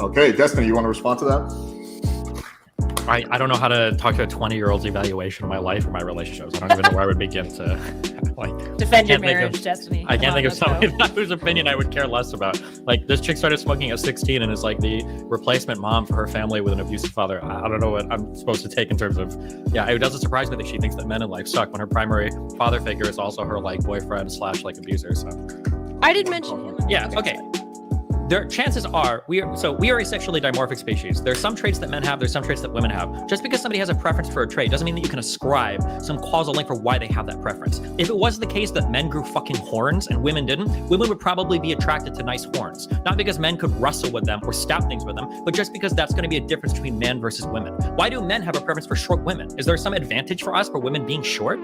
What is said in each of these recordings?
Okay, Destiny, you want to respond to that? I don't know how to talk to a 20-year-old's evaluation of my life or my relationships. I don't even know where I would begin to like defend your marriage, Destiny. I can't think of somebody whose opinion I would care less about. Like, this chick started smoking at 16 and is like the replacement mom for her family with an abusive father. I don't know what I'm supposed to take in terms of, yeah, it doesn't surprise me that she thinks that men in life suck when her primary father figure is also her like boyfriend / like abuser. So I did mention him. Yeah, okay. Chances are we are a sexually dimorphic species. There's some traits that men have, there's some traits that women have. Just because somebody has a preference for a trait doesn't mean that you can ascribe some causal link for why they have that preference. If it was the case that men grew fucking horns and women didn't, women would probably be attracted to nice horns. Not because men could wrestle with them or stab things with them, but just because that's going to be a difference between men versus women. Why do men have a preference for short women? Is there some advantage for us for women being short?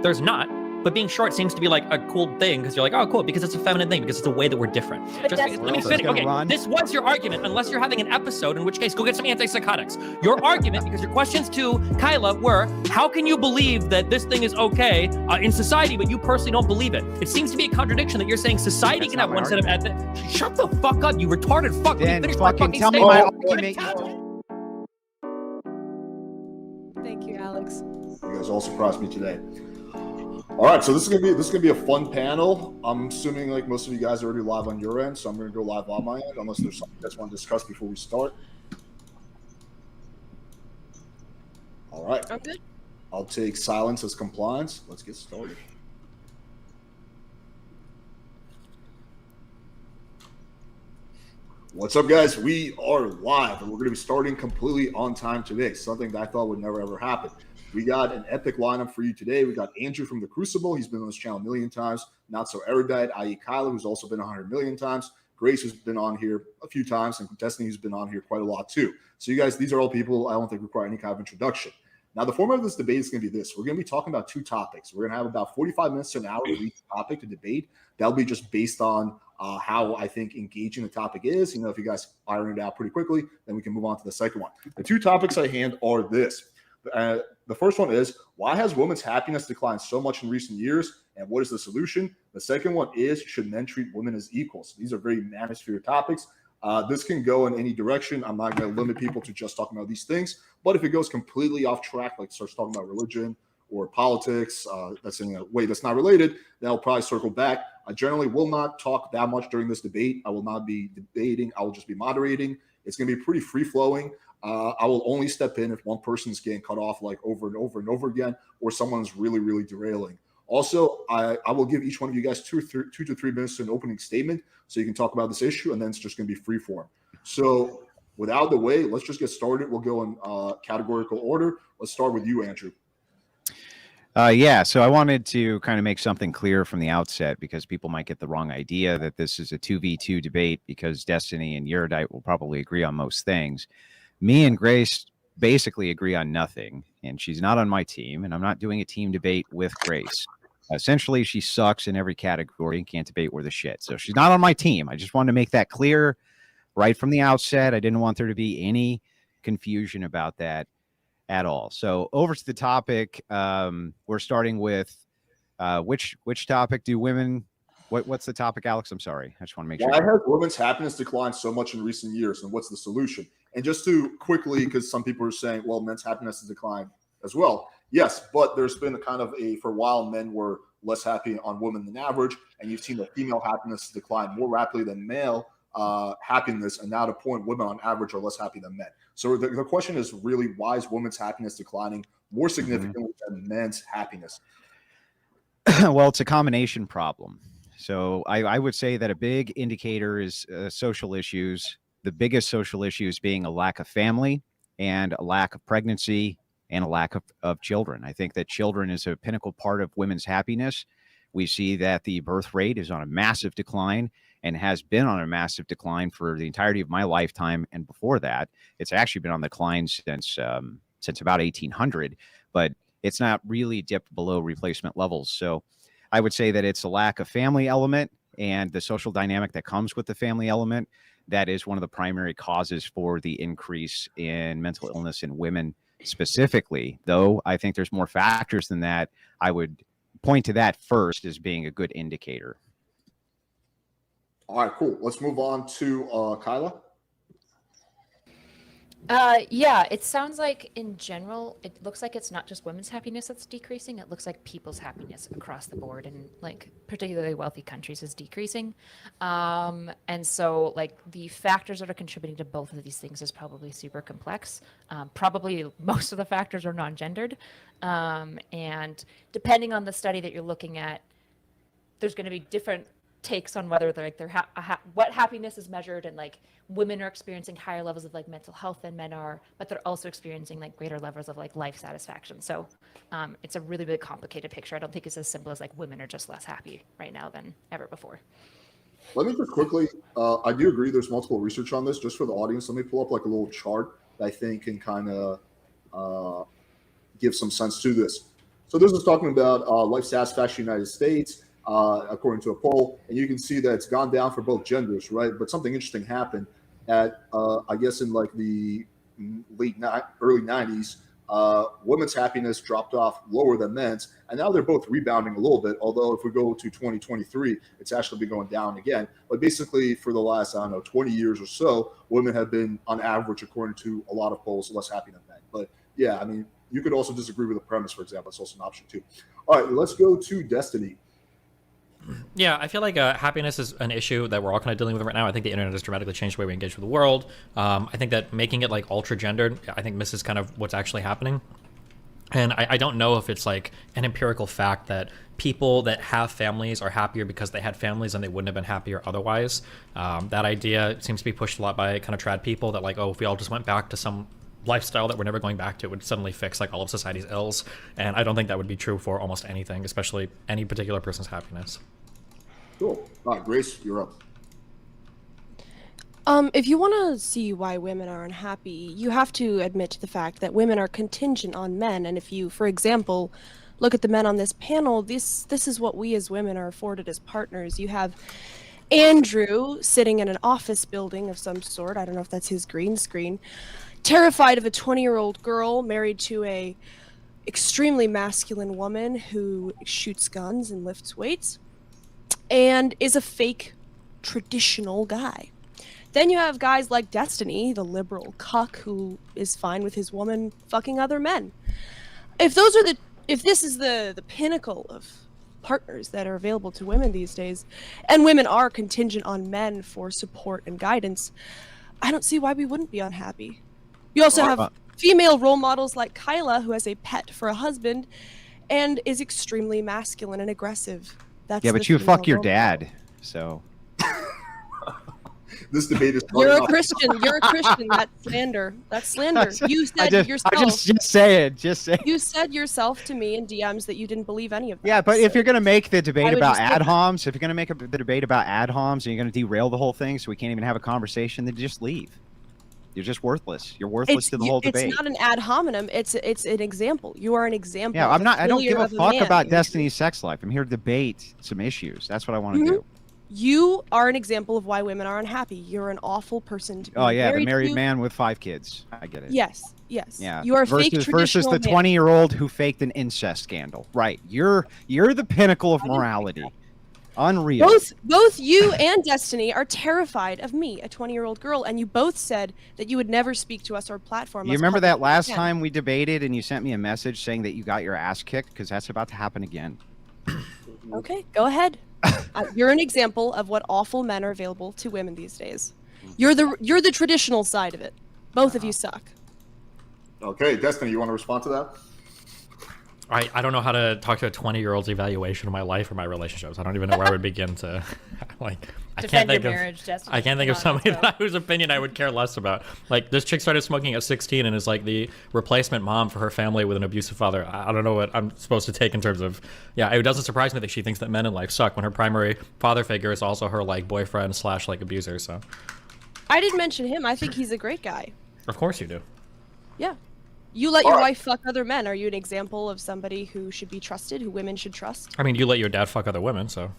There's not. But being short seems to be like a cool thing because you're like, oh, cool, because it's a feminine thing, because it's a way that we're different. Let me finish. Okay, this was your argument, unless you're having an episode, in which case, go get some antipsychotics. Your argument, because your questions to Kyla were, how can you believe that this thing is okay in society, but you personally don't believe it? It seems to be a contradiction that you're saying society can have one set of ethics. Shut the fuck up, you retarded fuck. Then fucking tell me my argument. Thank you, Alex. You guys all surprised me today. All right, so this is gonna be a fun panel. I'm assuming like most of you guys are already live on your end, so I'm gonna go live on my end, unless there's something you guys want to discuss before we start. All right. I'm good. I'll take silence as compliance. Let's get started. What's up, guys? We are live, and we're going to be starting completely on time today, something that I thought would never, ever happen. We got an epic lineup for you today. We got Andrew from The Crucible. He's been on this channel a million times. Not So Erudite, i.e. Kyla, who's also been on 100 million times. Grace, who's been on here a few times, and Destiny, who's been on here quite a lot too. So you guys, these are all people I don't think require any kind of introduction. Now, the format of this debate is going to be this. We're going to be talking about two topics. We're going to have about 45 minutes to an hour for each topic to debate. That'll be just based on how I think engaging the topic is. You know, if you guys iron it out pretty quickly, then we can move on to the second one. The two topics at hand are this. The first one is, why has women's happiness declined so much in recent years, and what is the solution? The second one is, should men treat women as equals? These are very manosphere topics. This can go in any direction. I'm not going to limit people to just talking about these things, but if it goes completely off track, like starts talking about religion or politics, that's in a way that's not related, then I'll probably circle back. I generally will not talk that much during this debate. I will not be debating. I will just be moderating. It's going to be pretty free-flowing. I will only step in if one person is getting cut off like over and over and over again, or someone's really, really derailing. Also, I will give each one of you guys 2 to 3 minutes to an opening statement so you can talk about this issue, and then it's just going to be free form. So without the way, let's just get started. We'll go in categorical order. Let's start with you, Andrew. Yeah, so I wanted to kind of make something clear from the outset, because people might get the wrong idea that this is a 2v2 debate, because Destiny and Erudite will probably agree on most things. Me and Grace basically agree on nothing, and she's not on my team, and I'm not doing a team debate with Grace. Essentially, she sucks in every category and can't debate worth a shit. So she's not on my team. I just wanted to make that clear right from the outset. I didn't want there to be any confusion about that at all. So over to the topic. We're starting with which topic do women? What's the topic, Alex? I'm sorry. I just want to make sure. Why has women's happiness declined so much in recent years, and what's the solution? And just to quickly, because some people are saying, well, men's happiness has declined as well. Yes, but there's been a kind of for a while, men were less happy on women than average, and you've seen that female happiness decline more rapidly than male happiness, and now to the point women on average are less happy than men. So the question is really, why is women's happiness declining more significantly than men's happiness? Well, it's a combination problem. So I would say that a big indicator is social issues. The biggest social issues being a lack of family and a lack of pregnancy and a lack of children. I think that children is a pinnacle part of women's happiness. We see that the birth rate is on a massive decline and has been on a massive decline for the entirety of my lifetime. And before that, it's actually been on the decline since about 1800, but it's not really dipped below replacement levels. So I would say that it's a lack of family element and the social dynamic that comes with the family element. That is one of the primary causes for the increase in mental illness in women specifically, though I think there's more factors than that. I would point to that first as being a good indicator. All right, cool. Let's move on to Kyla. Yeah, it sounds like in general, it looks like it's not just women's happiness that's decreasing. It looks like people's happiness across the board and like particularly wealthy countries is decreasing. And so like the factors that are contributing to both of these things is probably super complex. Probably most of the factors are non-gendered. And depending on the study that you're looking at, there's going to be different takes on whether they're like what happiness is measured, and like women are experiencing higher levels of like mental health than men are, but they're also experiencing like greater levels of like life satisfaction. So it's a really, really complicated picture. I don't think it's as simple as like women are just less happy right now than ever before. Let me just quickly, I do agree there's multiple research on this. Just for the audience, let me pull up like a little chart that I think can kind of give some sense to this. So this is talking about life satisfaction in the United States, according to a poll, and you can see that it's gone down for both genders, right? But something interesting happened at, I guess, in like the early 90s. Women's happiness dropped off lower than men's, and now they're both rebounding a little bit. Although if we go to 2023, it's actually been going down again. But basically, for the last 20 years or so, women have been on average, according to a lot of polls, less happy than men. But yeah, I mean, you could also disagree with the premise, for example. It's also an option too. All right, let's go to Destiny. Yeah, I feel like happiness is an issue that we're all kind of dealing with right now. I think the internet has dramatically changed the way we engage with the world. I think that making it like ultra gendered, I think misses kind of what's actually happening. And I don't know if it's like an empirical fact that people that have families are happier because they had families and they wouldn't have been happier otherwise. That idea seems to be pushed a lot by kind of trad people that like, oh, if we all just went back to some lifestyle that we're never going back to, it would suddenly fix like all of society's ills. And I don't think that would be true for almost anything, especially any particular person's happiness. Cool. All right, Grace, you're up. If you want to see why women are unhappy, you have to admit to the fact that women are contingent on men. And if you, for example, look at the men on this panel, this is what we as women are afforded as partners. You have Andrew sitting in an office building of some sort. I don't know if that's his green screen. Terrified of a 20-year-old girl married to a extremely masculine woman who shoots guns and lifts weights and is a fake traditional guy. Then you have guys like Destiny, the liberal cuck who is fine with his woman fucking other men. If this is the pinnacle of partners that are available to women these days, and women are contingent on men for support and guidance, I don't see why we wouldn't be unhappy. You also have female role models like Kyla, who has a pet for a husband and is extremely masculine and aggressive. That's but you fuck your dad, so. This debate is. You're a Christian. You're a Christian. That's slander. That's slander. You said yourself. Just say it. Just say it. You said yourself to me in DMs that you didn't believe any of that. Yeah, but so if you're gonna make the debate about ad that. homs, if you're gonna make the debate about ad homs, and you're gonna derail the whole thing, so we can't even have a conversation, then just leave. You're just worthless. You're worthless to the whole debate. It's not an ad hominem. It's an example. You are an example. Yeah, I'm not. I don't give a fuck about man. Destiny's sex life. I'm here to debate some issues. That's what I want to do. You are an example of why women are unhappy. You're an awful person to be the married man with 5 kids. I get it. Yes. Yeah. You are versus fake traditional the 20-year-old who faked an incest scandal. Right. You're the pinnacle of morality. Unreal. Both you and Destiny are terrified of me, a 20-year-old girl, and you both said that you would never speak to us or platform us. You remember that last time we debated and you sent me a message saying that you got your ass kicked? Because that's about to happen again. Okay, go ahead. You're an example of what awful men are available to women these days. You're the traditional side of it. Both of you suck. Okay, Destiny, you want to respond to that? I don't know how to talk to a 20-year-old's evaluation of my life or my relationships. I don't even know where I would begin to, like, I can't think of somebody whose opinion I would care less about. Like, this chick started smoking at 16 and is like the replacement mom for her family with an abusive father. I don't know what I'm supposed to take in terms of, it doesn't surprise me that she thinks that men in life suck when her primary father figure is also her, like, boyfriend / like abuser, so. I didn't mention him. I think he's a great guy. Of course you do. Yeah. You let your wife fuck other men. Are you an example of somebody who should be trusted, who women should trust? I mean, you let your dad fuck other women, so.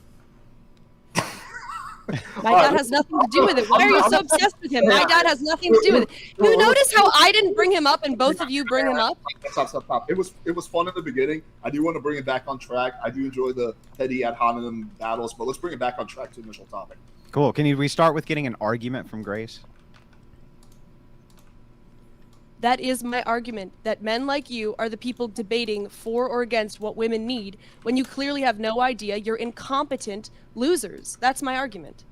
My dad has nothing to do with it. Why are you so obsessed with him? My dad has nothing to do with it. You notice how I didn't bring him up and both of you bring him up? Stop. It was fun in the beginning. I do want to bring it back on track. I do enjoy the petty ad hominem battles, but let's bring it back on track to the initial topic. Cool. Can we start with getting an argument from Grace? That is my argument, that men like you are the people debating for or against what women need when you clearly have no idea. You're incompetent losers. That's my argument.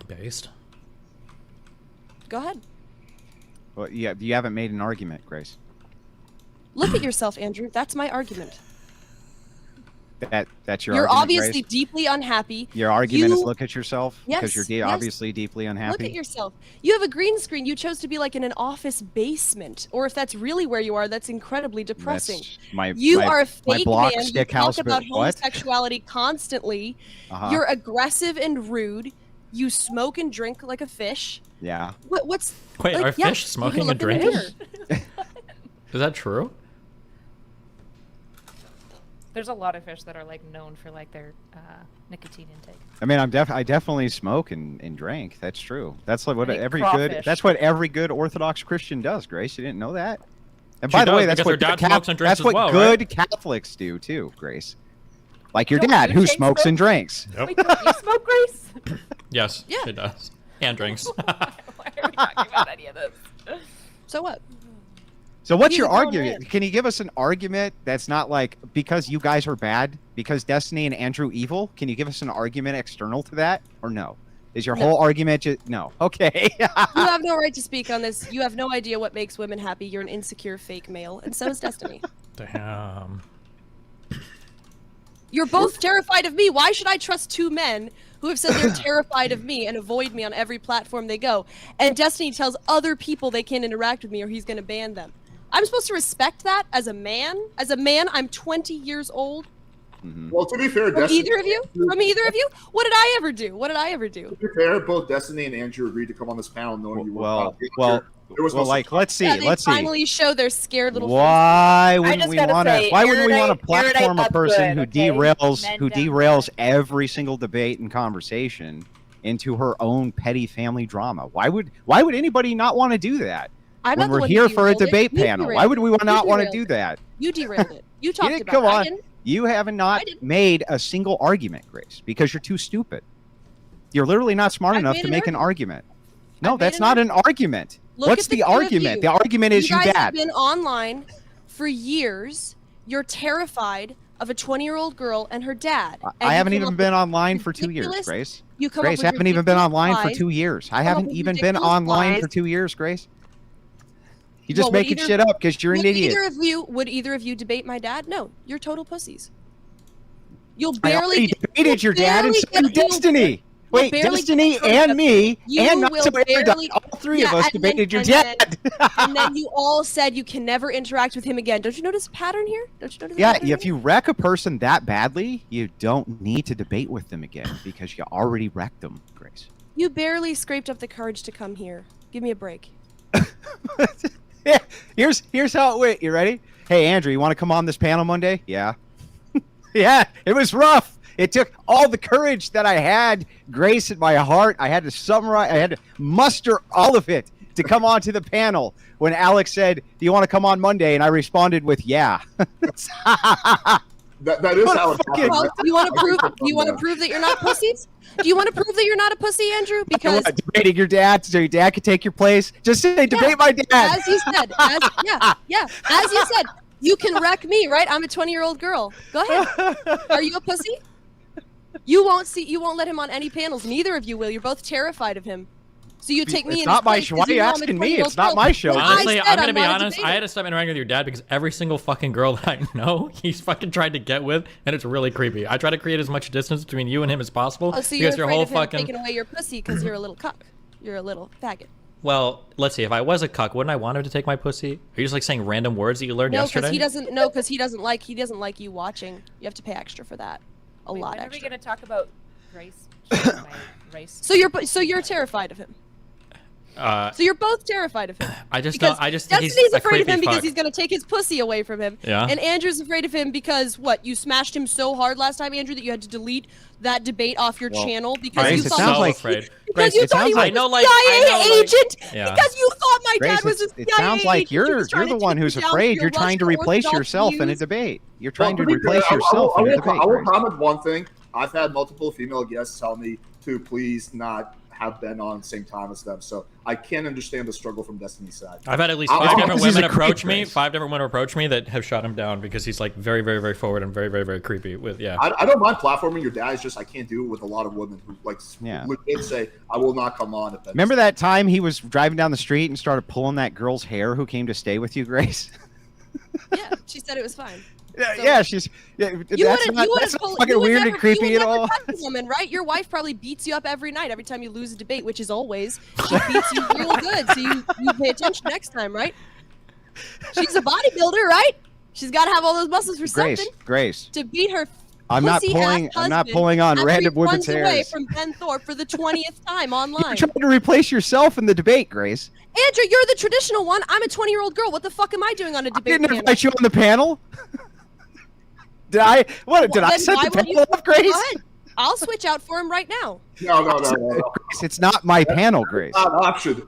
Based. Go ahead. Well, yeah, you haven't made an argument, Grace. Look at yourself, Andrew. That's my argument. That's your You're argument, obviously Grace? deeply unhappy. Your argument is You- look at yourself because Yes, you're yes. obviously deeply unhappy. Look at yourself. You have a green screen. You chose to be like in an office basement. Or if that's really where you are, that's incredibly depressing. That's You are a my fake block man. You stick talk house, about but what? homosexuality constantly. You're aggressive and rude. You smoke and drink like a fish. Yeah. What's Wait, like, are yeah, fish you smoking look and in the drinking? mirror. Is that true? There's a lot of fish that are like known for like their nicotine intake. I mean, I definitely smoke and drink. That's true. That's like what Like every crawfish. good. That's what every good Orthodox Christian does. Grace, you didn't know that? And She by the does, way, that's because her what dad good smokes and drinks that's as what well, good right? Catholics do too, Grace. Like your Don't dad, you who chain smokes smoke? and drinks. Yep. Wait, don't you smoke, Grace? Yes, Yeah. she does. And drinks. Why are we talking about any of this? So what? So what's He's your a grown argument? man. Can you give us an argument that's not like because you guys are bad, because Destiny and Andrew evil? Can you give us an argument external to that, or no? Is your No. whole argument just no? Okay. You have no right to speak on this. You have no idea what makes women happy. You're an insecure fake male, and so is Destiny. Damn. You're both terrified of me. Why should I trust two men who have said they're terrified of me and avoid me on every platform they go? And Destiny tells other people they can't interact with me or he's going to ban them. I'm supposed to respect that as a man? As a man, I'm 20 years old. Well, to be fair, From Destiny, either of you? From either of you? What did I ever do? What did I ever do? to be fair, both Destiny and Andrew agreed to come on this panel knowing you were well, there was no like let's see, Yeah, they let's see. finally show their scared little Why wouldn't just we gotta want to? say, Why wouldn't we want to Erudite platform a up person good, who okay? derails Men who down derails every single debate and conversation into her own petty family drama? Why would anybody not want to do that? I'm When not the we're one here who for a derailed it. debate You panel, why derailed would it. we You not want to derailed do it. that? You derailed it. You talked didn't- about come it. I on. didn't. You have not didn't. made a single argument, Grace, because you're too stupid. You're literally not smart I've enough made to an make an argument. No, I've made that's an not an argument. Look What's at the the two of argument? you. The argument is you guys have bad. been online for years. You're terrified of a 20-year-old girl and her dad. And I you haven't come even up been with online for 2 years, ridiculous- Grace. You come Grace, up I with haven't even been ridiculous online for lies. 2 years. I Come up haven't with even been ridiculous online lies. for 2 years, Grace. You just Well, would making either- shit up because you're an Would idiot. would either of you debate my dad? No, you're total pussies. You'll I barely already debated you'll your dad and barely so did get- you'll- Destiny. you'll Wait, barely Destiny get the and concept. me You and not will so barely- all three of Yeah, us and then- debated your and then- dad. And then you all said you can never interact with him again. Don't you notice a pattern here? Don't you notice? a Yeah, pattern if here? you wreck a person that badly, you don't need to debate with them again because you already wrecked them, Grace. You barely scraped up the courage to come here. Give me a break. Yeah, here's how it went. You ready? Hey, Andrew, you want to come on this panel Monday? Yeah. Yeah, it was rough. It took all the courage that I had, Grace, in my heart. I had to summarize, I had to muster all of it to come onto the panel when Alex said, "Do you want to come on Monday?" And I responded with, "Yeah." That is What a how it fucking- happened. Well, do you want to prove? I- Do you want to prove that you're not pussies? Do you want to prove that you're not a pussy, Andrew? Because What, debating your dad so your dad could take your place. Just say, debate my dad. as you said, as you said, you can wreck me, right? I'm a 20-year-old girl. Go ahead. Are you a pussy? You won't let him on any panels. Neither of you will. You're both terrified of him. So you take me It's in not his my place show. 'cause Why are you know I'm a asking me? 20-year-old It's not girl. my show. Well, Honestly, I I'm said gonna be not a honest. I debater. had to stop interacting with your dad because every single fucking girl that I know, he's fucking tried to get with, and it's really creepy. I try to create as much distance between you and him as possible Oh, so you're because your afraid whole of him fucking. taking away your pussy because you're a little cuck. You're a little faggot. Well, let's see. If I was a cuck, wouldn't I want him to take my pussy? Are you just like saying random words that you learned No, yesterday? because he doesn't. No, because he doesn't like you watching. You have to pay extra for that. A Wait, lot when are we extra. gonna talk about race? My race. So you're terrified of him. So you're both terrified of him. I just Because don't. I just think he's Destiny's a afraid of creepy him because fuck. he's gonna take his pussy away from him. Yeah. And Andrew's afraid of him because what? You smashed him so hard last time, Andrew, that you had to delete that debate off your channel because Grace, you it thought sounds so like- afraid. because Grace, you it thought he sounds was like- a I know, like- CIA agent. Yeah. Because you thought my Grace, dad was a it CIA sounds like agent. He was you're trying the to one take who's you down afraid. to You're your trying to Russian replace Orthodox yourself in a views. debate. You're trying to Well, be fair, replace yourself in a debate. I will Grace. comment one thing. I've had multiple female guests tell me to please not have been on the same time as them. So I can't understand the struggle from Destiny's side. I've had at least I'll- 5 I'll- different this is women a creep approach me. race. 5 different women approach me that have shot him down because he's like very, very, very forward and very, very, very creepy. With I don't mind platforming your dad. It's just I can't do it with a lot of women who like legit say I will not come on. If that's Remember that time he was driving down the street and started pulling that girl's hair who came to stay with you, Grace? Yeah, she said it was fine. So- Yeah, she's. Yeah, that's not fucking weird and creepy at all. Touch a woman, right? Your wife probably beats you up every night, every time you lose a debate, which is always. She beats you real good, so you pay attention next time, right? She's a bodybuilder, right? She's got to have all those muscles for something. Grace. To beat her. I'm not pussy-ass pulling on husband random after he women's runs away hairs. from Ben Thorpe for the 20th time You're online. trying to replace yourself in the debate, Grace. Andrew, you're the traditional one. I'm a 20-year-old girl. What the fuck am I doing on a I debate didn't panel? invite you on the panel. Did I? What did I Then set why the won't you- panel up, Grace? Go ahead. I'll switch out for him right now. No. Grace, it's not my panel, Grace. Not an option.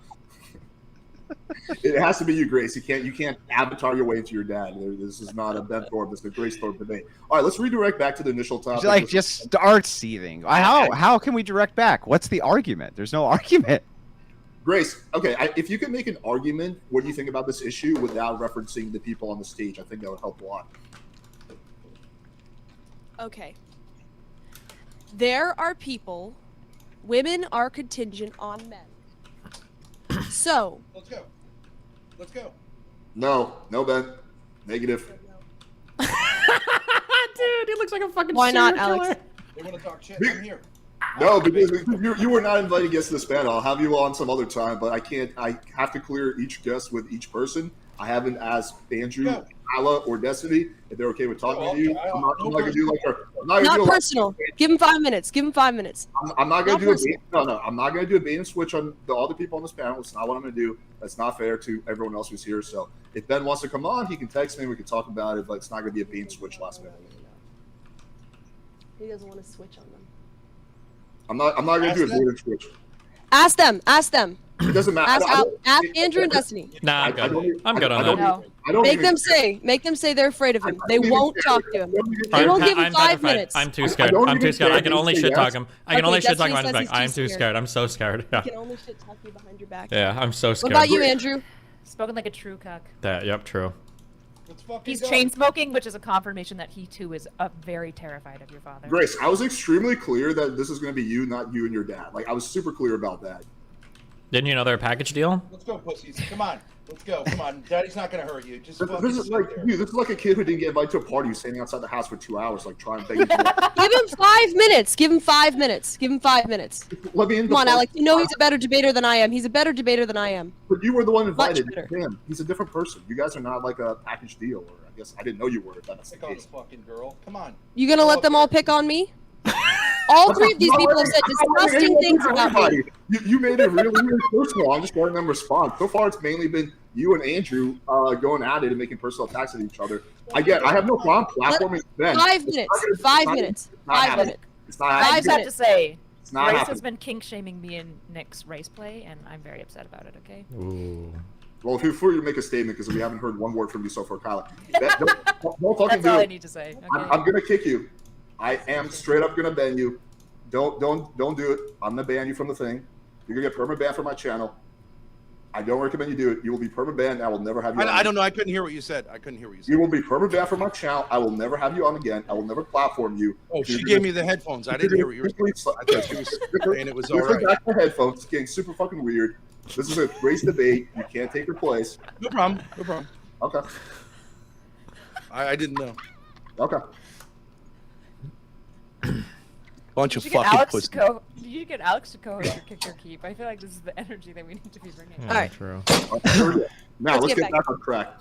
It has to be you, Grace. You can't avatar your way into your dad. This is not a Ben Thorpe. This is a Grace Thorpe debate. All right, let's redirect back to the initial topic. It's like just start seething. How can we direct back? What's the argument? There's no argument. Grace, okay, if you can make an argument, what do you think about this issue without referencing the people on the stage? I think that would help a lot. Okay. There are people, women are contingent on men. So, Let's go. No, Ben. Negative. dude, he looks like a fucking. Why not, serial killer. Alex? They want to talk shit. Big- I'm here. No, because you were not invited guests to this panel. I'll have you on some other time, but I can't. I have to clear each guest with each person. I haven't asked Andrew, Yeah. Ala, or Destiny if they're okay with talking No, to you. I'll- I'm not no going to do like a. I'm not, not gonna do personal. Give him 5 minutes. Give him 5 minutes. I'm not going not to do no. I'm not going to do a bait and switch on the other people on this panel. It's not what I'm going to do. That's not fair to everyone else who's here. So if Ben wants to come on, he can text me. We can talk about it, but it's not going to be a bait and switch last minute. He doesn't want to switch on them. I'm not going to do a Ask bait and switch. Ask them. Ask them. It doesn't matter. Ask Andrew and Destiny. Nah, I'm good. I'm good on I that. No. don't Make even them care. say they're afraid of him. I They don't even won't care. talk to him. I don't even They care. won't give him I'm 5 petrified. minutes. I'm too I scared. don't I'm even too scared. care I can if only you say shit talk yes. him. I can Okay, only shit talk Destiny behind his says back. he's I am too too scared. scared. I'm so scared. You can only shit talk you behind your back. Yeah, I'm so What scared. about you, Andrew? Spoken like a true cuck. Yep, true. Let's fucking He's go. chain smoking, which is a confirmation that he too is very terrified of your father. Grace, I was extremely clear that this is going to be you, not you and your dad. Like I was super clear about that. Didn't you know they're a package deal? Let's go, pussies. Come on. Let's go. Come on. Daddy's not gonna hurt you. Just fucking This is sit like there. dude, this is like a kid who didn't get invited to a party who's standing outside the house for 2 hours, like trying to beg you. Give him 5 minutes. Give him 5 minutes. Give him 5 minutes. Let me in. Come on, Alex. You know he's a better debater than I am. He's a better debater than I am. But you were the one invited. better. Him. He's a different person. You guys are not like a package deal, or I guess I didn't know you were. If that's the Pick on the case. fucking girl. Come on. You gonna let them all pick on me? All 3 of these people have said disgusting things about me. You made it really, really personal. I'm just letting them respond. So far, it's mainly been you and Andrew going at it and making personal attacks at each other. I have no problem platforming Ben. 5 minutes. 5 minutes. 5 minutes. It's not I happening. just have to say, It's not Grace happening. has been kink shaming me in Nick's race play, and I'm very upset about it. Okay. Ooh. Well, feel free to make a statement because we haven't heard one word from you so far, Kyle. Don't fucking That's do all I it. need to say. Okay. I'm gonna kick you. I am straight up gonna ban you. Don't do it. I'm gonna ban you from the thing. You're gonna get permanent ban from my channel. I don't recommend you do it. You will be permanent banned. I will never have you. on I don't know. I couldn't hear what you said. You will be permanent banned from my channel. I will never have you on again. I will never platform you. Oh, she gave me the headphones. I didn't hear what you were saying. I thought she was saying it was all right. Back to headphones. It's getting super fucking weird. This is a race debate. You can't take your place. No problem. No problem. Okay. I didn't know. Okay. Bunch You of should get fucking Alex pussy. to co. You should get Alex to co-host your kick or keep. I feel like this is the energy that we need to be bringing. Yeah, All right. True. Now let's get get back. back on track.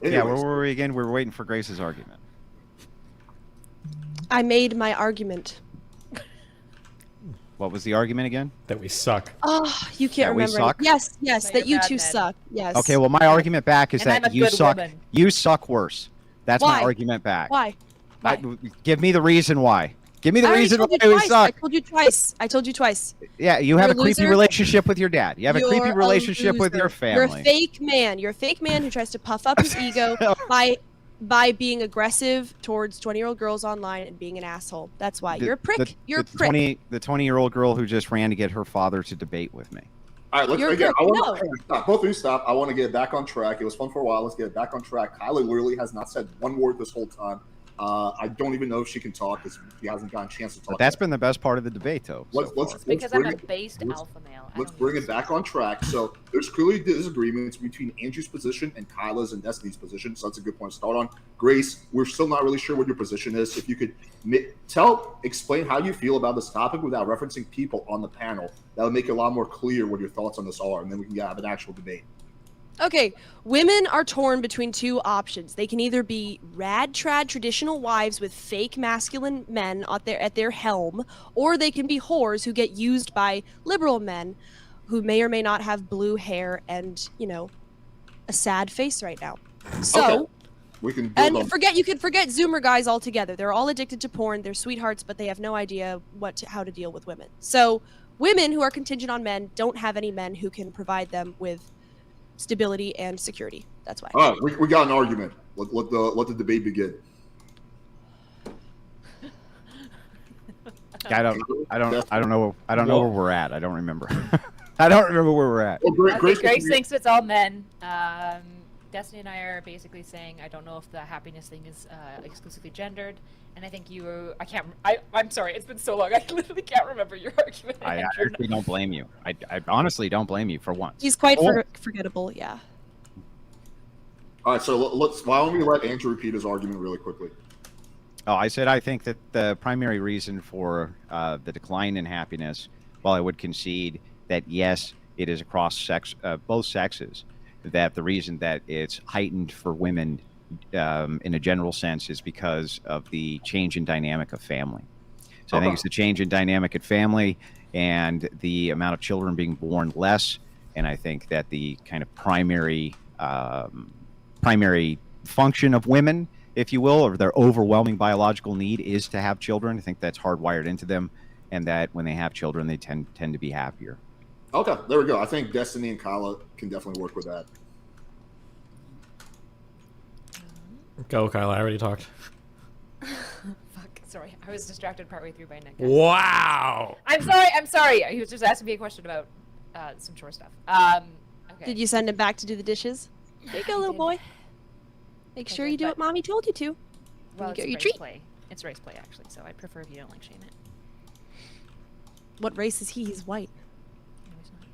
Yeah, where Anyways, were we again? We were waiting for Grace's argument. I made my argument. What was the argument again? That we suck. Oh, you can't That we remember. suck? Yes, That that you're you bad two men. suck. Yes. Okay, well, my argument back is And I'm that a you good suck. woman. You suck worse. That's my Why? argument back. Why? Give me the reason why. Give me the I already reason why told you we twice. I suck. told you twice. I told you twice. Yeah, you have You're a a creepy loser. relationship with your dad. You have a You're creepy relationship with loser. your family. You're a fake man. You're a fake man who tries to puff up his ego by by being aggressive towards 20-year-old girls online and being an asshole. That's why. You're a prick. You're a prick. The 20-year-old girl who just ran to get her father to debate with me. All right, let's You're a again. prick. Stop. Both of you stop. I want to get back on track. It was fun for a while. Let's get it back on track. Kyla literally has not said one word this whole time. I don't even know if she can talk because she hasn't gotten a chance to talk. But that's been the best part of the debate, though. Because I'm a based alpha male. Let's bring it back on track. So there's clearly disagreements between Andrew's position and Kyla's and Destiny's position. So that's a good point to start on. Grace, we're still not really sure what your position is. If you could explain how you feel about this topic without referencing people on the panel, that would make it a lot more clear what your thoughts on this are, and then we can have an actual debate. Okay, women are torn between two options. They can either be rad trad traditional wives with fake masculine men at their helm, or they can be whores who get used by liberal men who may or may not have blue hair and, you know, a sad face right now. So, okay. We can you can forget Zoomer guys altogether. They're all addicted to porn. They're sweethearts, but they have no idea how to deal with women. So, women who are contingent on men don't have any men who can provide them with stability and security. That's why. All right, we got an argument. Let the debate begin. I don't know where we're at. I don't remember. I don't remember where we're at. Well, Grace thinks it's all men. Destiny and I are basically saying I don't know if the happiness thing is exclusively gendered, and I think I'm sorry, it's been so long. I literally can't remember your argument. I actually don't blame you. I honestly don't blame you for once. He's quite forgettable, yeah. All right, so why don't we let Andrew repeat his argument really quickly? Oh, I said I think that the primary reason for the decline in happiness, while I would concede that yes, it is across both sexes, that the reason that it's heightened for women in a general sense is because of the change in dynamic of family. So I think it's the change in dynamic of family and the amount of children being born less. And I think that the kind of primary function of women, if you will, or their overwhelming biological need is to have children. I think that's hardwired into them, and that when they have children, they tend to be happier. Okay, there we go. I think Destiny and Kyla can definitely work with that. Go, Kyla. I already talked. Fuck. Sorry, I was distracted partway through by Nick. Wow. I'm sorry. He was just asking me a question about some chore stuff. Okay. Did you send him back to do the dishes? There you go, little boy. Make sure you do what mommy told you to. Well, you get it's your race treat. play. It's race play, actually, so I'd prefer if you don't like shame it. What race is he? He's white. No, he's not.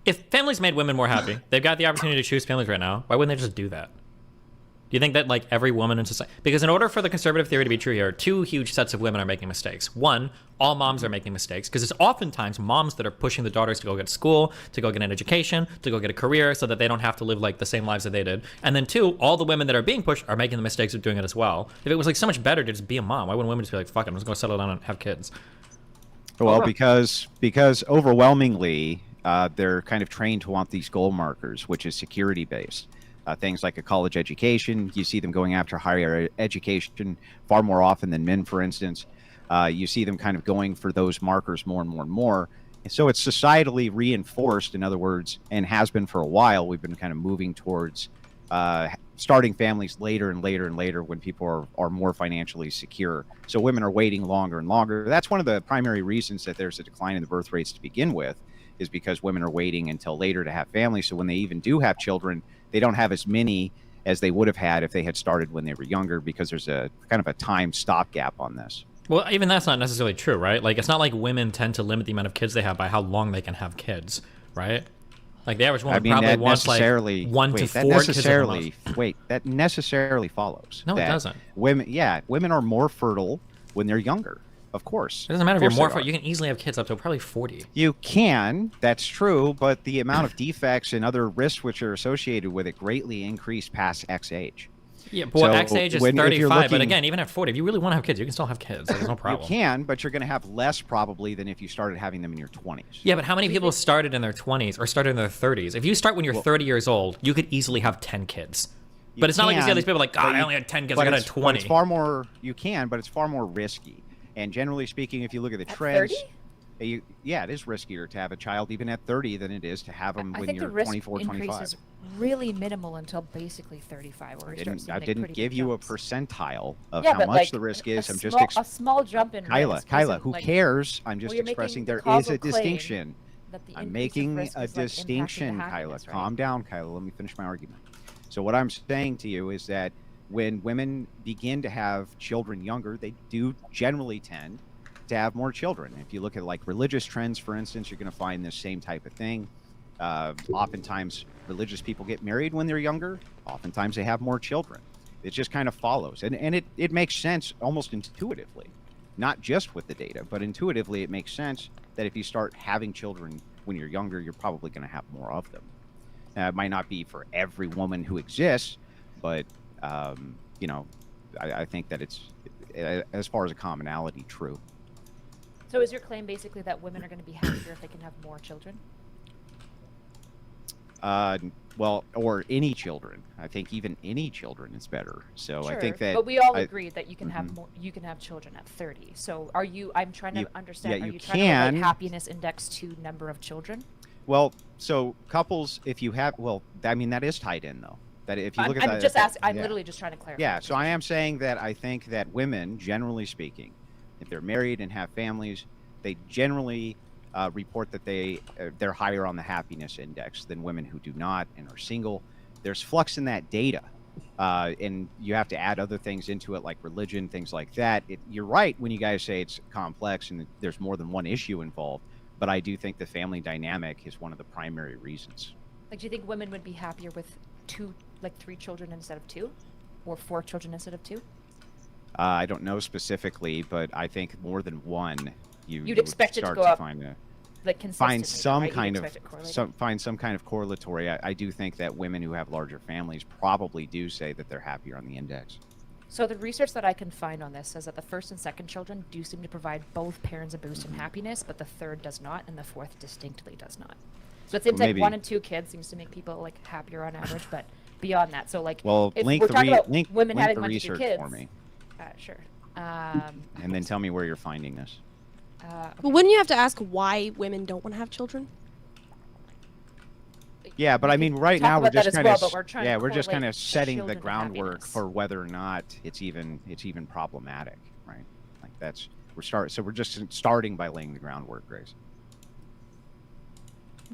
If families made women more happy, they've got the opportunity to choose families right now. Why wouldn't they just do that? Do you think that like every woman in society, because in order for the conservative theory to be true here, two huge sets of women are making mistakes. One, all moms are making mistakes because it's oftentimes moms that are pushing the daughters to go get school, to go get an education, to go get a career so that they don't have to live like the same lives that they did. And then two, all the women that are being pushed are making the mistakes of doing it as well. If it was like so much better to just be a mom, why wouldn't women just be like, fuck it, I'm just going to settle down and have kids? Well, because overwhelmingly they're kind of trained to want these goal markers, which is security based. Things like a college education, you see them going after higher education far more often than men, for instance. You see them kind of going for those markers more and more and more. And so it's societally reinforced, in other words, and has been for a while. We've been kind of moving towards starting families later and later and later when people are more financially secure. So women are waiting longer and longer. That's one of the primary reasons that there's a decline in the birth rates to begin with, is because women are waiting until later to have families. So when they even do have children, they don't have as many as they would have had if they had started when they were younger, because there's a kind of a time stopgap on this. Well, even that's not necessarily true, right? Like, it's not like women tend to limit the amount of kids they have by how long they can have kids, right? Like, the average woman probably wants like 1 to 4 kids at the most. Wait, that necessarily follows. No, it doesn't. Women are more fertile when they're younger. Of course. It doesn't matter if you're more fertile. You can easily have kids up to probably 40. You can, that's true, but the amount of defects and other risks which are associated with it greatly increase past X age. Yeah, but X age is 35, but again, even at 40, if you really want to have kids, you can still have kids. There's no problem. You can, but you're going to have less probably than if you started having them in your 20s. Yeah, but how many people started in their 20s or started in their 30s? If you start when you're 30 years old, you could easily have 10 kids. But it's not like you see all these people like, God, I only had 10 kids, I got 20. It's far more, you can, but it's far more risky. And generally speaking, if you look at the trends, Yeah, it is riskier to have a child even at 30 than it is to have them I when think you're the risk 24, increase 25. is really minimal until basically 35, where we start seeing I like, didn't pretty give big you a jumps. percentile of Yeah, how but much like the risk a is. I'm just small, a small jump in risk. Kyla, isn't, who like, cares? I'm just well, you're expressing making there the is a causal claim distinction. that the I'm increase of making risk a is, like, impacting the distinction, Kyla. happiness, right? Calm down, Kyla. Let me finish my argument. So what I'm saying to you is that when women begin to have children younger, they do generally tend to have more children. If you look at like religious trends, for instance, you're going to find this same type of thing. Oftentimes, religious people get married when they're younger. Oftentimes, they have more children. It just kind of follows, and it makes sense almost intuitively, not just with the data, but intuitively, it makes sense that if you start having children when you're younger, you're probably going to have more of them. It might not be for every woman who exists, but you know, I think that it's, as far as a commonality, true. So is your claim basically that women are going to be happier if they can have more children? Well, or any children. I think even any children is better. So Sure, I think that. but we all agree that you can have more. You can have children at 30. So are you? I'm trying to understand. yeah, are you you trying to can. relate happiness index to number of children? Well, so couples, if you have, well, I mean that is tied in though. That if you look at I'm that, just asking. I'm yeah. literally just trying to clarify. Yeah, the so I position. am saying that I think that women, generally speaking, if they're married and have families, they generally report that they're higher on the happiness index than women who do not and are single. There's flux in that data, and you have to add other things into it, like religion, things like that. You're right when you guys say it's complex and there's more than one issue involved, but I do think the family dynamic is one of the primary reasons. Like, do you think women would be happier with 3 children instead of 2, or 4 children instead of 2? I don't know specifically, but I think more than one. You'd expect it to go up, like find consistently, some right? kind You'd of expect it correlated. find some kind of correlatory. I do think that women who have larger families probably do say that they're happier on the index. So the research that I can find on this says that the first and second children do seem to provide both parents a boost in happiness, but the third does not, and the fourth distinctly does not. So it seems like 1 and 2 kids seems to make people like happier on average, but beyond that, so like, well, if link we're the talking about link women having the 1 to 2 research kids, for me, sure. and then tell me where you're finding this. But wouldn't you have to ask why women don't want to have children? Yeah, but we I mean, could right talk now we're about that just as kind well, of but we're trying to we're just kind correlate of setting the children and groundwork happiness. for whether or not it's even problematic, right? Like we're just starting by laying the groundwork, Grace.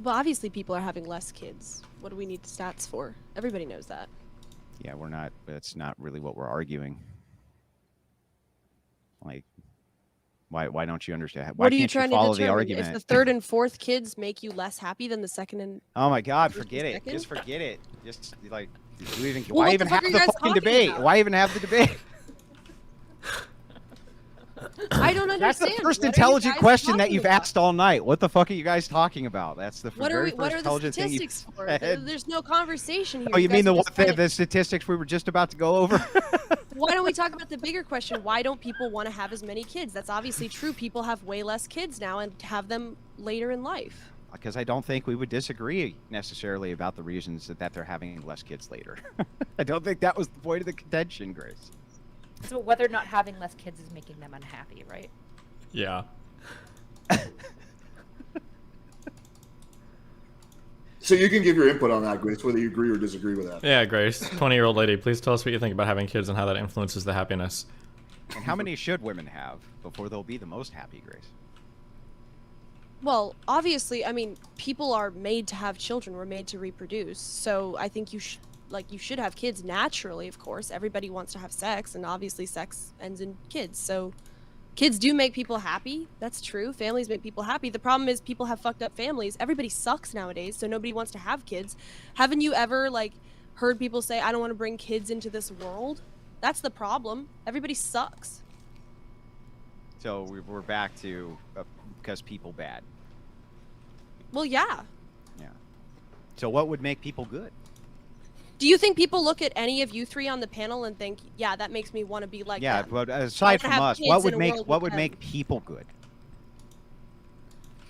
Well, obviously people are having less kids. What do we need stats for? Everybody knows that. Yeah, we're not. That's not really what we're arguing. Like, why don't you understand? Why What are you can't trying follow to the determine? argument? If the third and fourth kids make you less happy than the second and Oh my God, first and forget it. second? Just forget it. Just like, why what even the fuck have are you the guys fucking talking debate? about? Why even have the debate? I don't understand. That's the first What are you intelligent guys question that talking you've about? asked all night. What the fuck are you guys talking about? That's the What very are first the intelligent thing you've statistics for? said. There's no conversation here. Oh, you guys mean are the just trying to- the statistics we were just about to go over? Why don't we talk about the bigger question? Why don't people want to have as many kids? That's obviously true. People have way less kids now and have them later in life. Because I don't think we would disagree necessarily about the reasons that they're having less kids later. I don't think that was the point of the contention, Grace. So whether or not having less kids is making them unhappy, right? Yeah. So you can give your input on that, Grace, whether you agree or disagree with that. Yeah, Grace, 20-year-old lady, please tell us what you think about having kids and how that influences the happiness. And how many should women have before they'll be the most happy, Grace? Well, obviously, I mean, people are made to have children. We're made to reproduce. So I think you should have kids naturally, of course. Everybody wants to have sex, and obviously sex ends in kids. So kids do make people happy. That's true. Families make people happy. The problem is people have fucked up families. Everybody sucks nowadays, so nobody wants to have kids. Haven't you ever, like, heard people say, I don't want to bring kids into this world? That's the problem. Everybody sucks. So we're back to because people bad. Well, yeah. Yeah. So what would make people good? Do you think people look at any of you three on the panel and think, yeah, that makes me want to be like Yeah, them? but aside from have us, kids what in would a make world what with would make them. people good?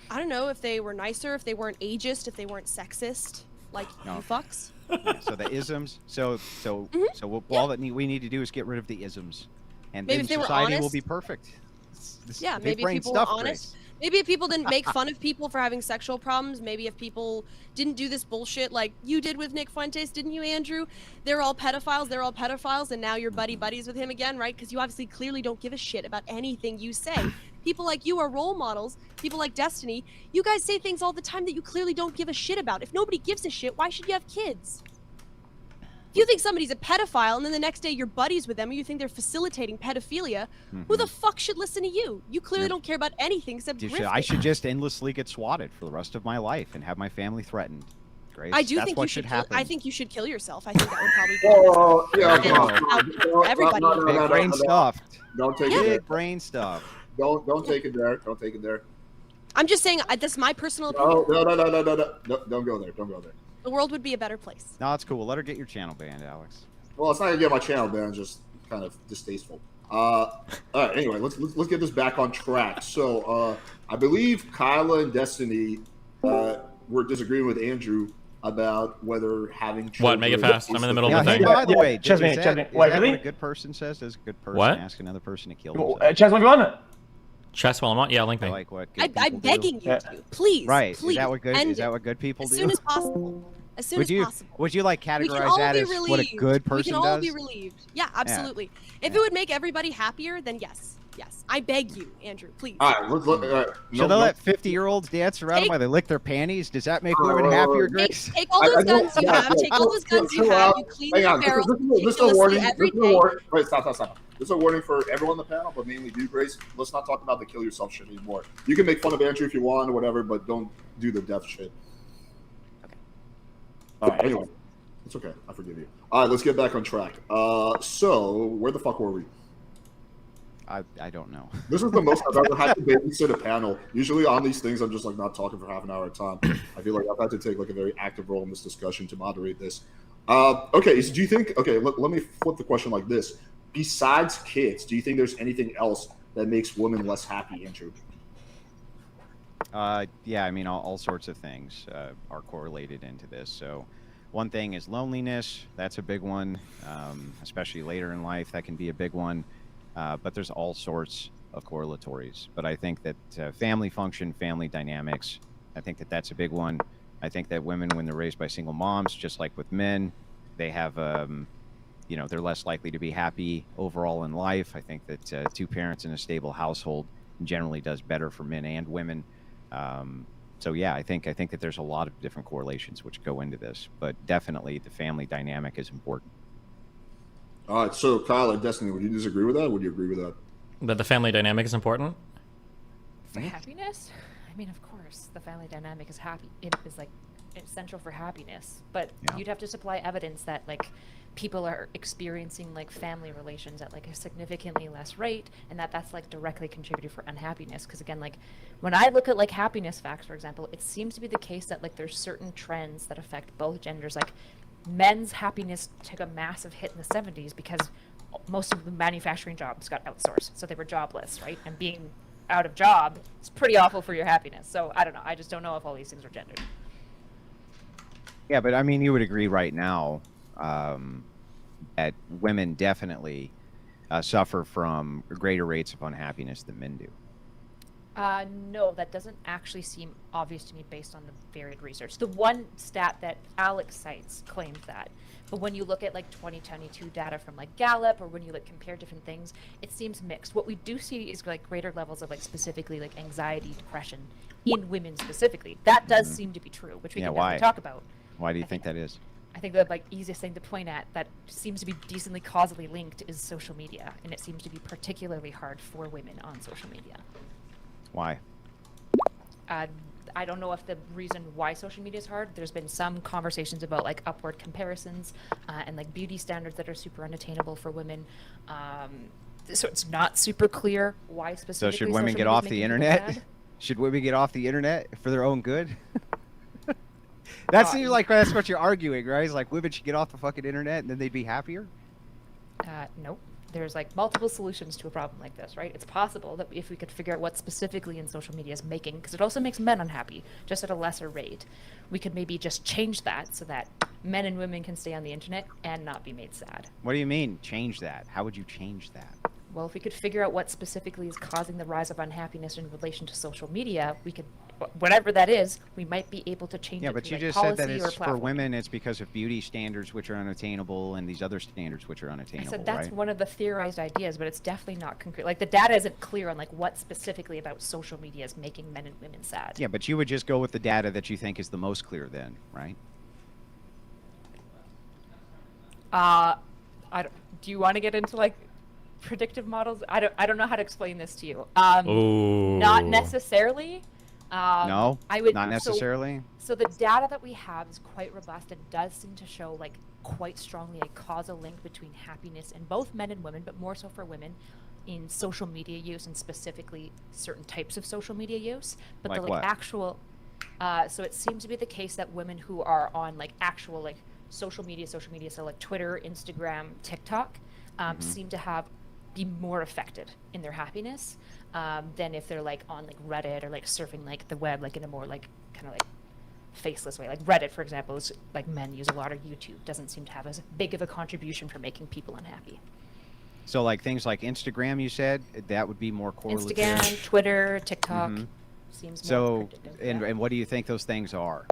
I don't know, if they were nicer, if they weren't ageist, if they weren't sexist, like No. you fucks. Yeah, so the isms. So all that we need to do is get rid of the isms, and Maybe then if they were society will honest. be perfect. This Yeah, big maybe if brain people stuff, were honest. Grace. Maybe if people didn't make fun of people for having sexual problems, maybe if people didn't do this bullshit like you did with Nick Fuentes, didn't you, Andrew? They're all pedophiles, and now you're buddies with him again, right? Because you obviously clearly don't give a shit about anything you say. People like you are role models, people like Destiny. You guys say things all the time that you clearly don't give a shit about. If nobody gives a shit, why should you have kids? If you think somebody's a pedophile and then the next day you're buddies with them or you think they're facilitating pedophilia, who the fuck should listen to you? You clearly don't care about anything except grifting. I should just endlessly get swatted for the rest of my life and have my family threatened. Grace, I do that's think what you should happen. I think you should kill yourself. I think that would probably be everybody. Big brain stuff. Don't take it there. Big brain stuff. Don't take it there. Don't take it there. I'm just saying that's my personal opinion. No. Don't go there. Don't go there. The world would be a better place. No, it's cool. Let her get your channel banned, Alex. Well, it's not gonna get my channel banned. Just kind of distasteful. All right. Anyway, let's get this back on track. So, I believe Kyla and Destiny were disagreeing with Andrew about whether having children. What? Make it fast. I'm in the middle of the Hey, thing. by the way, Chesney, is Chesney, that wait, really? what a good person says? Does a good person What? ask another person to kill Well, themselves? Chaz, what you want? Chess while I'm on. Yeah, link me. Like what good I'm people begging do? you to, please. Right. Please. Is that what good? end Is that it what good people as do? soon as possible. As soon as possible. Would you like We can categorize all that be as relieved. what a good person We can all does? be relieved. Yeah, absolutely. If it would make everybody happier, then yes. Yes. I beg you, Andrew, please. All right. Let's look. Should they let 50-year-olds dance around Take- while they lick their panties? Does that make women happier, Grace? Take all those guns you have. Take all those guns you have. You clean the barrels This is a warning. every This is a day. warning. Wait, stop. This is a warning for everyone on the panel, but mainly you, Grace. Let's not talk about the kill yourself shit anymore. You can make fun of Andrew if you want or whatever, but don't do the death shit. Okay. All right. Anyway, it's okay. I forgive you. All right. Let's get back on track. So where the fuck were we? I don't know. This is the most I've ever had to babysit a panel. Usually on these things, I'm just like not talking for half an hour at a time. I feel like I've had to take like a very active role in this discussion to moderate this. Okay, so do you think? Okay, let me flip the question like this: besides kids, do you think there's anything else that makes women less happy, Andrew? Yeah, I mean, all sorts of things are correlated into this. So one thing is loneliness. That's a big one, especially later in life. That can be a big one. But there's all sorts of correlatories. But I think that family function, family dynamics, I think that that's a big one. I think that women, when they're raised by single moms, just like with men, they have, they're less likely to be happy overall in life. I think that two parents in a stable household generally does better for men and women. So yeah, I think that there's a lot of different correlations which go into this, but definitely the family dynamic is important. All right, so Kyle and Destiny, would you disagree with that? Or would you agree with that? That the family dynamic is important. For happiness? I mean, of course, the family dynamic is happy. It is like essential for happiness. But you'd have to supply evidence that like people are experiencing like family relations at like a significantly less rate, and that's like directly contributed for unhappiness. Because again, like when I look at like happiness facts, for example, it seems to be the case that like there's certain trends that affect both genders. Like men's happiness took a massive hit in the 70s because most of the manufacturing jobs got outsourced, so they were jobless, right? And being out of job is pretty awful for your happiness. So I don't know. I just don't know if all these things are gendered. Yeah, but I mean, you would agree right now that women definitely suffer from greater rates of unhappiness than men do. No, that doesn't actually seem obvious to me based on the varied research. The one stat that Alex cites claims that, but when you look at like 2022 data from like Gallup, or when you like compare different things, it seems mixed. What we do see is like greater levels of like specifically like anxiety, depression in women specifically. That does seem to be true, which we can definitely talk about. Why do you think that is? I think the like easiest thing to point at that seems to be decently causally linked is social media, and it seems to be particularly hard for women on social media. Why? I don't know if the reason why social media is hard. There's been some conversations about like upward comparisons and like beauty standards that are super unattainable for women. So it's not super clear why specifically. So should women get off the internet? Should women get off the internet for their own good? That seems like that's what you're arguing, right? It's like women should get off the fucking internet and then they'd be happier? Nope. There's like multiple solutions to a problem like this, right? It's possible that if we could figure out what specifically in social media is making, because it also makes men unhappy, just at a lesser rate, we could maybe just change that so that men and women can stay on the internet and not be made sad. What do you mean, change that? How would you change that? well, if we could figure out what specifically is causing the rise of unhappiness in relation to social media, we could, whatever that is, we might be able to change Yeah, it but through, you like, just said that policy or it's for platform. women, it's because of beauty standards which are unattainable and these other standards which are I unattainable, said that's right? one of the theorized ideas, but it's definitely not concrete. Like, the data isn't clear on like what specifically about social media is making men and women sad. Yeah, but you would just go with the data that you think is the most clear then, right? Do you want to get into like predictive models? I don't know how to explain this to you. Ooh. Not necessarily. No, I would not necessarily. So the data that we have is quite robust and does seem to show like quite strongly a causal link between happiness in both men and women, but more so for women, in social media use and specifically certain types of social media use. But Like the what? actual, so it seems to be the case that women who are on like actual like social media, so like Twitter, Instagram, TikTok, seem to be more affected in their happiness than if they're like on like Reddit or like surfing like the web like in a more like kind of like faceless way. Like Reddit, for example, is like men use a lot, or YouTube doesn't seem to have as big of a contribution for making people unhappy. So like things like Instagram, you said, that would be more correlative. Instagram, Twitter, TikTok seems more So, predictive. and what do you think those things are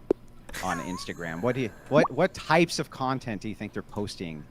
on Instagram? What types of content do you think they're posting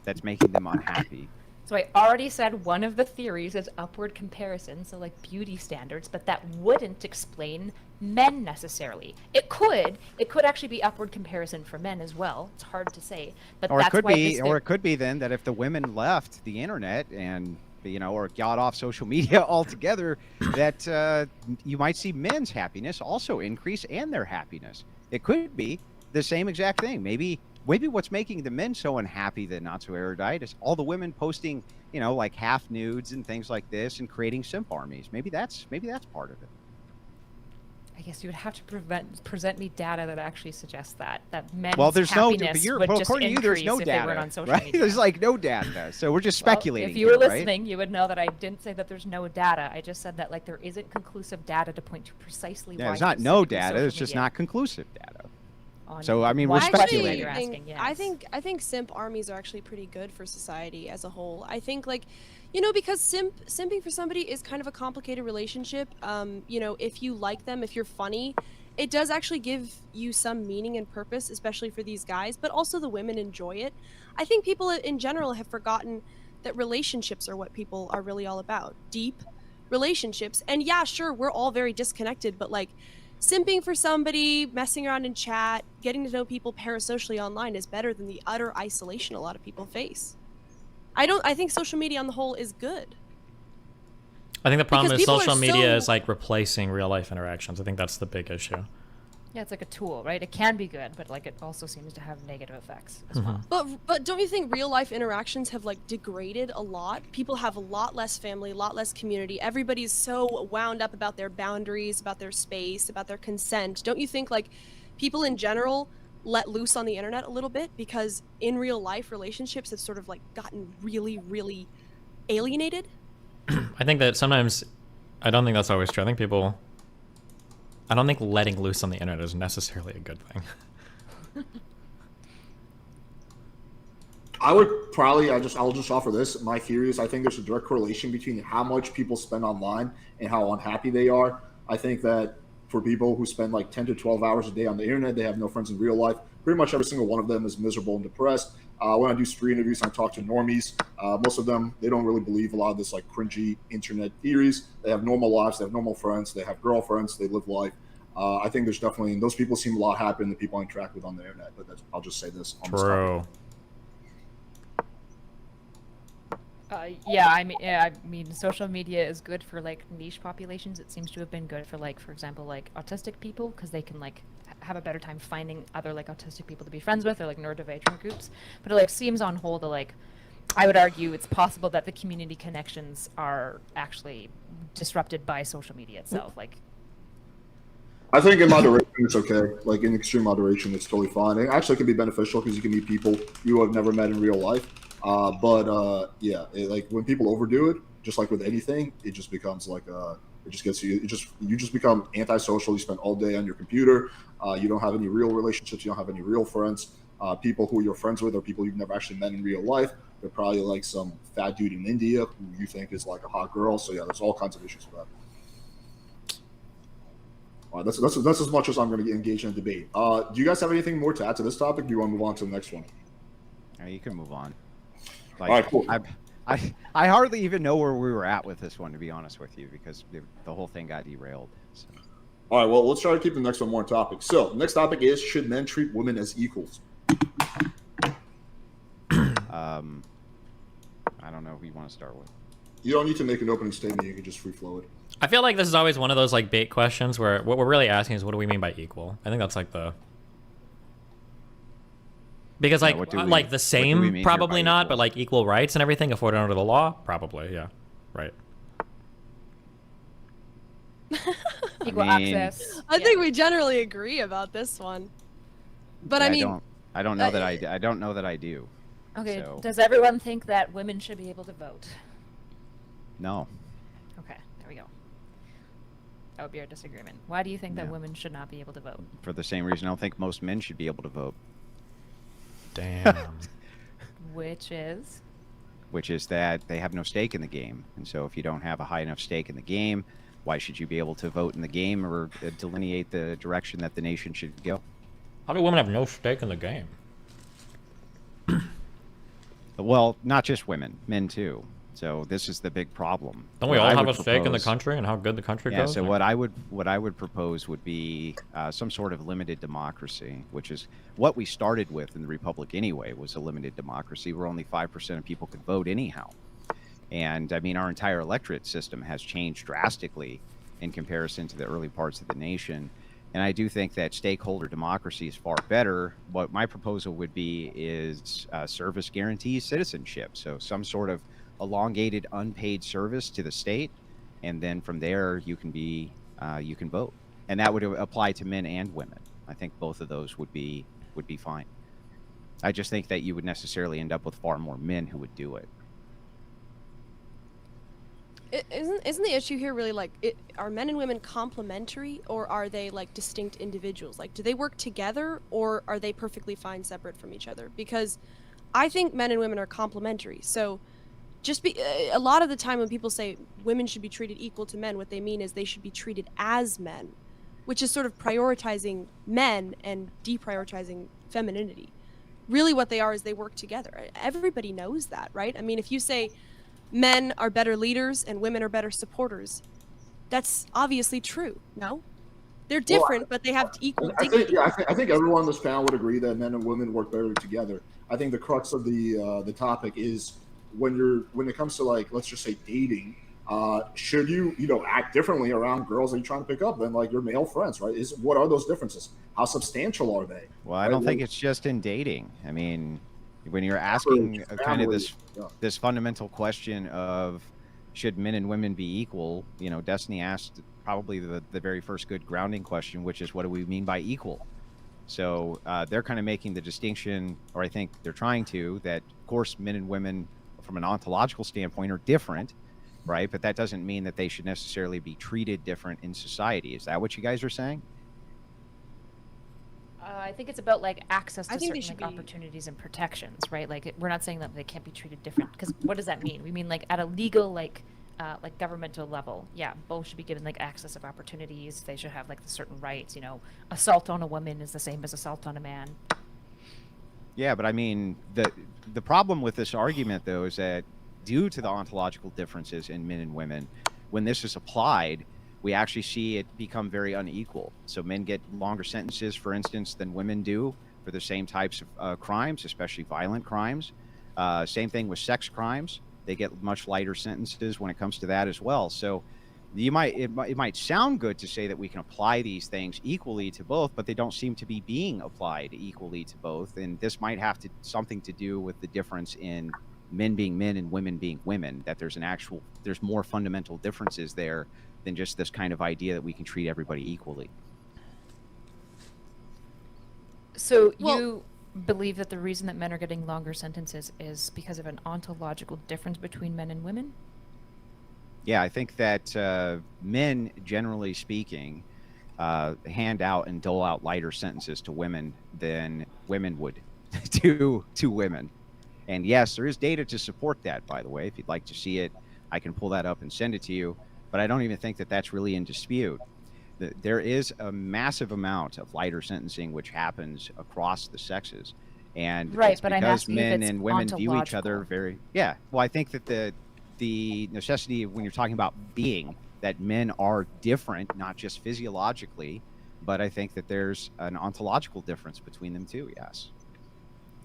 that's making them unhappy? So I already said one of the theories is upward comparison, so like beauty standards, but that wouldn't explain men necessarily. It could actually be upward comparison for men as well. It's hard to say, but Or that's it could why be, or it could be then that if the women left the internet and or got off social media altogether, that you might see men's happiness also increase and their happiness. It could be the same exact thing. Maybe what's making the men so unhappy that not so erudite is all the women posting, like half nudes and things like this and creating simp armies. Maybe that's part of it. I guess you would have to present me data that actually suggests that men's Well, there's happiness would just according to you, there's increase no if they weren't data, on social right? media. There's like no data, so we're just Well, speculating. if you were here, right? listening, you would know that I didn't say that there's no data. I just said that like there isn't conclusive data to point to precisely Yeah, why. there's not no specifically data. social It's just media not conclusive data. on So, I mean, one we're issue that speculating. you're Actually, asking, yes. I think simp armies are actually pretty good for society as a whole. I think like, because simping for somebody is kind of a complicated relationship. If you like them, if you're funny, it does actually give you some meaning and purpose, especially for these guys, but also the women enjoy it. I think people in general have forgotten that relationships are what people are really all about. Deep relationships. And yeah, sure, we're all very disconnected, but like simping for somebody, messing around in chat, getting to know people parasocially online is better than the utter isolation a lot of people face. I think social media on the whole is good. I think the problem Because is people are social media so- is like replacing real life interactions. I think that's the big issue. Yeah, it's like a tool, right? It can be good, but like it also seems to have negative effects as well. But don't you think real life interactions have like degraded a lot? People have a lot less family, a lot less community. Everybody's so wound up about their boundaries, about their space, about their consent. Don't you think like people in general let loose on the internet a little bit because in real life relationships have sort of like gotten really, really alienated? I think that sometimes, I don't think that's always true. I don't think letting loose on the internet is necessarily a good thing. I would probably, I'll just offer this. My theory is I think there's a direct correlation between how much people spend online and how unhappy they are. I think that for people who spend like 10 to 12 hours a day on the internet, they have no friends in real life. Pretty much every single one of them is miserable and depressed. When I do street interviews and I talk to normies, most of them, they don't really believe a lot of this like cringy internet theories. They have normal lives, they have normal friends, they have girlfriends, they live life. I think there's definitely, and those people seem a lot happier than the people I interact with on the internet. But I'll just say this. On this topic. I mean, social media is good for like niche populations. It seems to have been good for like, for example, like autistic people because they can like have a better time finding other like autistic people to be friends with or like neurodivergent groups. But it like seems on whole to like, I would argue it's possible that the community connections are actually disrupted by social media itself. Like, I think in moderation it's okay. Like in extreme moderation, it's totally fine. It actually can be beneficial because you can meet people you have never met in real life. Like when people overdo it, just like with anything, it just becomes like it just gets you. You just become antisocial. You spend all day on your computer. You don't have any real relationships. You don't have any real friends. People who you're friends with are people you've never actually met in real life. They're probably like some fat dude in India who you think is like a hot girl. So yeah, there's all kinds of issues with that. All right, that's as much as I'm going to engage in a debate. Do you guys have anything more to add to this topic? Do you want to move on to the next one? Yeah, you can move on. All right, cool. I hardly even know where we were at with this one, to be honest with you, because the whole thing got derailed. So. All right, well, let's try to keep the next one more on topic. So, the next topic is, should men treat women as equals? I don't know who you want to start with. You don't need to make an opening statement. You can just free flow it. I feel like this is always one of those like bait questions where what we're really asking is, what do we mean by equal? I think that's like the... Because like the same, probably not, equal? But like equal rights and everything afforded under the law, probably, yeah, right. Equal access. I think we generally agree about this one. But yeah, I don't know that I don't know that I do. Okay. So. Does everyone think that women should be able to vote? No. Okay. There we go. That would be our disagreement. Why do you think that women should not be able to vote? For the same reason I don't think most men should be able to vote. Damn. Which is? Which is that they have no stake in the game. And so if you don't have a high enough stake in the game, why should you be able to vote in the game or delineate the direction that the nation should go? How do women have no stake in the game? Well, not just women, men too. So this is the big problem. Don't we all have a stake in the country and how good the country goes? So what I would propose would be some sort of limited democracy, which is what we started with in the Republic anyway, was a limited democracy where only 5% of people could vote anyhow. And I mean, our entire electorate system has changed drastically in comparison to the early parts of the nation. And I do think that stakeholder democracy is far better. What my proposal would be is service guarantees citizenship. So some sort of elongated unpaid service to the state, and then from there you can vote, and that would apply to men and women. I think both of those would be fine. I just think that you would necessarily end up with far more men who would do it. Isn't the issue here really like, are men and women complementary, or are they like distinct individuals? Like, do they work together, or are they perfectly fine separate from each other? Because I think men and women are complementary. So a lot of the time when people say women should be treated equal to men, what they mean is they should be treated as men, which is sort of prioritizing men and deprioritizing femininity. Really what they are is they work together. Everybody knows that, right? I mean, if you say men are better leaders and women are better supporters, that's obviously true, no? They're different, but they have equal dignity. I think everyone on this panel would agree that men and women work better together. I think the crux of the topic is when it comes to, like, let's just say dating, should you act differently around girls that you're trying to pick up than like your male friends, right? What are those differences? How substantial are they? Well, I don't think it's just in dating. I mean, when you're asking kind of this fundamental question of should men and women be equal, Destiny asked probably the very first good grounding question, which is, what do we mean by equal? So they're kind of making the distinction, or I think they're trying to, that of course men and women from an ontological standpoint are different, right? But that doesn't mean that they should necessarily be treated different in society. Is that what you guys are saying? I think it's about like access to certain like opportunities and protections, right? Like we're not saying that they can't be treated different, because what does that mean? We mean like at a legal like governmental level, yeah, both should be given like access of opportunities. They should have like the certain rights. Assault on a woman is the same as assault on a man. Yeah, but I mean, the problem with this argument, though, is that due to the ontological differences in men and women, when this is applied, we actually see it become very unequal. So men get longer sentences, for instance, than women do for the same types of crimes, especially violent crimes. Same thing with sex crimes. They get much lighter sentences when it comes to that as well. So it might sound good to say that we can apply these things equally to both, but they don't seem to be being applied equally to both. And this might have something to do with the difference in men being men and women being women, that there's more fundamental differences there than just this kind of idea that we can treat everybody equally. So you believe that the reason that men are getting longer sentences is because of an ontological difference between men and women? Yeah, I think that men, generally speaking, hand out and dole out lighter sentences to women than women would to women. And yes, there is data to support that, by the way. If you'd like to see it, I can pull that up and send it to you. But I don't even think that that's really in dispute. There is a massive amount of lighter sentencing which happens across the sexes. And Right, it's but I'm because asking if men it's and women view each other ontological. very, yeah. Well, I think that the necessity of when you're talking about being, that men are different, not just physiologically, but I think that there's an ontological difference between them too, yes.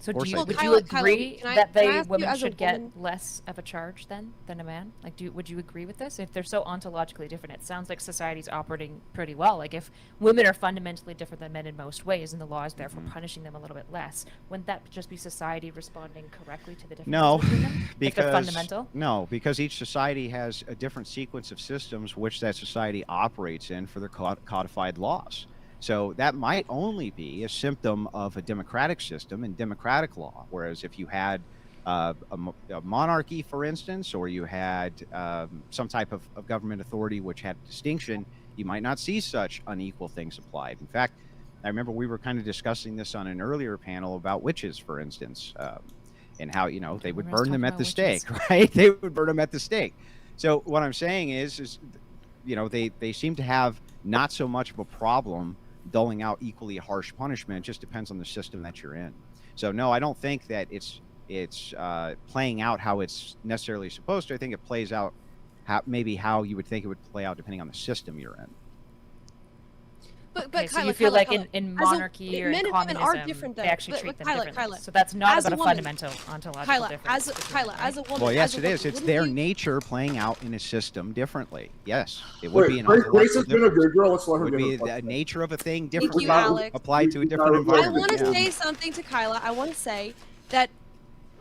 So Of course I do. would Kyla, you agree can I that ask you women as a should get woman- less of a charge than a man? Like, would you agree with this? If they're so ontologically different, it sounds like society's operating pretty well. Like, if women are fundamentally different than men in most ways, and the law is therefore punishing them a little bit less, wouldn't that just be society responding correctly to the differences No, between them? If they're because fundamental? no, because each society has a different sequence of systems which that society operates in for their codified laws. So that might only be a symptom of a democratic system and democratic law. Whereas if you had a monarchy, for instance, or you had some type of government authority which had distinction, you might not see such unequal things applied. In fact, I remember we were kind of discussing this on an earlier panel about witches, for instance, and how, they would Remember us burn them talking at the about stake, witches. right? They would burn them at the stake. So what I'm saying is they seem to have not so much of a problem doling out equally harsh punishment. It just depends on the system that you're in. So no, I don't think that it's playing out how it's necessarily supposed to. I think it plays out maybe how you would think it would play out depending on the system you're in. But Okay, so Kyla, you feel Kyla, like Kyla, in as a- monarchy or men in and women are communism, different, they though. actually But treat them Kyla, differently. Kyla, So that's not as a about a woman- fundamental ontological Kyla, difference. between them, as a right? woman, Well, yes, as a it is. woman, It's wouldn't their you- nature playing out in a system differently. Yes, it would be Wait, an Grace ontological has been a difference. good girl. Let's let It her would get be her the question. nature of a thing Thank differently you, Alex. applied to a We different got it right. I environment. want to Yeah. say something to Kyla. I want to say that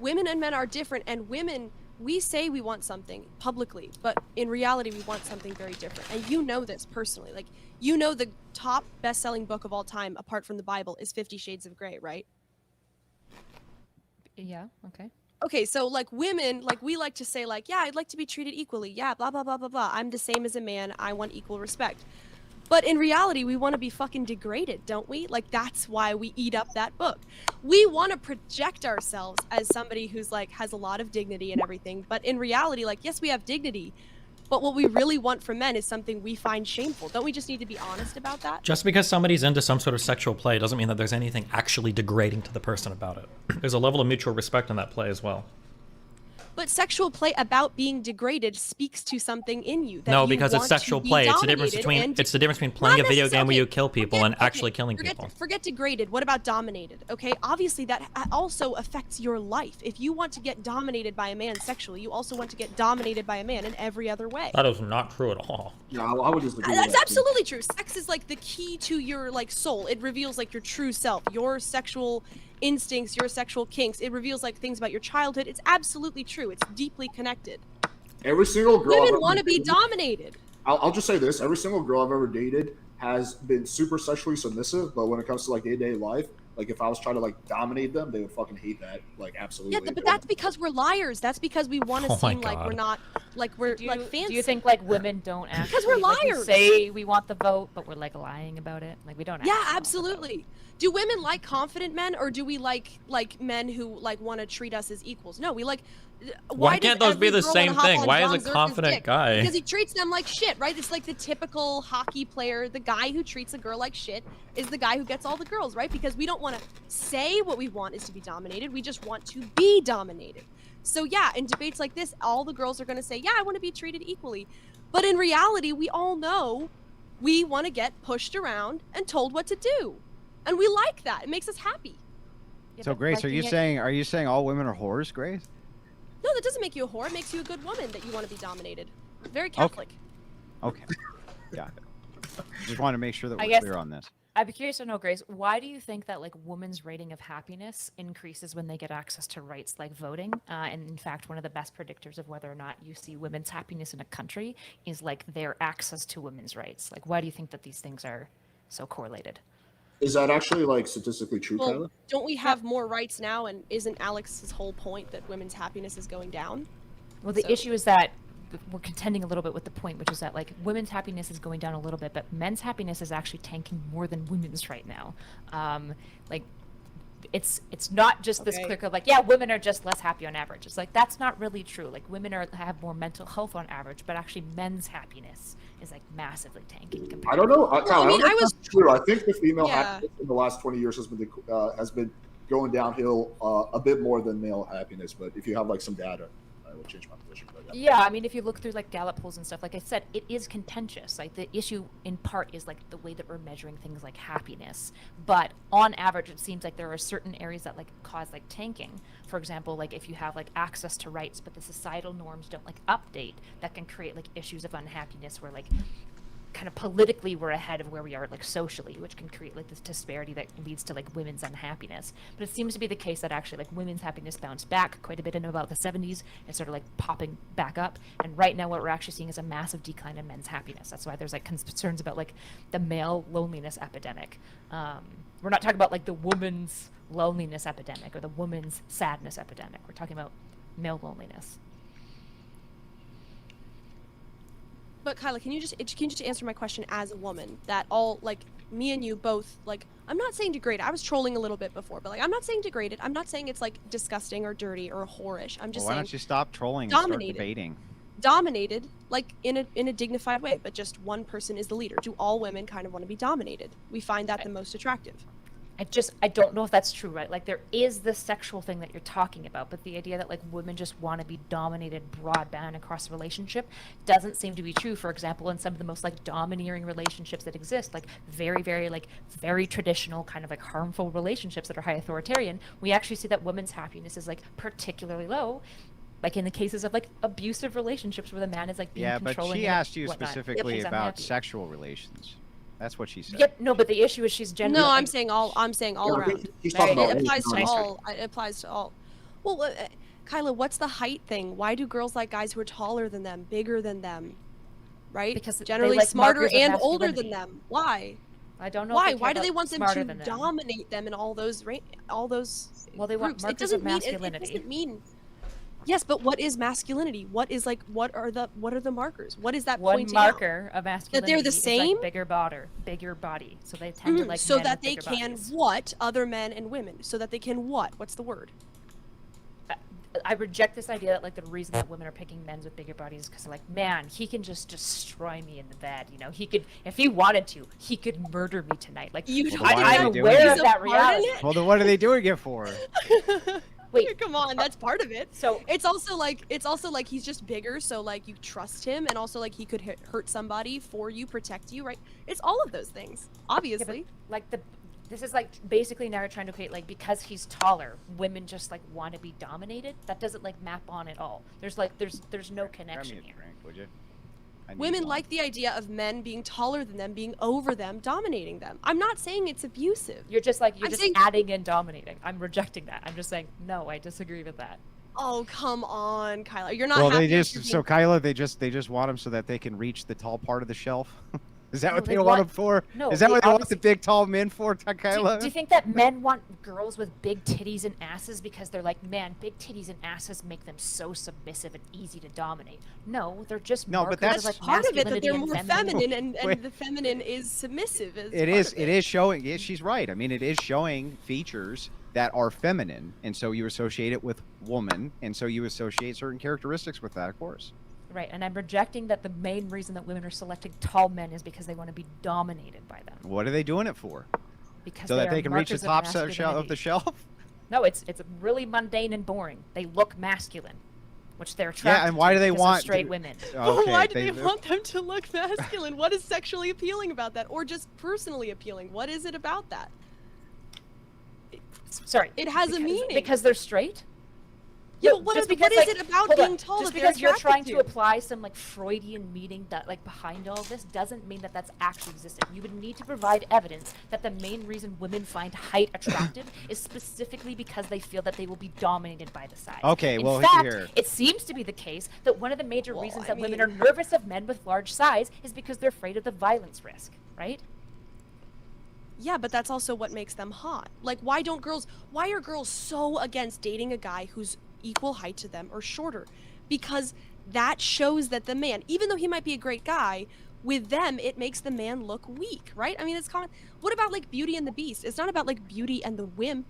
women and men are different, and women, we say we want something publicly, but in reality, we want something very different. And you know this personally. Like, you know the top best-selling book of all time, apart from the Bible, is 50 Shades of Grey, right? Yeah. Okay. Okay, so like women, like we like to say like, yeah, I'd like to be treated equally. Yeah, blah, blah, blah, blah, blah. I'm the same as a man. I want equal respect. But in reality, we want to be fucking degraded, don't we? Like, that's why we eat up that book. We want to project ourselves as somebody who's like has a lot of dignity and everything. But in reality, like, yes, we have dignity. But what we really want from men is something we find shameful. Don't we just need to be honest about that? Just because somebody's into some sort of sexual play doesn't mean that there's anything actually degrading to the person about it. There's a level of mutual respect in that play as well. But sexual play about being degraded speaks to something in you. That No, you because it's want to sexual be play. It's the difference dominated between and playing a Not video game where necessarily- you kill people forget- and actually okay, killing forget, people. Forget degraded. What about dominated? Okay, obviously that also affects your life. If you want to get dominated by a man sexually, you also want to get dominated by a man in every other way. That is not true at all. Yeah, I would disagree. with That's that, too. absolutely true. Sex is like the key to your like soul. It reveals like your true self, your sexual instincts, your sexual kinks. It reveals like things about your childhood. It's absolutely true. It's deeply connected. Every single girl. I've Women ever want to be dated- dominated. I'll just say this: every single girl I've ever dated has been super sexually submissive, but when it comes to like day-to-day life, like if I was trying to like dominate them, they would fucking hate that. Like absolutely. Yeah, but that's because we're liars. That's because we want to Oh my seem like we're God. not like we're Do you, like fancy. do you think like women don't actually? Because we're like, we liars. say we want the vote, but we're like lying about it. Like we don't. Yeah, actually want the vote. absolutely. Do women like confident men, or do we like men who like want to treat us as equals? No, we like. Why does can't those be every the girl same wanna hop thing? on Why is John a Zerka's confident dick? guy? Because he treats them like shit, right? It's like the typical hockey player. The guy who treats a girl like shit is the guy who gets all the girls, right? Because we don't want to say what we want is to be dominated. We just want to be dominated. So yeah, in debates like this, all the girls are going to say, yeah, I want to be treated equally. But in reality, we all know we want to get pushed around and told what to do. And we like that. It makes us happy. Yeah, So but Grace, are you liking it- saying all women are whores, Grace? No, that doesn't make you a whore. It makes you a good woman that you want to be dominated. Very Catholic. Okay. Got it. Just want to make sure that I we're guess- clear on this. I'd be curious to know, Grace, why do you think that like women's rating of happiness increases when they get access to rights like voting? And in fact, one of the best predictors of whether or not you see women's happiness in a country is like their access to women's rights. Like, why do you think that these things are so correlated? Is that actually like statistically true, Well, Kyla? don't we have more rights now? And isn't Alex's whole point that women's happiness is going down? Well, the So- issue is that we're contending a little bit with the point, which is that like women's happiness is going down a little bit, but men's happiness is actually tanking more than women's right now. Like it's not just this Okay. clear cut like, yeah, women are just less happy on average. It's like that's not really true. Like women have more mental health on average, but actually men's happiness is like massively tanking compared I don't know. I mean, I was true. I think the female Yeah. happiness in the last 20 years has been going downhill a bit more than male happiness. But if you have like some data, I will change my position. But Yeah, I mean, if you look through like Gallup polls and stuff, like I said, it is contentious. Like the issue in part is like the way that we're measuring things like happiness. But on average, it seems like there are certain areas that like cause like tanking. For example, like if you have like access to rights, but the societal norms don't like update, that can create like issues of unhappiness where like kind of politically we're ahead of where we are like socially, which can create like this disparity that leads to like women's unhappiness. But it seems to be the case that actually like women's happiness bounced back quite a bit in about the 70s and started like popping back up, and right now what we're actually seeing is a massive decline in men's happiness. That's why there's like concerns about like the male loneliness epidemic. We're not talking about like the woman's loneliness epidemic or the woman's sadness epidemic. We're talking about male loneliness. But Kyla, can you just answer my question as a woman? That all like me and you both like. I'm not saying degraded. I was trolling a little bit before, but like I'm not saying degraded. I'm not saying it's like disgusting or dirty or whorish. I'm just Well, why saying don't you stop trolling and start dominated. debating? Dominated like in a dignified way, but just one person is the leader. Do all women kind of want to be dominated? We find that the most attractive. I don't know if that's true, right? Like there is this sexual thing that you're talking about, but the idea that like women just want to be dominated broadband across a relationship doesn't seem to be true. For example, in some of the most like domineering relationships that exist, like very traditional kind of like harmful relationships that are high authoritarian, we actually see that women's happiness is like particularly low. Like in the cases of like abusive relationships where the man is like being Yeah, but controlling. she and asked you whatnot. specifically She's about unhappy. sexual relations. That's what she said. Yep, no, but the issue is she's generally. No, I'm saying all around. he's talking Right, about It applies to nice all. It applies to all. Well, Kyla, what's the height thing? Why do girls like guys who are taller than them, bigger than them, right? Because they generally like smarter markers of and older than masculinity. them. Why? I don't know. Why? If they Why care do they about want them smarter to than them. dominate them in all those Well, they want groups? markers It doesn't of mean masculinity. it doesn't mean. Yes, but what is masculinity? What is like? What are the markers? What is that One pointing out? marker of masculinity they're the is, same? like bigger body. So they tend to like so men that with they bigger can bodies. what other men and women? So that they can what? What's the word? I reject this idea that like the reason that women are picking men with bigger bodies is because like, man, he can just destroy me in the bed. You know, he could, if he wanted to, he could murder me tonight. Like, You Well, then why are I'm they doing aware it? of that He's a part in reality. it? Well, then what are they doing it for? Wait, Come on, that's part of it. so It's also like he's just bigger, so like you trust him, and also like he could hurt somebody for you, protect you, right? It's all of those things, obviously. like this is like basically now you're trying to create like because he's taller, women just like want to be dominated. That doesn't like map on at all. There's no Grab connection me a here. drink, would you? I need Women one. like the idea of men being taller than them, being over them, dominating them. I'm not saying it's abusive. You're just I'm just saying- adding and dominating. I'm rejecting that. I'm just saying no. I disagree with that. Oh come on, Kyla, you're not. Well, happy they with just your so Kyla, they just want them so that they can reach the tall part of the shelf. Is that No, what they they want want- them for? no, Is that they what they want the obviously- big tall men for, Do Kyla? you think that men want girls with big titties and asses because they're like, man, big titties and asses make them so submissive and easy to dominate? No, they're just No, but markers that's of, like, part of it that masculinity they're and more femininity. feminine, and Wait. the feminine is submissive. It is showing. Yeah, she's right. I mean, it is showing features that are feminine, and so you associate it with woman, and so you associate certain characteristics with that, of course. Right, and I'm rejecting that the main reason that women are selecting tall men is because they want to be dominated by them. What are they doing it for? Because So that are they can reach the markers top of of the masculinity. shelf? No, it's really mundane and boring. They look masculine, which they're attracted Yeah, and why to do they because of want straight to- women? Okay, Why do they want them to look masculine? What is sexually appealing about that, or just personally appealing? What is it about that? Sorry, It has a meaning. because they're straight. Yeah, No, but what just is because, it like, about hold being on, tall just that they're because you're trying attracted to apply some like Freudian meaning that like behind all of this doesn't mean that that's actually existent. You would need to provide evidence that the main reason women find height attractive is specifically because they feel that they will be dominated by the size. Okay, In well, fact, here. it seems to be the case that one of the major Well, reasons I that women mean- are nervous of men with large size is because they're afraid of the violence risk, right? Yeah, but that's also what makes them hot. Like, why are girls so against dating a guy who's equal height to them or shorter? Because that shows that the man, even though he might be a great guy, with them, it makes the man look weak, right? I mean, it's common. What about like Beauty and the Beast? It's not about like Beauty and the wimp.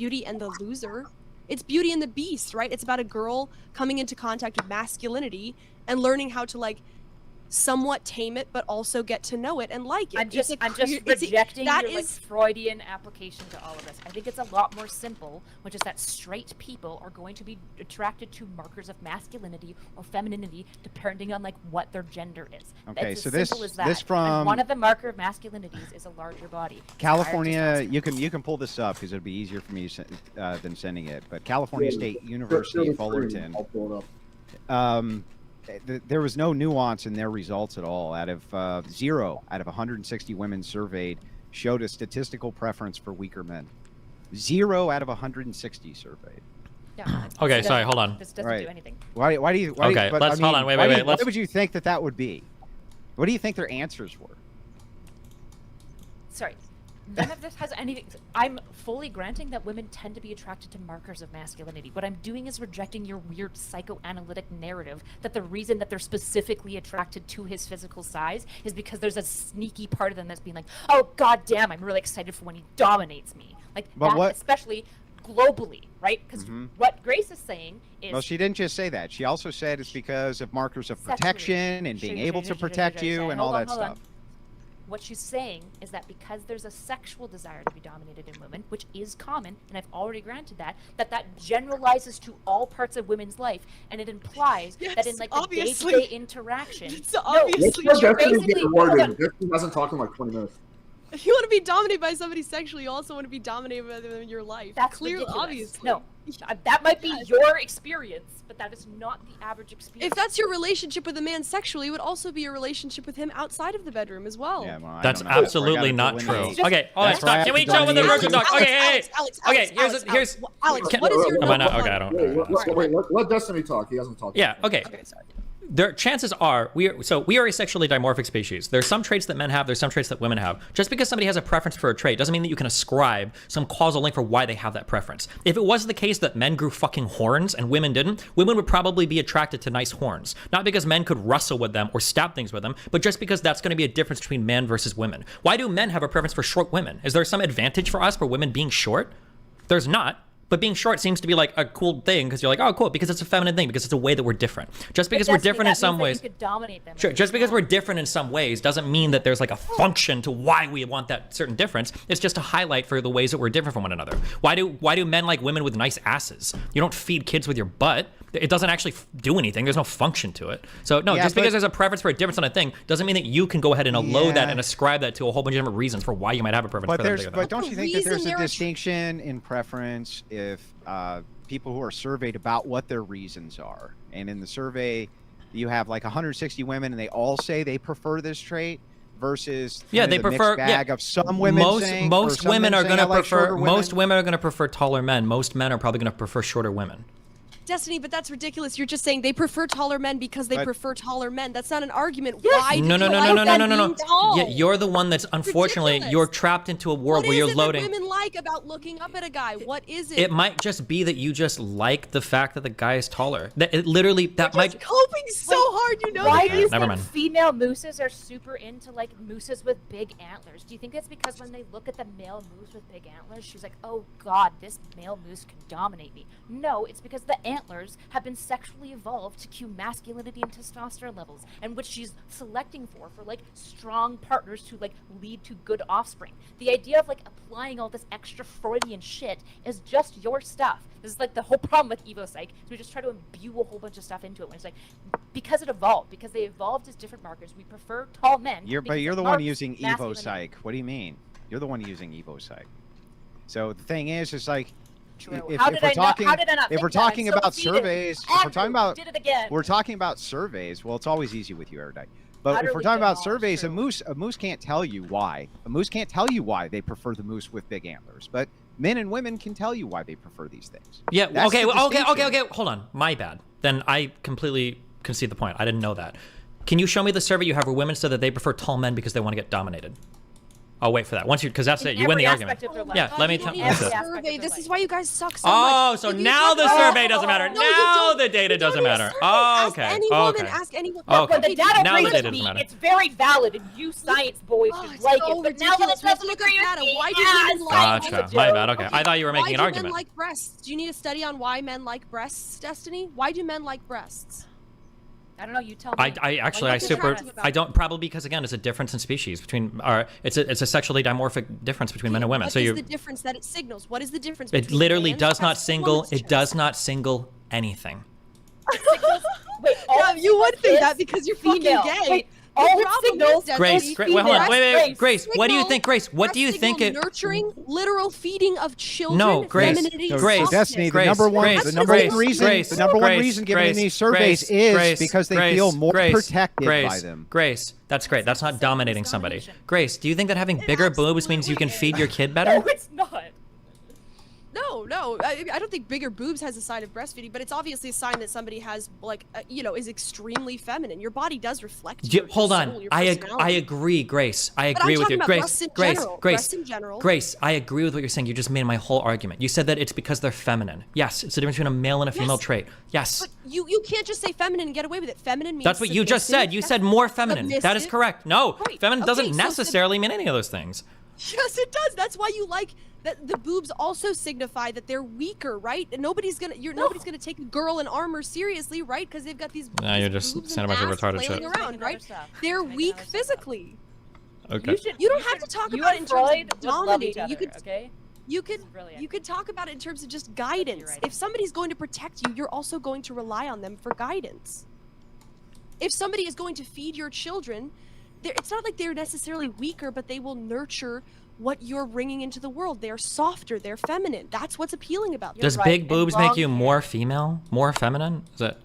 Beauty and the Loser. It's Beauty and the Beast, right? It's about a girl coming into contact with masculinity and learning how to like somewhat tame it, but also get to know it and like it. I'm just rejecting your like Freudian application to all of this. I think it's a lot more simple, which is that straight people are going to be attracted to markers of masculinity or femininity depending on like what their gender is. Okay, it's so as simple as that. this from and one of the marker of masculinities is a larger body. California. You can pull this up because it'd be easier for me than sending it. But California State University, Fullerton. I'll pull it up. There was no nuance in their results at all. Out of 0 out of 160 women surveyed showed a statistical preference for weaker men. 0 out of 160 surveyed. Yeah, Okay, sorry, hold on. This doesn't do anything. Why do you? Okay, let's hold on. Wait. Why Let's. would you think that would be? What do you think their answers were? Sorry. None of this has anything. I'm fully granting that women tend to be attracted to markers of masculinity. What I'm doing is rejecting your weird psychoanalytic narrative that the reason that they're specifically attracted to his physical size is because there's a sneaky part of them that's being like, oh, god damn, I'm really excited for when he dominates me. Like, But that, what- especially globally, right? Because what Grace is saying is... Well, she didn't just say that. She also said it's because of markers of Sexually. protection and being able to protect you and all that stuff. What she's saying is that because there's a sexual desire to be dominated in women, which is common, and I've already granted that generalizes to all parts of women's life, and it implies that in like the obviously. day-to-day interaction, It's obviously Let's let Destiny basically- get rewarded. Destiny hasn't talked in like 20 minutes. If you want to be dominated by somebody sexually, you also want to be dominated by them in your life. That's clearly, ridiculous. obviously. No, that might be your experience, but that is not the average experience. If that's your relationship with a man sexually, it would also be your relationship with him outside of the bedroom as well. Yeah, well, I That's don't know. absolutely I not gotta true. eliminate- Okay, hold on, That's why I stop. have Can we to chill with the dominate virgin you. dog? Okay, Okay, here's What is your Am I not? number Okay, I one- don't. Wait, let Destiny talk. He hasn't talked. Yeah. Okay. Okay, sorry. Chances are we are a sexually dimorphic species. There's some traits that men have, there's some traits that women have. Just because somebody has a preference for a trait doesn't mean that you can ascribe some causal link for why they have that preference. If it was the case that men grew fucking horns and women didn't, women would probably be attracted to nice horns. Not because men could wrestle with them or stab things with them, but just because that's going to be a difference between men versus women. Why do men have a preference for short women? Is there some advantage for us for women being short? There's not. But being short seems to be like a cool thing because you're like, oh, cool, because it's a feminine thing, because it's a way that we're different. Just because we're different in some ways. You could dominate them. Sure, just because we're different in some ways doesn't mean that there's like a function to why we want that certain difference. It's just a highlight for the ways that we're different from one another. Why do men like women with nice asses? You don't feed kids with your butt. It doesn't actually do anything. There's no function to it. So no, Yeah, just because there's a preference for a difference on a thing doesn't mean that you can go ahead and load that Yeah. and ascribe that to a whole bunch of different reasons for why you might have a preference for that. But don't you think that there's reason a they're distinction in preference if people who are surveyed about what their reasons are? And in the survey, you have like 160 women, and they all say they prefer this trait. Versus Yeah, kind they of the prefer mixed bag of some women. Most women are going to prefer women. most women are going to prefer taller men. Most men are probably going to prefer shorter women. Destiny, but that's ridiculous. You're just saying they prefer taller men because they But- prefer taller men. That's not an argument. Why do No, you like them being tall? Yeah, you're the one that's unfortunately ridiculous. you're trapped into a world What where is you're it loading. that women like about looking up at a guy? What is it? It might just be that you just like the fact that the guy is taller. That it literally that You're might. just coping so hard, you know. Why that. do you Never think mind. female mooses are super into like mooses with big antlers? Do you think that's because when they look at the male moose with big antlers, she's like, oh god, this male moose can dominate me? No, it's because the antlers have been sexually evolved to cue masculinity and testosterone levels, and which she's selecting for like strong partners to like lead to good offspring. The idea of like applying all this extra Freudian shit is just your stuff. This is like the whole problem with EvoPsych. So we just try to imbue a whole bunch of stuff into it. When it's like, because it evolved, because they evolved as different markers. We prefer tall men. But you're the one using EvoPsych. What do you mean? You're the one using EvoPsych. So the thing is like, True. if How we're did I not talking, think if that? we're I'm talking so about defeated. surveys, if we're talking Andrew about, did it again. we're talking about surveys. Well, it's always easy with you, Erudite. But if we're Utterly talking about demolished, surveys, true. a moose can't tell you why. A moose can't tell you why they prefer the moose with big antlers. But men and women can tell you why they prefer these things. Yeah. That's Okay. the Okay. distinction. Hold on. My bad. Then I completely concede the point. I didn't know that. Can you show me the survey you have where women said that they prefer tall men because they want to get dominated? I'll wait for that. Once you, because that's In it. You win the every argument. aspect of their life. Yeah, let me You tell don't need you a this. survey. This is why you guys suck so Oh, much. so If you now talk the about- survey doesn't matter. No, you Now don't. the data You don't doesn't need a matter. survey. Oh, Ask okay. any Oh, woman. okay. Ask any woman. Okay. But the data Now the agrees data with doesn't me. matter. It's very valid, and you science boys Oh, should it's like so it. But now that ridiculous. it We have to doesn't look agree at with data. me, Why do women it's like like Gotcha. you My do. bad. Okay. I thought you were making an Why do argument. men like breasts? Do you need a study on why men like breasts, Destiny? Why do men like breasts? I don't know. You tell me. I actually, What's attractive about I don't, probably because again, it's a difference in species between, it's a sexually dimorphic difference between men and women. What So is you, the difference that it signals? What is the difference? it between literally a man's does not chest and a single, woman's it chest? does not single anything. Signals, wait, all Yeah, it you would signals think is that because you're fucking female. gay. Wait, The all it problem signals, is, Destiny, Grace, wait, hold on, wait, Grace, what do you think, Grace? What do you think it? Nurturing, literal feeding of children. No, Grace, femininity, So, Grace, softness. Destiny, the Grace, number one, Grace, the number Grace, one reason, Grace, the number one Grace, reason given in Grace, these surveys Grace, is Grace, because they Grace, feel more Grace, protected Grace, by them. Grace, that's great. That's not dominating somebody. domination. Grace, do you think that having bigger boobs means you can feed your kid better? No, it's not. No. I don't think bigger boobs has a sign of breastfeeding, but it's obviously a sign that somebody has, like, is extremely feminine. Your body does reflect. Your Hold soul, on. your I personality. agree, Grace. I But agree I'm with you. talking about Grace, breasts in Grace, general. Grace, Breasts in general. Grace, I agree with what you're saying. You just made my whole argument. You said that it's because they're feminine. Yes, it's the difference between a male and a female Yes. trait. Yes. But you can't just say feminine and get away with it. Feminine means That's what you just submissive. said. You said more feminine. That is Submissive. correct. No, Right. feminine Okay, doesn't so necessarily mean any of those things. Yes, it does. That's why you like that. The boobs also signify that they're weaker, right? And nobody's gonna take a girl in armor seriously, right? Because they've got these. Nah, these you're just boobs saying a and bunch of ass retarded flailing shit. around, right? Stuff. They're Make weak another stuff up. physically. Okay. You don't have to talk you about it and in terms Freud of would love each dominating. You other, could okay? you could This is brilliant. you could talk about it in terms of just guidance. right. If somebody's going to protect you, you're also going to rely on them for guidance. If somebody is going to feed your children, it's not like they're necessarily weaker, but they will nurture what you're bringing into the world. They're softer, they're feminine. That's what's appealing about them. Does right, big and boobs make long you hair. more female, more feminine? Is it?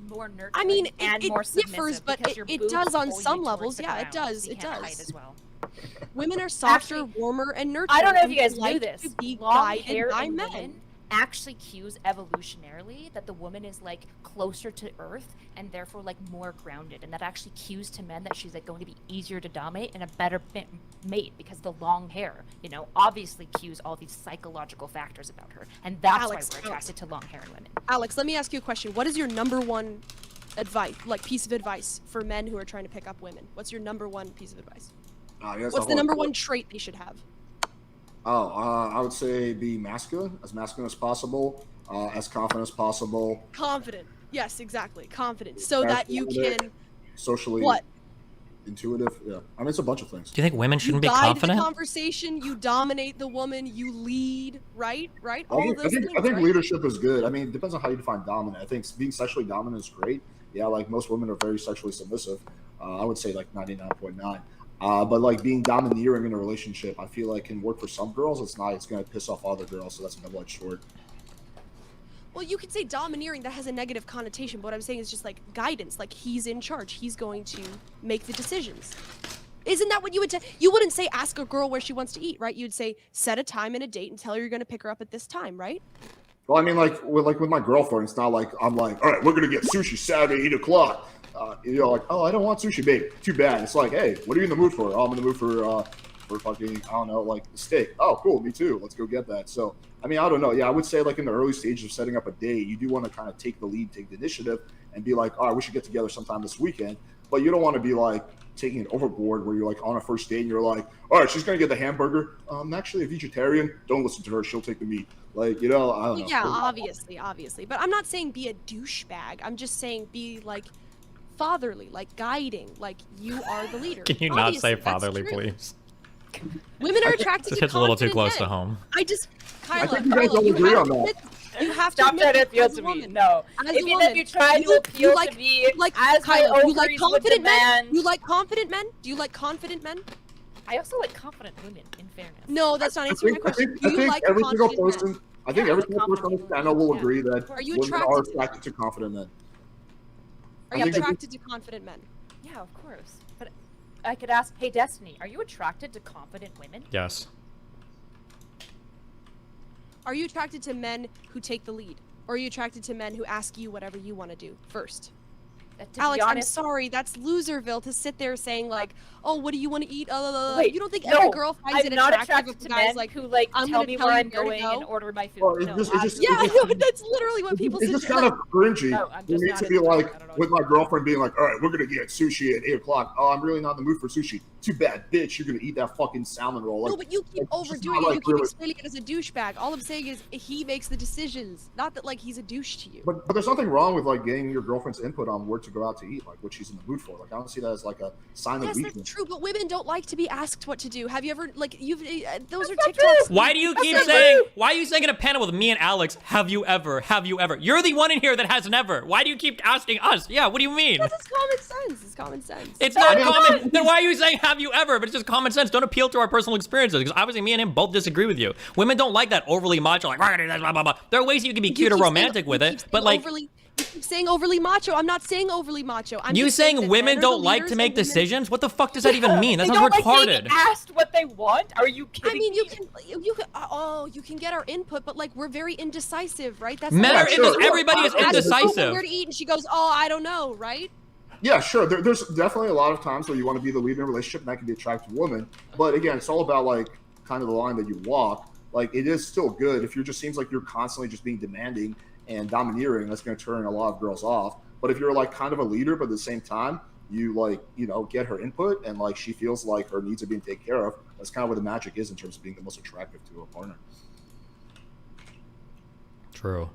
More nurturing I mean, and it more differs, submissive but because your it boobs does on pull you some towards levels. the Yeah, it ground, does. so you It can't hide does. as well. Women are softer, Actually, warmer, and nurturing. I don't know if and you guys like knew this. to be Long guided hair by in men. women actually cues evolutionarily that the woman is like closer to Earth and therefore like more grounded, and that actually cues to men that she's like going to be easier to dominate and a better mate because the long hair, obviously cues all these psychological factors about her, and that's Alex, why we're attracted to long hair in women. Alex, let me ask you a question. What is your number one piece of advice for men who are trying to pick up women? What's your number one piece of advice? What's the number one trait they should have? I would say be masculine as possible, as confident as possible. Confident. Yes, exactly. Confident. So that you can Socially what? intuitive. Yeah, I mean it's a bunch of things. Do you think women shouldn't be guide confident? the conversation, you dominate the woman, you lead, right? All I of those think things, right? leadership is good. I mean, it depends on how you define dominant. I think being sexually dominant is great. Yeah, like most women are very sexually submissive. I would say like 99.9. But like being domineering in a relationship, I feel like can work for some girls. It's not. It's going to piss off other girls. So that's a double-edged sword. Well, you could say domineering, that has a negative connotation, but what I'm saying is just like guidance, like he's in charge, he's going to make the decisions. Isn't that what you would say? You wouldn't say ask a girl where she wants to eat, right? You'd say set a time and a date and tell her you're going to pick her up at this time, right? Well, I mean, like with my girlfriend, it's not like I'm like, all right, we're gonna get sushi Saturday 8 o'clock. Like, oh, I don't want sushi, babe. Too bad. It's like, hey, what are you in the mood for? Oh, I'm in the mood for fucking, I don't know, like steak. Oh, cool, me too. Let's go get that. So, I mean, I don't know. Yeah, I would say like in the early stages of setting up a date, you do want to kind of take the lead, take the initiative, and be like, all right, we should get together sometime this weekend. But you don't want to be like taking it overboard where you're like on a first date and you're like, all right, she's gonna get the hamburger. I'm actually a vegetarian. Don't listen to her. She'll take the meat. Like, I don't know. Yeah, obviously. But I'm not saying be a douchebag. I'm just saying be like fatherly, like guiding, like you are the leader. Can you not Obviously, say that's fatherly, true. please? Women are attracted This to hits a little too confident close to men. home. Kyla, think you guys all you agree have on to that. admit- You have Stop to trying to admit appeal as a to me. woman. No. As If a you woman, you try to appeal like, to me like as Kyla, my you like ovaries would confident men? demand. You like confident men? Do you like confident men? I also like confident women, in fairness. No, that's not answering my question. Do I you think like every single confident men? person. I think Yeah, every I like single person on this confident panel will women. agree that Are you women are attracted to attracted to confident men. Are I you think that- attracted to confident men? Yeah, of course. But I could ask, hey, Destiny, are you attracted to confident women? Yes. Are you attracted to men who take the lead? Or are you attracted to men who ask you whatever you want to do first? To Alex, be I'm honest, sorry. That's loserville to sit there saying like, "Oh, what do you want to eat?" Wait, you don't think no, every girl finds I'm it not attractive attracted if to a guy's men like, who like "I'm tell gonna me tell where you I'm where to going and go"? order my food. Well, No, it's just Yeah, I know. That's literally what people it's sit just there kind like. of cringy No, I'm for just me not to into be that. like I don't know with what my girlfriend being like, all right, we're gonna get sushi at 8 o'clock. Oh, I'm really not in the mood for sushi. Too bad, bitch. You're gonna eat that fucking salmon roll. Like, No, but you keep it's just overdoing not, it. like, You keep really. explaining it as a douchebag. All I'm saying is he makes the decisions, not that like he's a douche to you. But there's nothing wrong with like getting your girlfriend's input on where to go out to eat, like what she's in the mood for. Like I don't see that as like a sign of Yes, weakness. that's true. But women don't like to be asked what to do. Have you ever like those are not TikToks? Why do you keep saying? Why are you saying in a panel with me and Alex? Have you ever? Have you ever? You're the one in here that has never. Why do you keep asking us? Yeah. What do you mean? Because it's common sense. It's common sense. It's not common. Then why are you saying have you ever? But it's just common sense. Don't appeal to our personal experiences because obviously me and him both disagree with you. Women don't like that overly macho, like blah blah blah. There are ways you can be cute or romantic with it, but like. You keep saying overly macho. I'm not saying overly macho. I'm You just saying that women men are the don't like leaders to make and women- decisions? What the fuck does that even mean? That They sounds don't like being retarded. asked what they want. Are you kidding? I mean, me? you can get our input, but like we're very indecisive, right? That's Men are sure. everybody is I ask my girlfriend indecisive. where to eat, and she goes, "Oh, I don't know," right? Yeah, sure. There's definitely a lot of times where you want to be the leader in a relationship, and that can be attractive to women. But again, it's all about like kind of the line that you walk. Like it is still good if you just seems like you're constantly just being demanding and domineering. That's going to turn a lot of girls off. But if you're like kind of a leader, but at the same time you like get her input and like she feels like her needs are being taken care of, that's kind of where the magic is in terms of being the most attractive to a partner. True.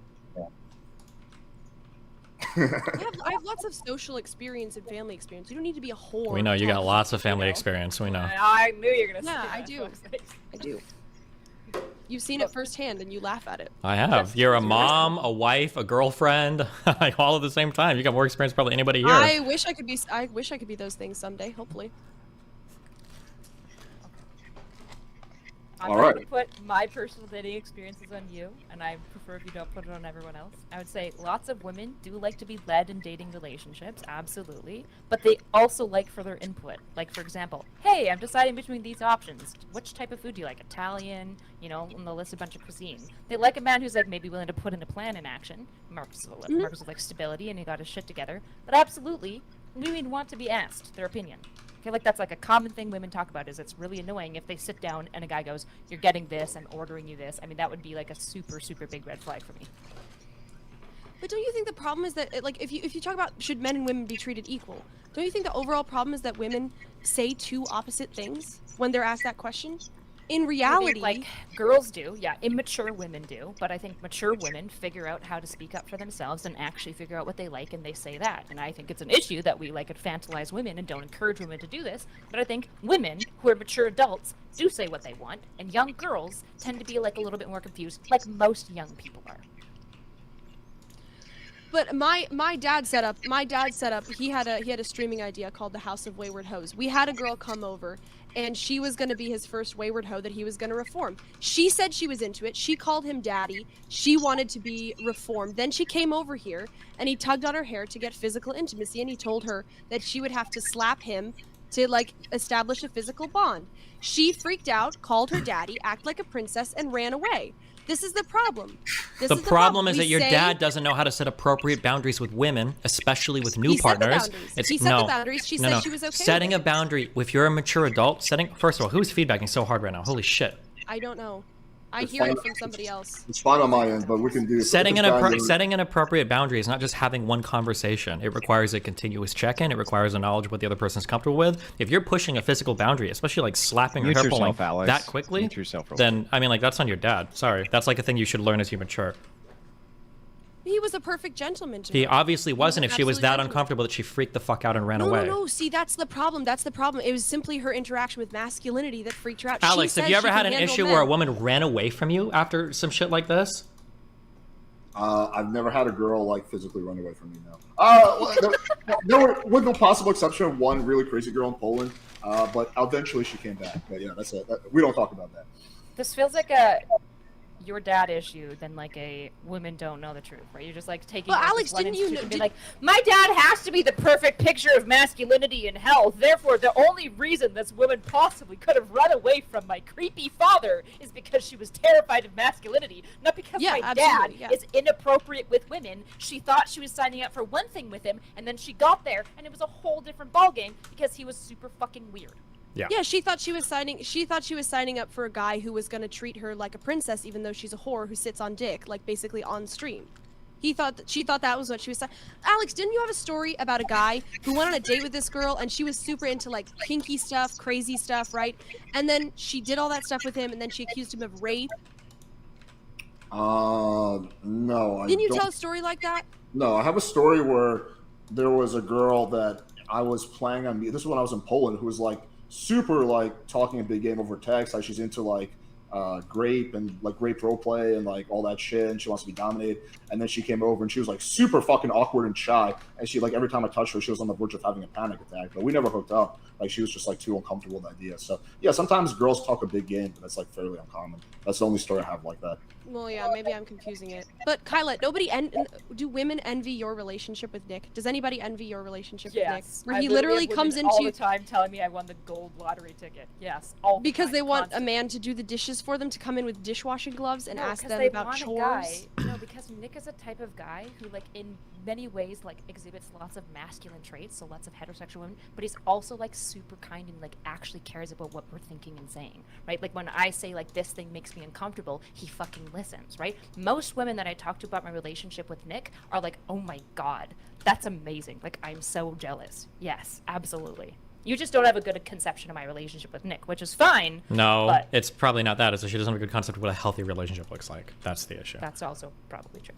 I have lots of social experience and family experience. You don't need to be a whore. We know you to got talk lots of to, you family know? experience. We know. I knew you were gonna say Yeah, that. I do. Fuck's sake. I do. You've seen it firsthand, and you laugh at it. I have. You're a mom, a wife, a girlfriend, like all at the same time. You got more experience probably than anybody here. I wish I could be. I wish I could be those things someday. Hopefully. I'm All going to right. put my personal dating experiences on you, and I prefer if you don't put it on everyone else. I would say lots of women do like to be led in dating relationships, absolutely, but they also like further input. Like, for example, hey, I'm deciding between these options. Which type of food do you like? Italian, and they'll list a bunch of cuisine. They like a man who's like maybe willing to put in a plan in action, marks of like stability, and he got his shit together. But absolutely, women want to be asked their opinion. I feel like that's like a common thing women talk about is it's really annoying if they sit down and a guy goes, you're getting this, I'm ordering you this. I mean, that would be like a super, super big red flag for me. But don't you think the problem is that, like, if you talk about should men and women be treated equal, don't you think the overall problem is that women say two opposite things when they're asked that question? In reality, Maybe, like girls do, yeah, immature women do, but I think mature women figure out how to speak up for themselves and actually figure out what they like, and they say that. And I think it's an issue that we like infantilize women and don't encourage women to do this. But I think women who are mature adults do say what they want, and young girls tend to be like a little bit more confused, like most young people are. But my dad set up. He had a streaming idea called the House of Wayward Hoes. We had a girl come over, and she was going to be his first wayward hoe that he was going to reform. She said she was into it. She called him daddy. She wanted to be reformed. Then she came over here, and he tugged on her hair to get physical intimacy, and he told her that she would have to slap him to like establish a physical bond. She freaked out, called her daddy, acted like a princess, and ran away. This is the problem. The problem is that your dad doesn't know how to set appropriate boundaries with women, especially with new partners. He set the boundaries. She said she was okay. Setting with a boundary if you're a mature adult. First of all, who's feedbacking so hard right now? Holy shit! I don't know. I hear it from somebody else. It's fine on my end, but we can do setting an appropriate boundary is not just having one conversation. It requires a continuous check-in. It requires a knowledge of what the other person's comfortable with. If you're pushing a physical boundary, especially like slapping or hair pulling that quickly, then I mean, like that's on your dad. Sorry, that's like a thing you should learn as you mature. He was a perfect gentleman to He her. obviously wasn't if she was that gentleman. uncomfortable that she freaked the fuck out and ran away. No. See, that's the problem. It was simply her interaction with masculinity that freaked her out. Alex, have you ever had an issue where a woman ran away from you after some shit like this? I've never had a girl like physically run away from me. No, with the possible exception of one really crazy girl in Poland. But eventually she came back. But yeah, that's it. We don't talk about that. This feels like a your dad issue than like a women don't know the truth, right? You're just like taking. But like, Alex, this one didn't you institution know- and be like, my dad has to be the perfect picture of masculinity and health. Therefore, the only reason this woman possibly could have run away from my creepy father is because she was terrified of masculinity, not because Yeah, my dad absolutely, yeah. is inappropriate with women. She thought she was signing up for one thing with him, and then she got there, and it was a whole different ballgame because he was super fucking weird. Yeah, she thought she was signing up for a guy who was going to treat her like a princess, even though she's a whore who sits on dick, like basically on stream. She thought that was what she was saying. Alex, didn't you have a story about a guy who went on a date with this girl and she was super into like kinky stuff, crazy stuff, right? And then she did all that stuff with him and then she accused him of rape. No. Didn't you tell a story like that? No, I have a story where there was a girl that I was playing on. This is when I was in Poland, who was like super like talking a big game over text. Like she's into like grape and like grape role play and like all that shit, and she wants to be dominated. And then she came over and she was like super fucking awkward and shy. And she like every time I touched her, she was on the verge of having a panic attack. But we never hooked up. Like she was just like too uncomfortable with the idea. So yeah, sometimes girls talk a big game, but that's like fairly uncommon. That's the only story I have like that. Well, yeah, maybe I'm confusing it. But Kyla, do women envy your relationship with Nick? Does anybody envy your relationship with Nick? Yes. Where I he literally literally have comes women all the into time telling me I won the gold lottery ticket. Yes, all the because time, they want a constantly. man to do the dishes for them, to come in with dishwashing gloves and No, ask 'cause them they about want a chores. guy- no, because Nick is a type of guy who, like, in many ways, like, exhibits lots of masculine traits, so lots of heterosexual women, but he's also, like, super kind and, like, actually cares about what we're thinking and saying, right? Like, when I say, like, this thing makes me uncomfortable, he fucking listens, right? Most women that I talk to about my relationship with Nick are like, oh my god, that's amazing. Like, I'm so jealous. Yes, absolutely. You just don't have a good conception of my relationship with Nick, which is fine. No, but it's probably not that. It's that she doesn't have a good concept of what a healthy relationship looks like. That's the issue. that's also probably true.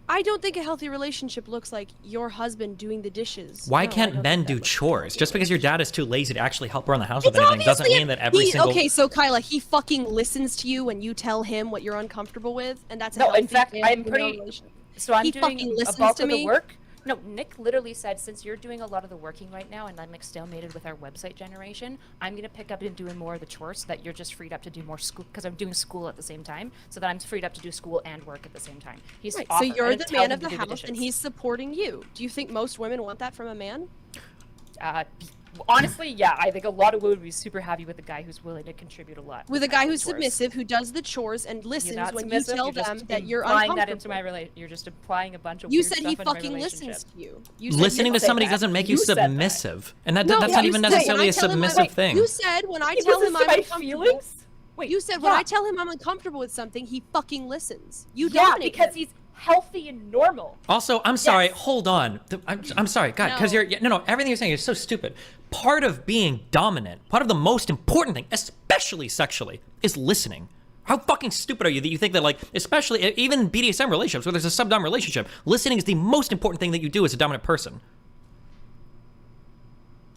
I don't think a healthy relationship looks like your husband doing the dishes. Why No, I can't don't men think that do looks chores? like Just because your dad is too lazy to actually help around the house with It's anything doesn't obviously mean that every single. Okay, so Kyla, he fucking listens to you when you tell him what you're uncomfortable with, and that's a No, in healthy fact, and I'm female pretty. relationship. So I'm He doing fucking a listens bulk to of the me. work. No, Nick literally said, since you're doing a lot of the working right now and I'm like stalemated with our website generation, I'm going to pick up and doing more of the chores so that you're just freed up to do more school, because I'm doing school at the same time, so that I'm freed up to do school and work at the same time. He's Right, so offered. I you're didn't the tell man him of to the do house, dishes. and he's supporting you. Do you think most women want that from a man? Honestly, yeah, I think a lot of women would be super happy with a guy who's willing to contribute a lot. With a guy who's chores. submissive, who does the chores and You're listens not when submissive, you tell you're just them that you're implying uncomfortable. that into my You're just applying a bunch of You weird said stuff he into my fucking relationship. listens to you. You said Listening he to somebody that. doesn't make you You said that. submissive, and that, No, that's not you even said necessarily when I a tell him I'm- submissive thing. You said when I He tell him listens to I'm my uncomfortable. feelings? Wait, You said when yeah. I tell him I'm uncomfortable with something, he fucking listens. You Yeah, dominate because him. he's healthy and normal. Also, I'm sorry. Yes. Hold on. I'm sorry, God, because No. no. Everything you're saying is so stupid. Part of being dominant, part of the most important thing, especially sexually, is listening. How fucking stupid are you that you think that, like, especially even BDSM relationships, where there's a sub-dom relationship, listening is the most important thing that you do as a dominant person.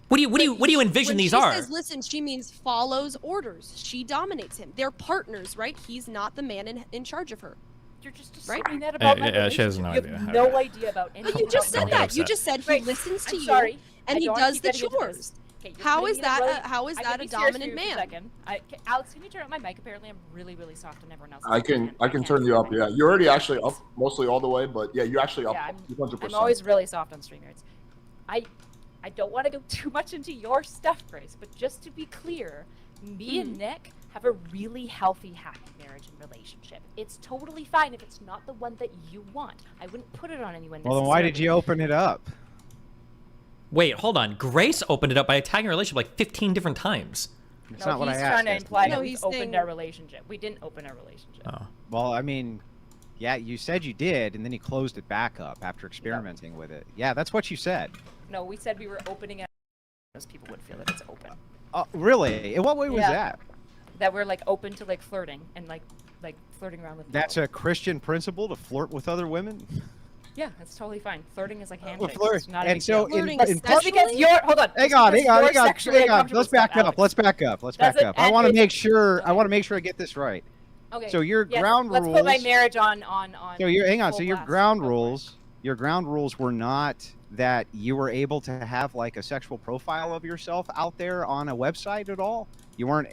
What do you envision when these she are? says listen, she means follows orders. She dominates him. They're partners, right? He's not the man in charge of her. You're just Right? assuming that about my Yeah, she has relationship. no You have idea. no idea about anything. You just Don't said get that. You upset. just said he Wait, listens to I'm you sorry. and I he don't wanna does keep the getting into this. chores. Okay, you're How putting is me in that really- a- how is I that can a be serious dominant for you for man? second. Okay, Alex, can you turn up my mic? Apparently, I'm really, really soft and everyone else. I can turn you up. Yeah, you're already actually up mostly all the way, but yeah, you're actually up Yeah, 100%. I'm always really soft on StreamYards. I don't want to go too much into your stuff, Grace, but just to be clear, me and Nick have a really healthy, happy marriage and relationship. It's totally fine if it's not the one that you want. I wouldn't put it on anyone. Well, then why did necessarily. you open it up? Wait, hold on. Grace opened it up by attacking a relationship like 15 different times. It's No, not what I he's asked. trying to Esther. imply No, that he's we opened saying- our relationship. We didn't open our relationship. Oh. Well, I mean, yeah, you said you did, and then you closed it back up after experimenting with it. Yeah, that's what you said. No, we said we were opening it. Most people would feel that it's open. Oh, really? In what way was Yeah. that? That we're like open to like flirting and like flirting around with. That's people. a Christian principle to flirt with other women? Yeah, that's totally fine. Flirting is like Well, handshakes. flirt. It's not a And big so deal. Flirting in is part- Just because you're hold on. Hang just on, because hang on, you're hang on, sexually hang on. uncomfortable Let's with stuff, back up. Alex. Let's back up. Let's back Doesn't up. I want to end make sure. okay. I want to make sure I get this right. Okay. So your yes, ground let's put my rules- marriage on. So your hang on. full So your blast. ground Go for it. rules. Your ground rules were not that you were able to have like a sexual profile of yourself out there on a website at all. You weren't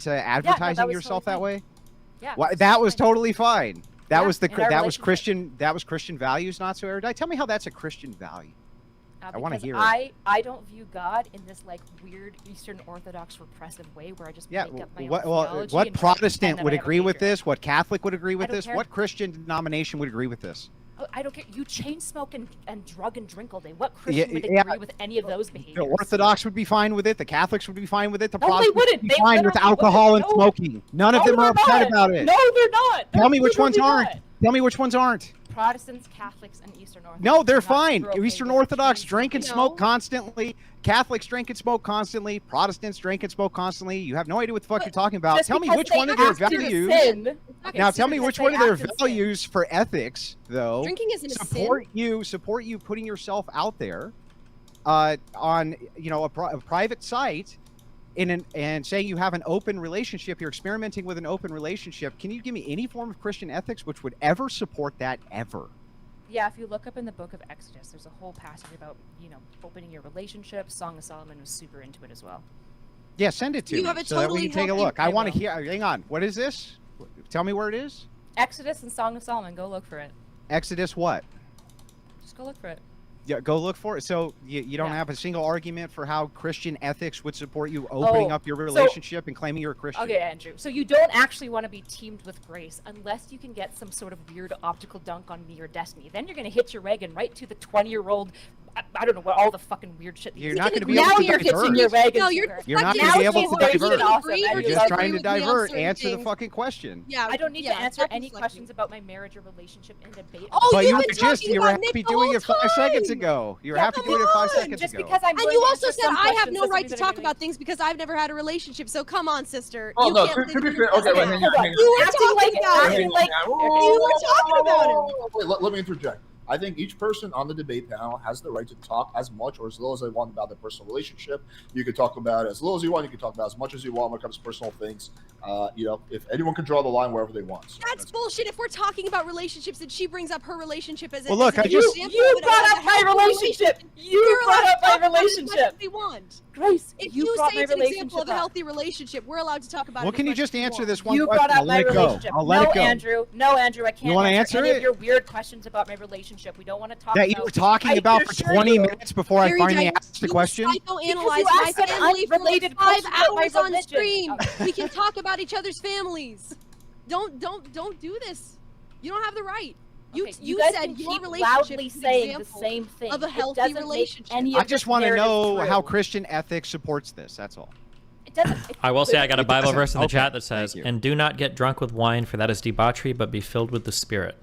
advertising was yourself totally that way. Yeah. Why, that was totally fine. That Yeah, was in our that was Christian values, not so erudite. Tell me how that's a Christian value. I want to because hear it. I don't view God in this like weird Eastern Orthodox repressive way where I just make up my own theology what and try to Protestant pretend that would I have a agree with patriarch. this? What Catholic would agree with don't this? care. What Christian denomination would agree with this? Oh, I don't care. You chain smoke and drug and drink all day. What Christian would yeah. agree with any of those The behaviors? Orthodox would be fine with it. The Catholics would be fine with it. The No, they Protestants wouldn't. would be They fine with literally alcohol and wouldn't. No. smoking. None of No, them are they're upset not. about it. No, they're not. Tell me which ones literally aren't. not. Tell me which ones aren't. Protestants, Catholics, and Eastern Orthodox. No, they're are not fine. super okay Eastern with Orthodox chain drink and smoking. smoke constantly. Catholics drink and smoke constantly. Protestants drink and smoke constantly. You have no idea what the fuck you're talking about. Just Tell me because which they one of their act in values. sin- Okay, Now so tell me because which they one of their act in sin. values for ethics, though, Drinking isn't a sin. support you putting yourself out there on a private site and saying you have an open relationship, you're experimenting with an open relationship. Can you give me any form of Christian ethics which would ever support that ever? Yeah, if you look up in the book of Exodus, there's a whole passage about, opening your relationship. Song of Solomon was super into it as well. Yeah, send it to You me have a so that we totally can take a healthy- look. I want to will. hear. Hang on. What is this? Tell me where it is. Exodus and Song of Solomon, go look for it. Exodus what? Just go look for it. Yeah, go look for it. So you don't Yeah. have a single argument for how Christian ethics would support you opening up your relationship and claiming you're a Christian? Okay, Andrew. So you don't actually want to be teamed with Grace unless you can get some sort of weird optical dunk on me or Destiny. Then you're going to hitch your wagon right to the 20-year-old. I don't know what all the fucking weird shit. You're not going to be now able to you're divert. hitching your wagon. No, to you're her. You're not fucking- going to be Now able she's to like, divert. awesome. Agree or You're You're just disagree trying to with me on divert. certain Answer the things. fucking question. Yeah, I don't need yeah, to answer stop any deflecting. questions about my marriage or relationship in debate. Oh, But you've you been talking were about Nick happy the doing whole it 5 seconds time. ago. You were Yeah, happy come doing it 5 on, seconds just ago. because I'm And going you to also answer said some I have questions no doesn't right mean to that talk I'm about things because I've never had a relationship. So come on, sister. Oh You no, can't to live be in fair, this okay, wait, now. hang on, hang You on. were Acting talking like- about acting him. like- You were talking about him. Wait, let me interject. I think each person on the debate panel has the right to talk as much or as little as they want about their personal relationship. You can talk about it as little as you want. You can talk about as much as you want when it comes to personal things. If anyone can draw the line wherever they want. So That's bullshit. If we're talking about relationships and she brings up her relationship as a, Well, look, as I an just- example You of it, brought as a up my healthy relationship. You we're brought allowed up to my talk about it as much relationship. as we want. Grace, If you you brought say my it's an example relationship of a up. healthy relationship, we're allowed to talk about Well, it. can you as much just as we answer want. this one You question? brought up I'll my let it go. relationship. I'll let no, it go. Andrew. No, Andrew. I can't wanna answer answer any it? of your weird questions about my relationship. We don't want to talk That about. you were talking I about can for assure 20 you. minutes before I Very finally diverse. asked the You question? psychoanalyze you my asked an family for like unrelated 5 question about my hours on religion. stream. Okay. We can talk about each other's families. Don't do this. You don't have the right. Okay, You guys said can your keep relationship loudly is an saying the example same thing of a It healthy doesn't make relationship. any of I just this want to narrative know how true. Christian ethics supports this. That's all. It doesn't. I will say I got a It Bible doesn't. verse in the Okay, chat that says, thank you. "And do not get drunk with wine, for that is debauchery, but be filled with the Spirit."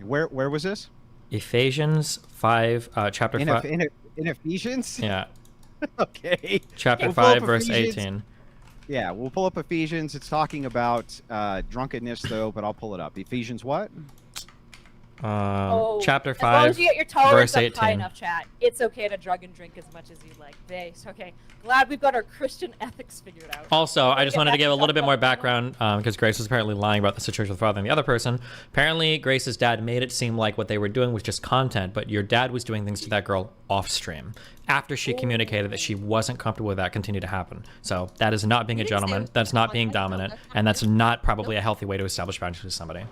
Where was this? Ephesians 5, chapter 5. In Ephesians? Yeah, Okay. chapter We'll pull 5, up verse Ephesians. 18. Yeah, we'll pull up Ephesians. It's talking about drunkenness, though, but I'll pull it up. Ephesians what? Chapter As long 5, as you get your tolerance verse up high 18. enough, chat. It's okay to drug and drink as much as you like. Base. Okay. Glad we've got our Christian ethics figured out. Also, I just Get wanted to back give a to little bit talk more about background because Grace was apparently lying about the situation with father and the other person. Apparently, Grace's dad made it seem like what they were doing was just content, but your dad was doing things to that girl off stream. After she communicated that she wasn't comfortable with that continue to happen. So that is not being a didn't say it gentleman. was That's not being content, though. dominant. That's not And that's right. not probably a healthy way to establish boundaries with somebody.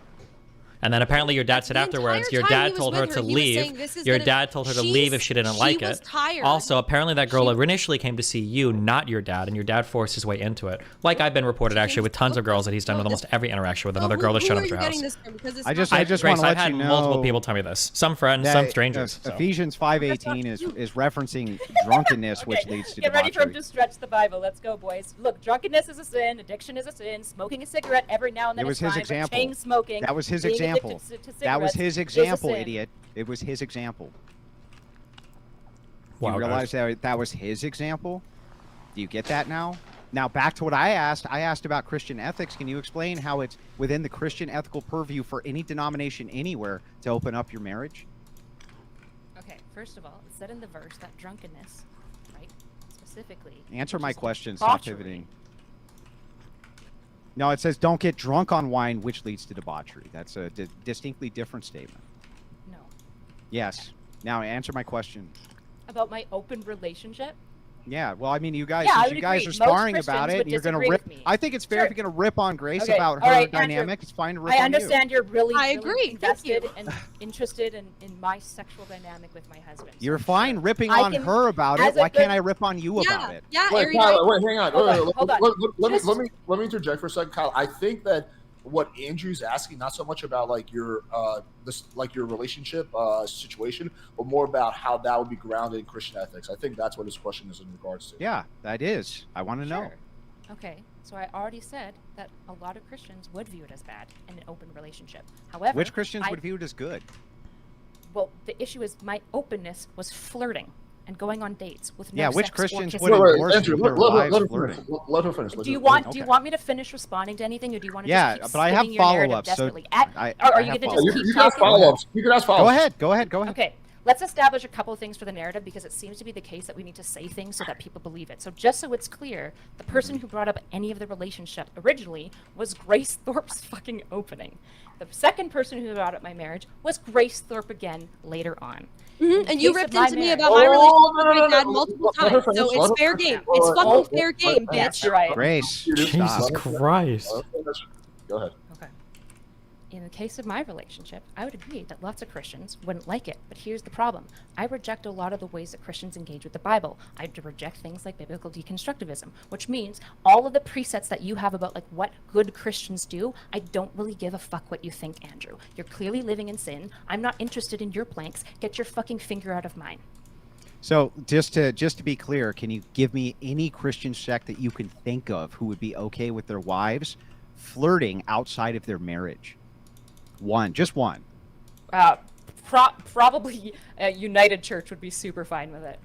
And then apparently your dad said The afterwards, entire your time dad he was told her with to he was saying, leave. "This is Your gonna-" dad told her to leave if she didn't like was it. tired. Also, apparently that girl initially came to see you, not your dad, and your dad forced his way into it. Like I've been reported actually with tons of girls that he's done with almost every interaction with another girl that showed up at your house. I just Grace, want to I've let had you multiple know people tell me this. Some friends, that, some strangers. so. Ephesians 5:18 is referencing drunkenness, which Okay, leads to get ready for him debauchery. to stretch the Bible. Let's go, boys. Look, drunkenness is a sin. Addiction is a sin. Smoking a cigarette every now and then It was is his fine. example. But chain smoking. That was his being example. addicted to That was cigarettes his is a example, sin. idiot. It was his example. Wow, you guys. realize that was his example? Do you get that now? Now back to what I asked. I asked about Christian ethics. Can you explain how it's within the Christian ethical purview for any denomination anywhere to open up your marriage? Okay, first of all, it said in the verse that drunkenness, right, specifically. Answer my which is question. Stop debauchery. pivoting. No, it says don't get drunk on wine, which leads to debauchery. That's a distinctly different statement. No. Yes. Now answer my question. About my open relationship? Yeah, well, I mean, you guys, Yeah, I since would you guys agree. are Most sparring about Christians it, would and you're going to disagree rip. with me. I think it's fair Sure. if you're going to rip on Grace Okay, about all her right, Andrew. dynamic. It's fine to rip I on understand you're really, I really agree. Thank you. invested and interested in my sexual dynamic with my husband. so You're I'm fine sure ripping I on can- her about as it. a Why can't good- I rip on you about it? Yeah, Wait, Erudite. Kyle, wait, hang on. Hold on, Wait, hold on. let me interject for a second, Kyle. I think that what Andrew's asking, not so much about like your your relationship situation, but more about how that would be grounded in Christian ethics. I think that's what his question is in regards to. Yeah, that is. I want to know. Sure. Okay, so I already said that a lot of Christians would view it as bad in an open relationship. However, Which Christians I- would view it as good? Well, the issue is my openness was flirting and going on dates with no Yeah, which sex or Christians kissing. would endorse Andrew, their let wives her flirting? finish. Let her finish. Do you want Okay. me to finish responding to anything, or do you want to Yeah, just keep but I have spinning your narrative follow-ups, so desperately? I Are you have gonna follow-ups. just You keep can ask talking? follow-ups. You can ask follow-ups. Go ahead. Okay, let's establish a couple of things for the narrative because it seems to be the case that we need to say things so that people believe it. So just so it's clear, the person who brought up any of the relationship originally was Grace Thorpe's fucking opening. The second person who brought up my marriage was Grace Thorpe again later on. Mhm, and you case of ripped my into me marriage- about my relationship with my dad no. multiple Let her times, finish, so let it's her fair finish. game. It's Let- fucking let- fair game, Yes, bitch. you're right. Grace, Jesus stop. Christ. Go ahead. Okay. In the case of my relationship, I would agree that lots of Christians wouldn't like it, but here's the problem. I reject a lot of the ways that Christians engage with the Bible. I reject things like biblical deconstructivism, which means all of the presets that you have about like what good Christians do, I don't really give a fuck what you think, Andrew. You're clearly living in sin. I'm not interested in your planks. Get your fucking finger out of mine. So just to be clear, can you give me any Christian sect that you can think of who would be okay with their wives flirting outside of their marriage? One, just one. Probably United Church would be super fine with it.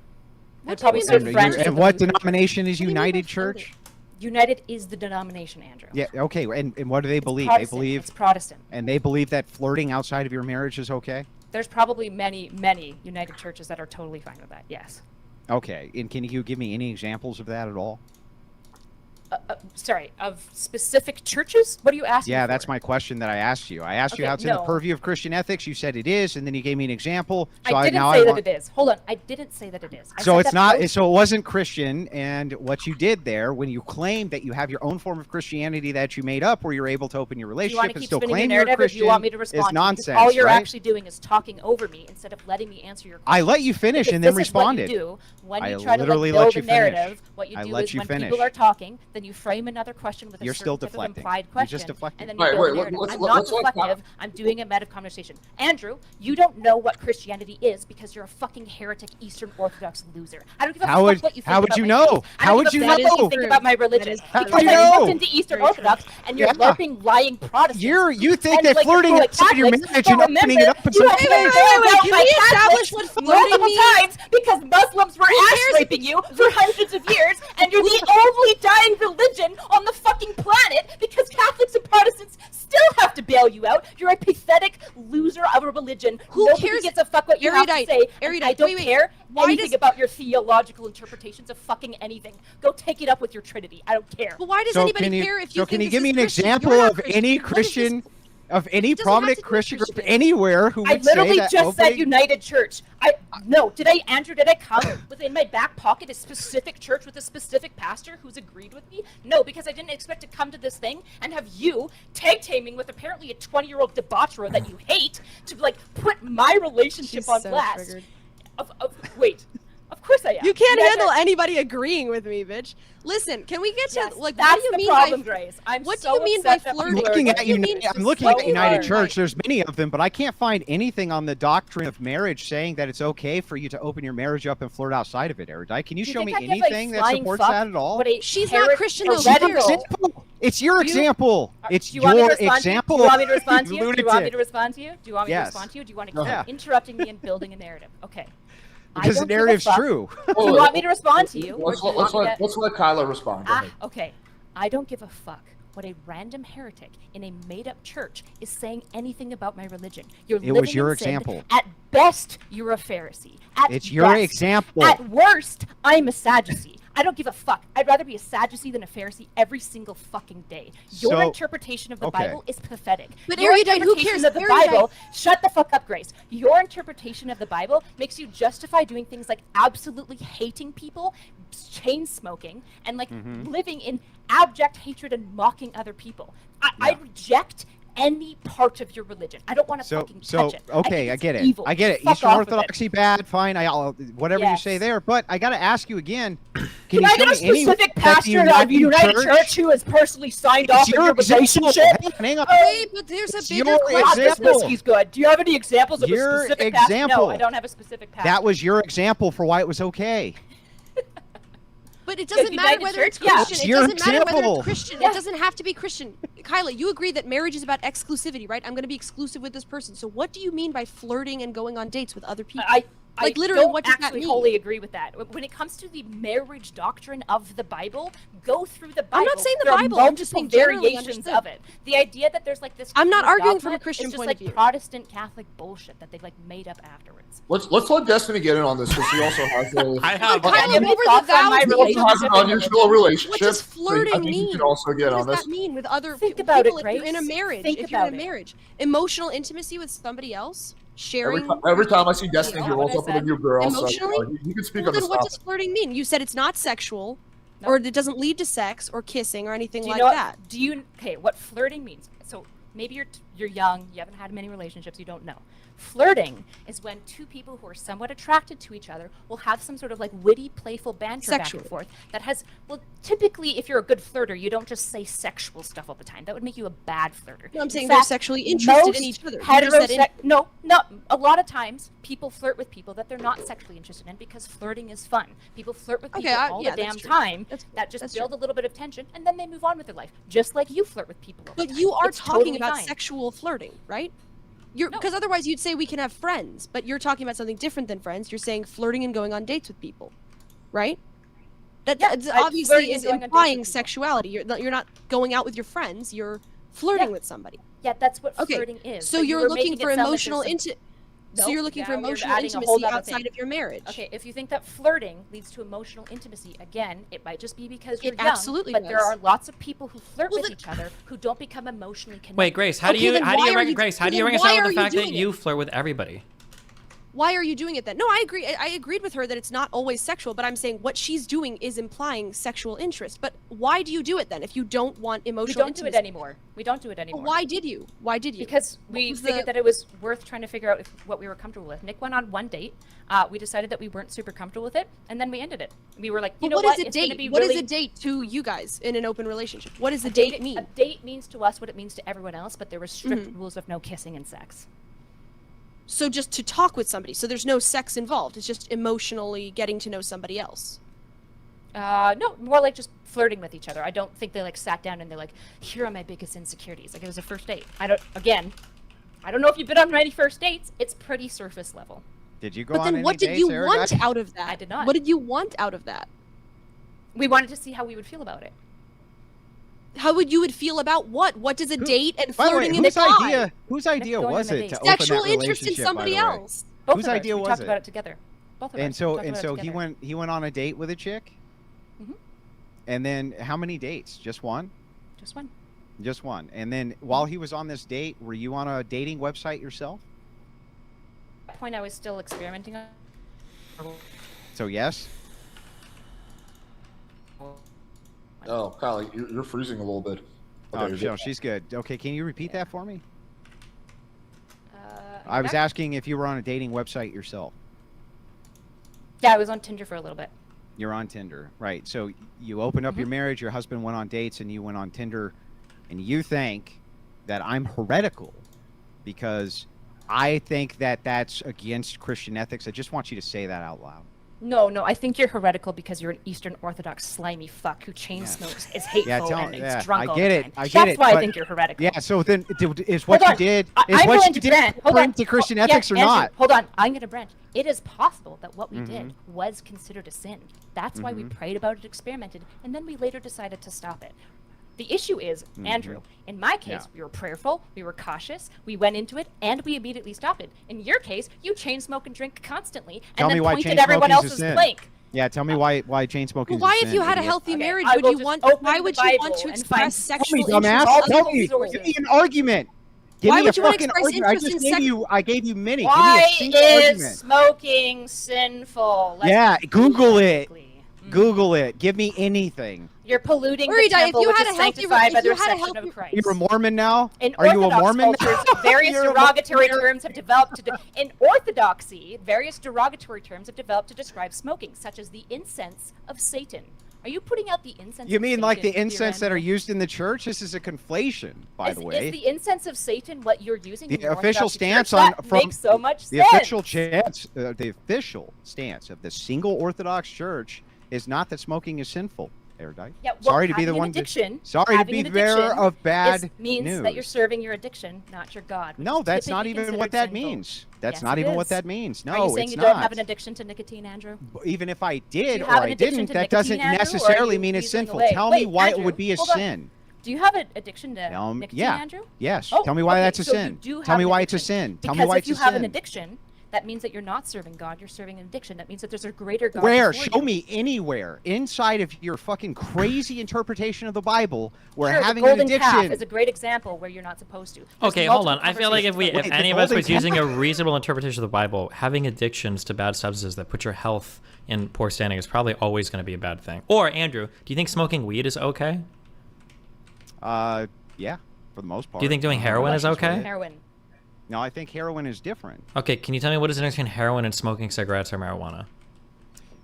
What And do you probably mean certain by branches flirting? of And the what Lutheran- denomination is What do you mean by United flirting? Church? United is the denomination, Andrew. Yeah, okay. And what do they believe? They Protestant. believe, It's Protestant. and they believe that flirting outside of your marriage is okay? There's probably many United churches that are totally fine with that. Yes. Okay. And can you give me any examples of that at all? Sorry, of specific churches? What are you asking? Yeah, for? that's my question that I asked you. I asked you Okay, how it's in the no. purview of Christian ethics. You said it is, and then you gave me an example. So I didn't now say that want... it is. Hold on, I didn't say that it is. I So said it's that not. most- So it wasn't Christian. And what you did there, when you claim that you have your own form of Christianity that you made up, where you're able to open your Do you relationship want to and keep still spinning claim your you're a narrative, or do Christian, you want me to respond? is to you? nonsense. Because all you're right? actually doing is talking over me instead of letting me answer your question. I let you finish Because and then this is what you responded. do when I you try to literally build let a you finish. narrative. What you I do let is you when finish. people are talking, then you frame another question with a You're certain still type of deflecting. implied You're question, just deflecting. and then you Wait, build wait, a narrative. let's- I'm let's not let deflective. I'm doing a meta conversation. Andrew, you don't know what Christianity is because you're a fucking heretic Eastern Orthodox loser. I don't give a How fuck would- what you think how would about you my know? faith. I How don't would give a you fuck what know? you think about my religion? is How Because would you I know? looked into Eastern Very Orthodox, and you're Yeah. LARPing lying Protestants. You think And, that like, flirting like outside your Catholics, marriage but and opening it remember, up is you have okay? been Wait, bailed out can by we establish Catholics what flirting multiple means? times because Muslims were ass cares? raping you for hundreds of years, and you're the only dying religion on the fucking planet because Catholics and Protestants still have to bail you out. You're a pathetic loser of a religion. Who Nobody cares? gives a fuck what you have to Erudite, say. and erudite, I don't wait, care why anything does- about your theological interpretations of fucking anything. Go take it up with your Trinity. I don't care. But why does So anybody can you, care if you so think can you this give me is an Christian? example You're not of any What is this? Christian, of any It doesn't prominent have to be Christian group Christian. anywhere who I would say literally that just said opening... United Church. No, Andrew, did I come within my back pocket a specific church with a specific pastor who's agreed with me? No, because I didn't expect to come to this thing and have you tag teaming with apparently a 20-year-old debaucher that you hate to like put my relationship She's on so blast. triggered. Wait, of course I am. You can't guys handle are- anybody agreeing with me, bitch. Listen, can we get to Yes, like that's what do you the mean problem, by Grace. I'm what do so you mean by upset that flirting? people are Looking What at do you United, mean I'm looking at so United hard? Church. There's many of them, but I can't find anything on the doctrine of marriage saying that it's okay for you to open your marriage up and flirt outside of it. Erudite, can you Do you show me think I give, like, anything that flying supports fuck that at all? what a She's not Christian, though. heretical- It's your example. It's Do you want me to your respond to you? example. Do you want me to respond to you? Do you want me lunatic. to respond to you? Do you want me Yes. to respond to you? Do you want to Go keep ahead. interrupting me and building a narrative? Okay. I Because the don't give a narrative's fuck. true. Do you want me to respond to you? or Let's do you want me to- let's let Kyla respond. Go ahead. Okay. I don't give a fuck what a random heretic in a made-up church is saying anything about my religion. You're It living was your in sin. example. At best, you're a Pharisee. At It's your best. example. At worst, I'm a Sadducee. I don't give a fuck. I'd rather be a Sadducee than a Pharisee every single fucking day. Your So- interpretation of the okay. Bible is pathetic. But Your erudite, who interpretation cares? of the Erudite. Bible, shut the fuck up, Grace. Your interpretation of the Bible makes you justify doing things like absolutely hating people, chain smoking and like living in abject hatred and mocking other people. I reject any part of your religion. I don't want to fucking touch it. Okay, I get it. Evil. I get it. Fuck Eastern off with Orthodoxy bad, fine. I'll whatever you say Yes. there. But I got to ask you again. Can I get a specific pastor of the United Church who has personally signed off in your relationship? Hang on. Wait, but there's a It's bigger your question. This whiskey's good. Do you have any examples of Your a specific pastor? No, example. I don't have a specific pastor. That was your example for why it was okay. But it doesn't matter United whether it's Church? Yeah. Christian. It's It your doesn't matter whether example. it's Christian. Yeah. It doesn't have to be Christian. Kyla, you agree that marriage is about exclusivity, right? I'm going to be exclusive with this person. So what do you mean by flirting and going on dates with other people? Like, literally, don't what does that actually mean? wholly agree with that. When it comes to the marriage doctrine of the Bible, go through the Bible. I'm not saying the There are Bible, I'm just multiple saying generally variations understood. of it. The idea that there's like this. I'm not clear arguing dogma from a Christian is just point like of view. Protestant Catholic bullshit that they've like made up afterwards. Let's let Destiny get in on this because he also has a I have. But Kyla, Any what were the thoughts on my vows? he also has an relationship? unusual relationship. What does so I flirting think mean? he can also get What on does this. that mean with other Think people? about it, If you're in a Grace. marriage, Think if you're in a about it. marriage, emotional intimacy with somebody else, sharing. Every time I see Destiny, Yeah, he rolls what I up with a said. new girl. So Emotionally? he can speak Well, on this then what topic. does flirting mean? You said it's not sexual, No. or it doesn't lead to sex or kissing or anything Do you like know what, that. Do you okay? What flirting means? So maybe you're young, you haven't had many relationships, you don't know. Flirting is when two people who are somewhat attracted to each other will have some sort of like witty, playful banter back Sexual. and forth that has, well, typically if you're a good flirter, you don't just say sexual stuff all the time. That would make you a bad flirter. No, I'm In saying they're fact, sexually interested in most each other. You just said No, a lot of times people flirt with people that they're not sexually interested in because flirting is fun. People flirt with Okay, people I- all yeah, the that's damn true. time That's- that just that's build true. a little bit of tension and then they move on with their life, just like you flirt with people all the But time. you are It's talking totally about fine. sexual flirting, right? You're No. because otherwise you'd say we can have friends, but you're talking about something different than friends. You're saying flirting and going on dates with people, right? That Yeah, that's flirting obviously and is going on dates with implying people. sexuality. You're not going out with your friends. You're flirting Yeah. with somebody. Yeah, that's what Okay, flirting is. so but you you're were looking making for it sound like emotional there's some- So Nope, you're looking for now you're emotional adding a whole intimacy nother outside thing. of your marriage. Okay, if you think that flirting leads to emotional intimacy, again, it might just be because you're It young, absolutely but there does. are lots of people who flirt Well, with then- each other who don't become emotionally connected. Wait, Grace, how do Okay, you then how do why you are rec- you- Grace, how do then you why reconcile are with the you fact that doing you it? flirt with everybody? Why are you doing it then? No, I agree. I agreed with her that it's not always sexual, but I'm saying what she's doing is implying sexual interest. But why do you do it then if you don't want We emotional don't do it intimacy? anymore. We don't do it But anymore. why did you? Why did you? Because What we was figured the- that it was worth trying to figure out what we were comfortable with. Nick went on one date. We decided that we weren't super comfortable with it, and then we ended it. We were like, you But know what what? is a It's gonna date? be What is really- a date to you guys in an open relationship? What does a A date mean? A date means to us what it means to everyone else, but there were strict Mm-hmm. rules of no kissing and sex. So just to talk with somebody. So there's no sex involved. It's just emotionally getting to know somebody else. No, more like just flirting with each other. I don't think they like sat down and they're like, here are my biggest insecurities. Like it was a first date. I don't know if you've been on many first dates. It's pretty surface level. Did you go But on then any what did dates, you Eric? want out of that? I did not. What did you want out of that? We wanted to see how we would feel about it. How would you feel about what? What does a date and By the way, flirting whose imply? idea going was on a it date. to open Sexual that interest in relationship, somebody by the way? else. Both Whose of us, idea we was talked it? about it together. Both of And us. so we talked and about it so together. he went on a date with a chick. Mhm. And then how many dates? Just one? Just one. Just one. And then while he was on this date, were you on a dating website yourself? At that point, I was still experimenting on. So yes. Oh, Kyle, you're freezing a little bit. Okay, Oh, you're no, good. she's good. Okay, can you repeat that for me? Uh, I was yeah. asking if you were on a dating website yourself. Yeah, I was on Tinder for a little bit. You're on Tinder, right? So you opened up your Mm-hmm. marriage, your husband went on dates, and you went on Tinder, and you think that I'm heretical because I think that that's against Christian ethics. I just want you to say that out loud. No, I think you're heretical because you're an Eastern Orthodox slimy fuck who chain smokes, is hateful, and is drunk all I get the it. time. I get That's it. why I but- think you're heretical. Yeah. So then, is what Hold you on. did I'm what going you to branch. did Hold bring on. to Christian Yeah, ethics or Andrew, not? Hold on. I'm going to branch. It is possible that what we Mm-hmm. did was considered a sin. That's why we prayed about it, experimented, and then we later decided to stop it. The issue is, Andrew, in my case, Yeah. we were prayerful, we were cautious, we went into it, and we immediately stopped it. In your case, you chain smoke and drink constantly, Tell and me then why pointed chain everyone smoking's a else's sin. blank. Yeah. Tell me why chain smoking. Well, why, is a if you sin, had a idiot. healthy Okay, marriage, I would will you just want? open Why the would you want Bible to and express find- sexual Tell me, interest? dumbass. in Tell other me. people? Give me an argument. Give Why me would a you wanna fucking express argument. I interest just in gave sex- you. I gave you many. Why Give me a single is argument. smoking sinful? Let's Yeah, be Google it. biblically. Google it. Give me anything. You're polluting the Erudite, temple, if you which had is a healthy, sanctified by if the you had a reception healthy, of Christ. You're a Mormon now? In Are you a Orthodox Mormon? cultures, various You're a derogatory Mormon. terms have developed in orthodoxy. Various derogatory terms have developed to describe smoking, such as the incense of Satan. Are you putting out the incense? You of mean Satan, like the dear incense that are Andrew? used in the church? This is a conflation, by the way. Is the incense of Satan what you're using? The in your official Orthodoxy stance church? on That from makes so much the sense. official stance of the single Orthodox Church is not that smoking is sinful. Erudite. Yeah, well, Sorry to be the having an one. addiction, Sorry to having be an the bearer addiction of bad means news. that you're serving your addiction, not your God. which No, is that's not typically even what considered that sinful. means. That's Yes, not it even what is. that means. No, Are you saying it's you not. don't have an addiction to nicotine, Andrew? Even if I did you or have an I addiction didn't, to that nicotine, doesn't Andrew, or are necessarily you mean it's weaseling sinful. away? Tell me Wait, why Andrew, it would be a hold on. sin. Do you have an addiction to nicotine, Yeah. Andrew? Yes. Oh, Tell me why okay, that's a so you sin. do Tell have me an why it's a addiction. sin. Tell me Because why if it's you a have an sin. addiction, that means that you're not serving God. You're serving an addiction. That means that there's a greater God. Where? before Show you. me anywhere inside of your fucking crazy interpretation of the Bible where Sure, having the an golden calf addiction. is a great example where you're not supposed to. There's Okay, hold on. multiple I feel like if conversations if Wait, any the of us was golden using a reasonable interpretation of the Bible, having addictions to bad substances that put your health in poor standing is probably always going to be a bad thing. Or Andrew, do you think smoking weed is okay? Yeah, for the most part. Do you think doing heroin is okay? heroin. No, I think heroin is different. Okay, can you tell me what is the difference between heroin and smoking cigarettes or marijuana?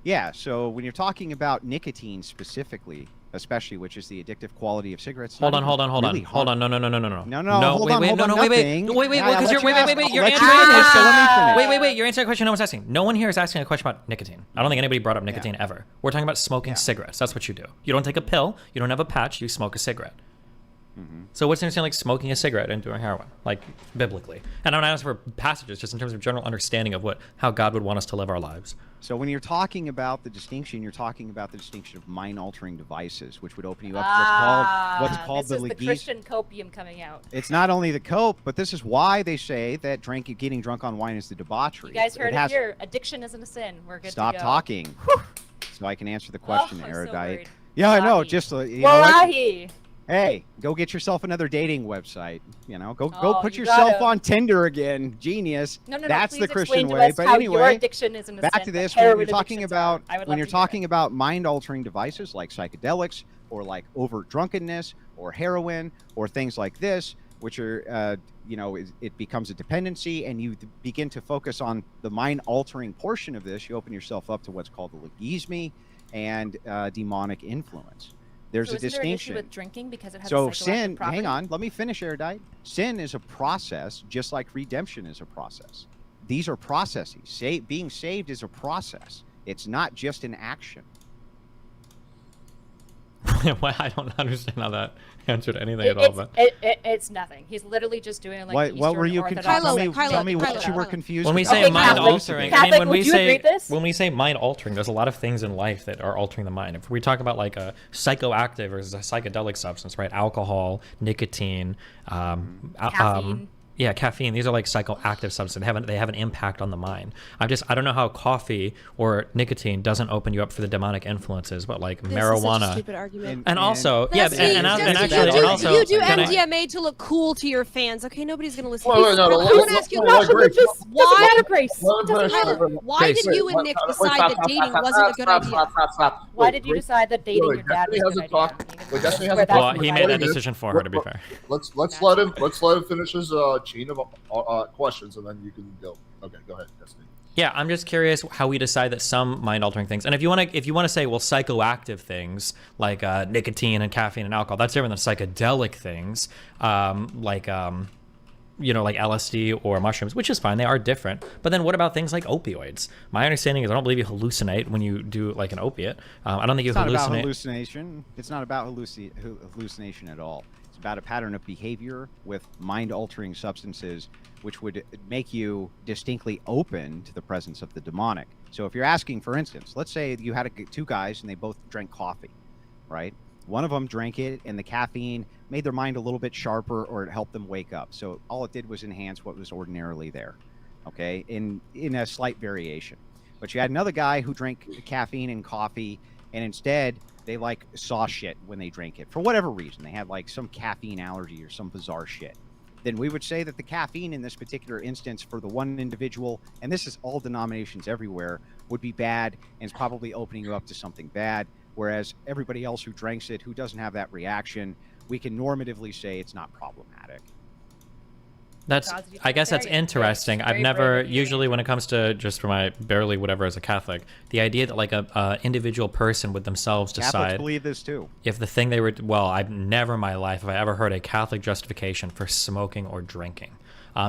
Yeah, so when you're talking about nicotine specifically, especially, which is the addictive quality of cigarettes. it's Hold not on, even hold on, hold really on, hold on. No, no, no, no, no, no. No, no, hold wait, on, wait, hold no, on, no, wait, nothing. wait, wait, Yeah, because I'll you're, let you wait, ask. you're I'll let you answering. finish, so let me finish. Wait, you're answering a question no one's asking. No one here is asking a question about nicotine. I don't think anybody brought up nicotine ever. We're talking about smoking cigarettes. That's what you do. You don't take a pill. You don't have a patch. You smoke a cigarette. So what's the difference between like smoking a cigarette and doing heroin, like biblically? And I'm not asking for passages, just in terms of general understanding of how God would want us to live our lives. So when you're talking about the distinction, you're talking about the distinction of mind-altering devices, which would open you up to what's called this the is the Christian copium coming out. It's not only the cope, but this is why they say that getting drunk on wine is the debauchery. You guys heard it has- here. Addiction isn't a sin. We're good Stop to go. talking, so I can answer the question, I'm so Erudite. worried. Yeah, I know. Wallahi. Just you know what? Wallahi. Hey, go get yourself another dating website. You know, go Oh, put you yourself gotta. on Tinder again. Genius. No, That's please the Christian explain to way. us But how your anyway, addiction isn't a back sin, to but this. When heroin you're talking addictions about are. I would love to hear talking about mind-altering devices like psychedelics or like overt drunkenness or heroin or things like this, which are it becomes a dependency, and you begin to focus on the mind-altering portion of this. You open yourself up to what's called the logisme and demonic influence. There's So a isn't there an issue distinction. with drinking because it has So a psychoactive sin, property? hang on, let me finish, Erudite. Sin is a process, just like redemption is a process. These are processes. Being saved is a process. It's not just an action. Why I don't understand how that answered anything at all. But It's nothing. He's literally just doing like What Eastern were you Orthodox confused? Kylo, Tell me what Kylo, you were Kylo. confused when we about. say Okay, mind Catholic. altering, Catholic, I mean would you agree with this? when we say mind altering, there's a lot of things in life that are altering the mind. If we talk about like a psychoactive versus a psychedelic substance, right? Alcohol, nicotine, Caffeine. yeah, caffeine. These are like psychoactive substances. They have an impact on the mind. I don't know how coffee or nicotine doesn't open you up for the demonic influences, but like This is such a marijuana. stupid argument. And also, That's yeah, and Jesse, actually, and also, you do can I- MDMA to look cool to your fans. Okay, nobody's gonna listen. Wait, to no, you. no, I want to ask you a question. Why, Grace? Tyler, Why did you and Nick decide that dating wasn't a good idea? Stop. Why did you decide that dating your dad was a good idea? Wait, Destiny Where hasn't that's well, talked. he where made that that is. decision for her. To be fair. Let's let him finish his chain of questions, and then you can go. Okay, go ahead, Destiny. Yeah, I'm just curious how we decide that some mind-altering things, and if you want to say, well, psychoactive things like nicotine and caffeine and alcohol, that's different than psychedelic things, like LSD or mushrooms, which is fine. They are different. But then what about things like opioids? My understanding is I don't believe you hallucinate when you do like an opiate. I don't think you It's not about hallucinate. hallucination. It's not about hallucination at all. It's about a pattern of behavior with mind-altering substances, which would make you distinctly open to the presence of the demonic. So if you're asking, for instance, let's say you had two guys and they both drank coffee, right? One of them drank it and the caffeine made their mind a little bit sharper, or it helped them wake up. So all it did was enhance what was ordinarily there, okay, in a slight variation. But you had another guy who drank caffeine and coffee, and instead they saw shit when they drank it for whatever reason. They had like some caffeine allergy or some bizarre shit. then we would say that the caffeine in this particular instance for the one individual, and this is all denominations everywhere, would be bad and is probably opening you up to something bad. Whereas everybody else who drinks it, who doesn't have that reaction, we can normatively say it's not problematic. I guess that's interesting. I've never, usually when it comes to, just for my barely whatever as a Catholic, the idea that like a individual person would themselves decide. Catholics believe this too. If the thing they were, well, I've never in my life have I ever heard a Catholic justification for smoking or drinking.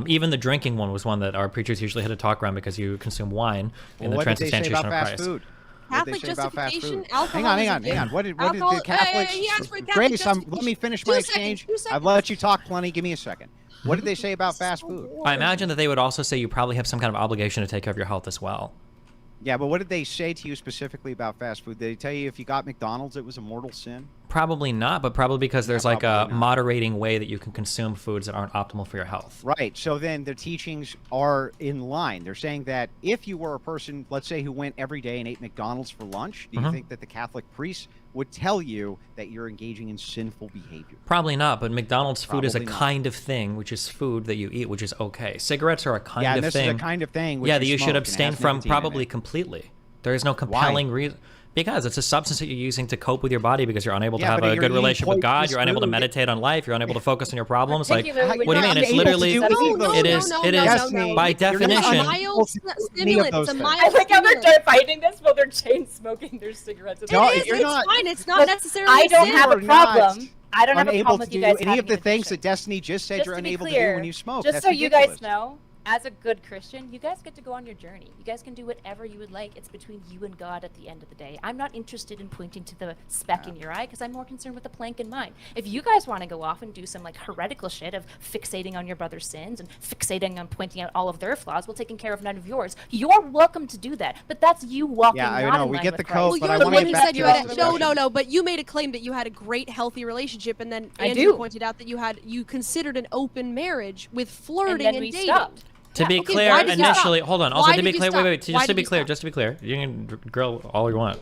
Even the drinking one was one that our preachers usually had to talk around because you consume wine in the transubstantiation of Christ. Food? Catholic justification, alcohol. Hang on. What did the Catholics? Grace, let me finish my exchange. I've let you talk plenty. Give me a second. What did they say about fast food? I imagine that they would also say you probably have some kind of obligation to take care of your health as well. Yeah, but what did they say to you specifically about fast food? Did they tell you if you got McDonald's, it was a mortal sin? Probably not, but probably because there's like a moderating way that you can consume foods that aren't optimal for your health. Right. So then the teachings are in line. They're saying that if you were a person, let's say, who went every day and ate McDonald's for lunch, do you think that the Catholic priests would tell you that you're engaging in sinful behavior? Probably not, but McDonald's food is a kind of thing, which is food that you eat, which is okay. Cigarettes are a kind of thing. Yeah, this is a kind of thing. Yeah, that you should abstain from probably completely. There is no compelling reason. Because it's a substance that you're using to cope with your body because you're unable to have a good relationship with God. You're unable to meditate on life. You're unable to focus on your problems. Like, what do you mean? It's literally, it is by definition. It's a mild I think how they're fighting this while they're chain smoking their cigarettes. It's fine. It's not necessarily. I don't have a problem. I don't have a problem with you guys any of the things that Destiny just said you're unable to do when you smoke. Just so you guys know, as a good Christian, you guys get to go on your journey. You guys can do whatever you would like. It's between you and God at the end of the day. I'm not interested in pointing to the speck in your eye because I'm more concerned with the plank in mine. If you guys want to go off and do some like heretical shit of fixating on your brother's sins and fixating on pointing out all of their flaws while taking care of none of yours, you're welcome to do that. But that's you walking. Yeah, I know. We get the code, but I want to get back to no. But you made a claim that you had a great, healthy relationship, and then Andrew pointed out that you considered an open marriage with flirting and dating. Stopped. To be clear, initially, hold on. Also, to be clear, wait. Just to be clear, you can grill all you want.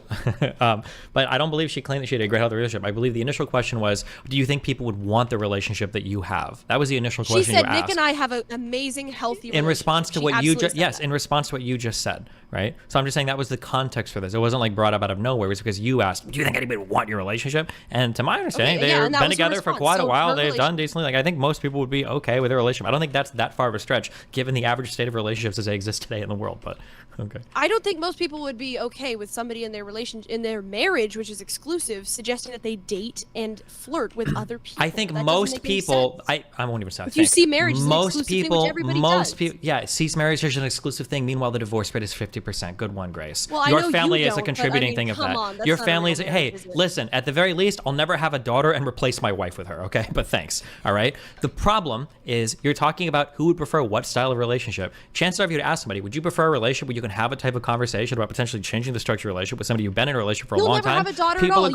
But I don't believe she claimed that she had a great healthy relationship. I believe the initial question was, do you think people would want the relationship that you have? That was the initial question you asked. She said, Nick and I have an amazing, healthy relationship. In response to what you just, in response to what you just said, right? So I'm just saying that was the context for this. It wasn't like brought up out of nowhere. It was because you asked, do you think anybody would want your relationship? And to my understanding, they've been together for quite a while. They've done decently. Like, I think most people would be okay with their relationship. I don't think that's that far of a stretch, given the average state of relationships as they exist today in the world, but okay. I don't think most people would be okay with somebody in their marriage, which is exclusive, suggesting that they date and flirt with other people. I think most people, I won't even say. If you see marriage as an exclusive thing, which everybody does. Sees marriage as an exclusive thing. Meanwhile, the divorce rate is 50%. Good one, Grace. Well, your family is a contributing thing of that. Your family is, hey, listen, at the very least, I'll never have a daughter and replace my wife with her, okay? But thanks, all right? The problem is you're talking about who would prefer what style of relationship. Chances are, if you ask somebody, would you prefer a relationship where you can have a type of conversation about potentially changing the structure of your relationship with somebody you've been in a relationship for a long time? People are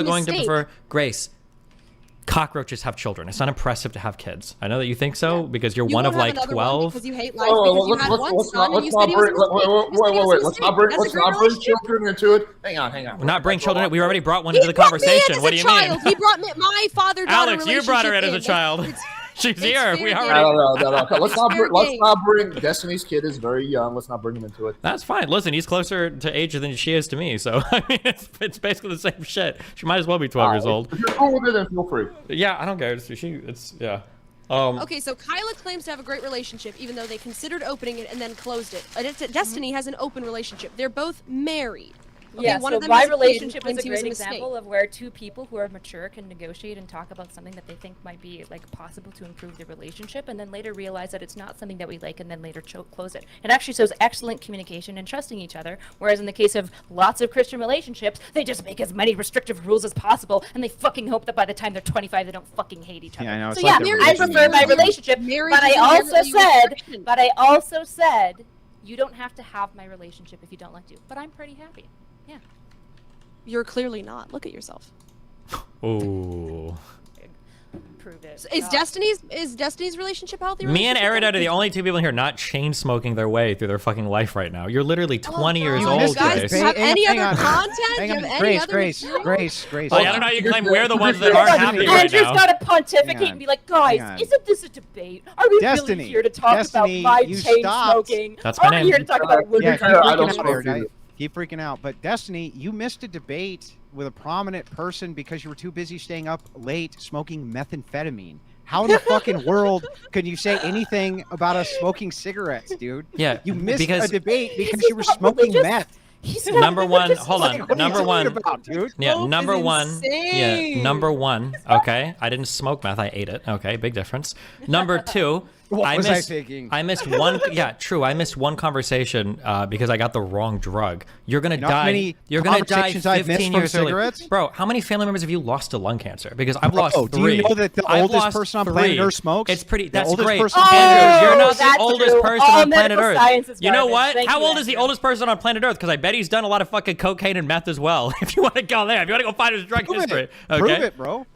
going to prefer Grace. Cockroaches have children. It's not impressive to have kids. I know that you think so because you're one of like 12. Because you hate life because you had one son and you said he was a wait. Let's not bring children into it. Hang on. We're not bring children in. We already brought one into the conversation. What do you mean? He brought my father-daughter relationship. Alex, you brought her in as a child. She's here. We already. No. Let's not bring. Destiny's kid is very young. Let's not bring him into it. That's fine. Listen, he's closer to age than she is to me. So I mean, it's basically the same shit. She might as well be 12 years old. If you're cool with it, then feel free. Yeah, I don't care. It's yeah. Okay, so Kyla claims to have a great relationship, even though they considered opening it and then closed it. Destiny has an open relationship. They're both married. Okay, yeah, so my relationship is a great example of where two people who are mature can negotiate and talk about something that they think might be like possible to improve their relationship, and then later realize that it's not something that we like, and then later close it. It actually shows excellent communication and trusting each other. Whereas in the case of lots of Christian relationships, they just make as many restrictive rules as possible, and they fucking hope that by the time they're 25, they don't fucking hate each other. Yeah, I know, so yeah, I prefer my relationship, but I also said, you don't have to have my relationship if you don't like to. But I'm pretty happy. Yeah. You're clearly not. Look at yourself. Oh. prove it. Is Destiny's relationship healthy? Me and relationship? Erudite are the only two people in here not chain smoking their way through their fucking life right now. You're literally 20 years God. old, You guys Grace. have any Hang other on. content? Hang Do you on. have any other Grace. Like, I don't know how you claim we're the ones that Hold aren't on, happy right Andrew's now. got to pontificate Hang on. and be like, guys, Hang on. isn't this a debate? Are we Destiny. really here to talk Destiny, about my you chain stopped. smoking? That's my Are we name. here to talk about Yeah, women? keep I don't freaking out, smoke Erudite. either. Keep freaking out. But Destiny, you missed a debate with a prominent person because you were too busy staying up late smoking methamphetamine. How in the fucking world can you say anything about us smoking cigarettes, dude? Yeah, You missed because a debate because He's you were not smoking religious. meth. He's not number one, religious. hold Like, on. what are you Number one. talking about, dude? Yeah, Smoke number is one. Yeah, insane. number one. Okay, I didn't smoke meth. I ate it. Okay, big difference. Number two, What was I thinking? I missed one. Yeah, true. I missed one conversation because I got the wrong drug. You're gonna You know how die. many You're gonna die conversations I've missed 15 from years early. cigarettes? Bro, how many family members have you lost to lung cancer? Because I've lost Oh, three. do you know that the I've oldest lost person on three. planet Earth smokes? It's pretty. The That's oldest great. person on Andrew, planet Earth you're not that's the oldest true. person All on planet medical Earth. science is You know garbage. what? Thank How you, old is the Andrew. oldest person on planet Earth? Because I bet he's done a lot of fucking cocaine and meth as well. If you want to go there, if you want to go find his drug Prove history, it. okay? Prove it, bro.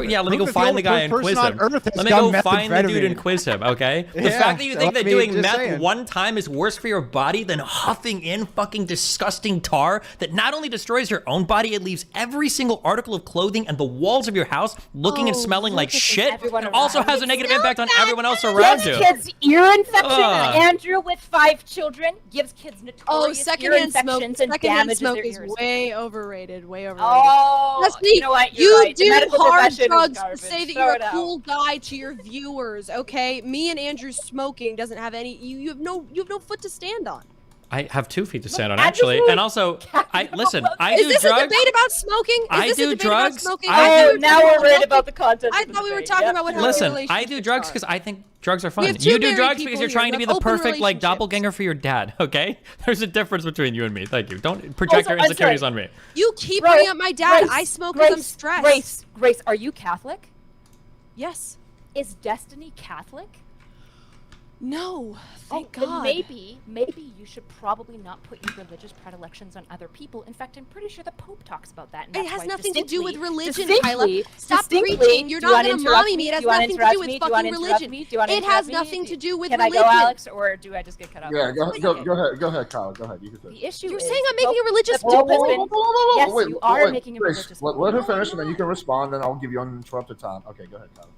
Yeah, let me Prove go it. find The the guy and oldest quiz person him. on Earth has Let me done go find the dude methamphetamine. and quiz him, okay? The Yeah, fact that you so think that I mean, doing just meth saying. one time is worse for your body than huffing in fucking disgusting tar that not only destroys your own body, it leaves every single article of clothing and the walls of your house looking and Oh, smelling like look at shit. everyone It also around. has a negative It's impact on not everyone else that around Gives you. kids ear infection. Ugh. Andrew with 5 children gives kids Oh, notorious ear secondhand smoke. infections and Secondhand damages smoke their is ears. way overrated. Way overrated. Oh, Leslie, you know what? You're you right. The do medical hard profession is drugs to garbage. say that Throw you're it a out. cool guy to your viewers. Okay, me and Andrew smoking doesn't have any. You have no foot to stand on. I have 2 feet to stand on, Andrew's actually. really And also, listen, I Is do this a drugs. debate about smoking? Is I this do a debate about drugs. smoking? I thought Oh, we were now talking we're worried healthy- about the content. I of the thought we were debate. talking Yep. about what healthy Listen, I relationships do drugs are. because I think drugs are We fun. have 2 You do married drugs people because you're here trying to who be have the open perfect like relationships. doppelganger for your dad, okay? There's a difference between you and me. Thank you. Don't project Also, your I'm insecurities sorry. on me. You keep Bro, bringing up my dad. Grace, I smoke because I'm stressed. Grace, are you Catholic? Yes. Is Destiny Catholic? No. Thank Then God. maybe you should probably not put your religious predilections on other people. In fact, I'm pretty sure the Pope talks about that. And It that's has why nothing to do with distinctly- religion, distinctly- Kyla. Stop distinctly- preaching. You're do you not wanna going to interrupt mommy me. It has Do you wanna nothing to interrupt do with me? Do you wanna fucking interrupt religion. me? Do you wanna It interrupt has me? nothing to do with Can religion. I go, Alex, or do I just get cut off? Yeah, go Okay. ahead, Kyle. Go ahead. You can finish. The issue You're is saying I'm the making a Pope- religious the Pope has debate? been- Yes, Wait, you are wait, making a Grace, religious let her debate. finish, and then you can respond, and I'll give you uninterrupted time. Okay, go ahead, Kyle.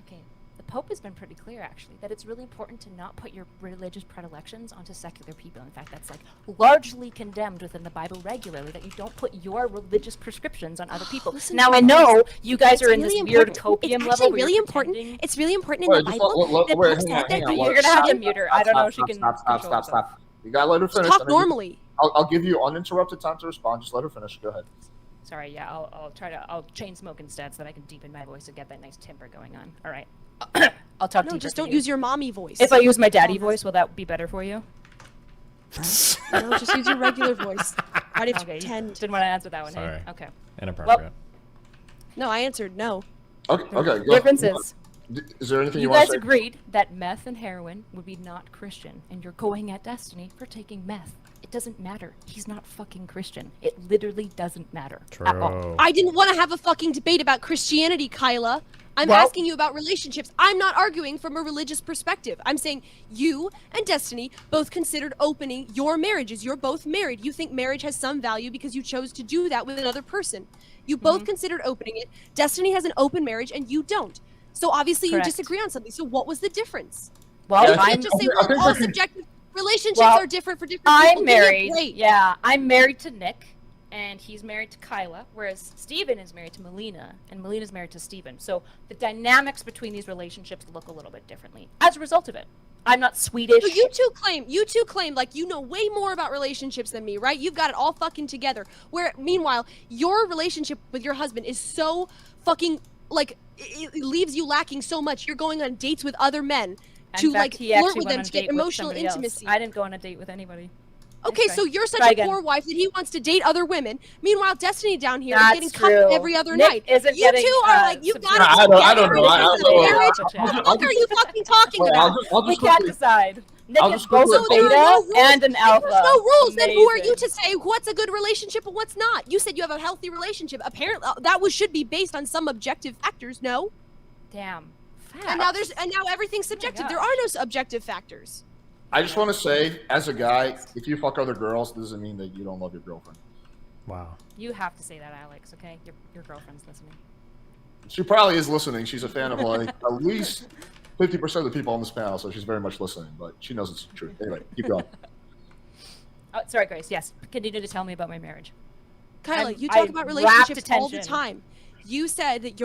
Okay, the Pope has been pretty clear, actually, that it's really important to not put your religious predilections onto secular people. In fact, that's like largely condemned within the Bible regularly, that you don't put your religious prescriptions on other people. Listen, Now, I guys, know you guys are in really this weird important. copium It's level. actually where really you're important. pretending- It's really important in Wait, the just Bible. wait, that wait, Paul hang said on, that hang on. You're gonna have to Stop, mute her. I don't know if she can Stop. control herself. You gotta let her finish. Talk and then you can- normally. I'll give you uninterrupted time to respond. Just let her finish. Go ahead. Sorry, yeah, I'll chain smoke instead so that I can deepen my voice and get that nice timbre going on. All right. I'll talk No, deeper just for don't you. use your mommy voice. If I use my daddy voice, will that be better for you? No, just use your regular voice. Why do you have to Okay, pretend? didn't want to answer that one. Sorry. Hey? Okay. Inappropriate. No, I answered no. Okay. The difference Is there anything you you want guys to say? agreed that meth and heroin would be not Christian, and you're going at Destiny for taking meth. It doesn't matter. He's not fucking Christian. It literally doesn't matter at all. True. I didn't want to have a fucking debate about Christianity, Kyla. I'm Well- asking you about relationships. I'm not arguing from a religious perspective. I'm saying you and Destiny both considered opening your marriages. You're both married. You think marriage has some value because you chose to do that with another person. You both considered opening it. Destiny has an open marriage and you don't. So obviously Correct. you disagree on something. So what was the difference? Well, You can't just say, I think well, all we can- subjective relationships Well, are different for different people. I'm Give me a married. break. Yeah, I'm married to Nick, and he's married to Kyla, whereas Steven is married to Melina, and Melina's married to Steven. So the dynamics between these relationships look a little bit differently as a result of it. I'm not Swedish. So you two claim like you know way more about relationships than me, right? You've got it all fucking together. Where meanwhile, your relationship with your husband is so fucking like it leaves you lacking so much. You're going on dates with other men to In fact, like he flirt actually with went them on to a get date with emotional somebody else. intimacy. I didn't go on a date with anybody. Okay, Nice so try. you're such Try a again. poor wife that he wants to date other women. Meanwhile, Destiny down here is That's getting true. cucked every other Nick night. isn't You getting, two are like, you've got I it don't- I together. don't know. I This is don't a know. marriage. I'll What the fuck are you fucking talking Wait, about? I'll We just can't quickly- decide. Nick I'll is just both quickly- a So there are no beta rules. and an If alpha. there's no rules, then who are you Amazing. to say what's a good relationship and what's not? You said you have a healthy relationship. Apparently, should be based on some objective factors. No. damn facts. And now everything's subjective. There are no objective factors. I just want to say, as a guy, if you fuck other girls, doesn't mean that you don't love your girlfriend. Wow. You have to say that, Alex. Okay, your girlfriend's listening. She probably is listening. She's a fan of like at least 50% of the people on this panel, so she's very much listening. But she knows it's true. Anyway, keep going. Oh, sorry, Grace. Yes, continue to tell me about my marriage. Kyla, you I talk about wrapped relationships all the attention. time. You said that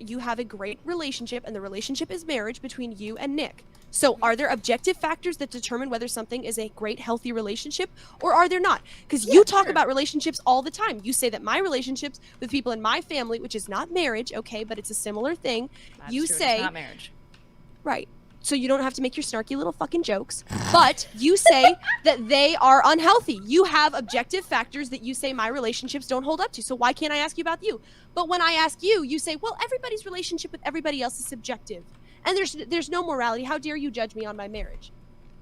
you have a great relationship, and the relationship is marriage between you and Nick. So are there objective factors that determine whether something is a great, healthy relationship, or are there not? Because you talk about relationships all the time. You say that my relationships with people in my family, which is not marriage, okay, but it's a similar thing. That's you true, say, it's not marriage. right. So you don't have to make your snarky little fucking jokes. But you say that they are unhealthy. You have objective factors that you say my relationships don't hold up to. So why can't I ask you about you? But when I ask you, you say, well, everybody's relationship with everybody else is subjective. And there's no morality. How dare you judge me on my marriage?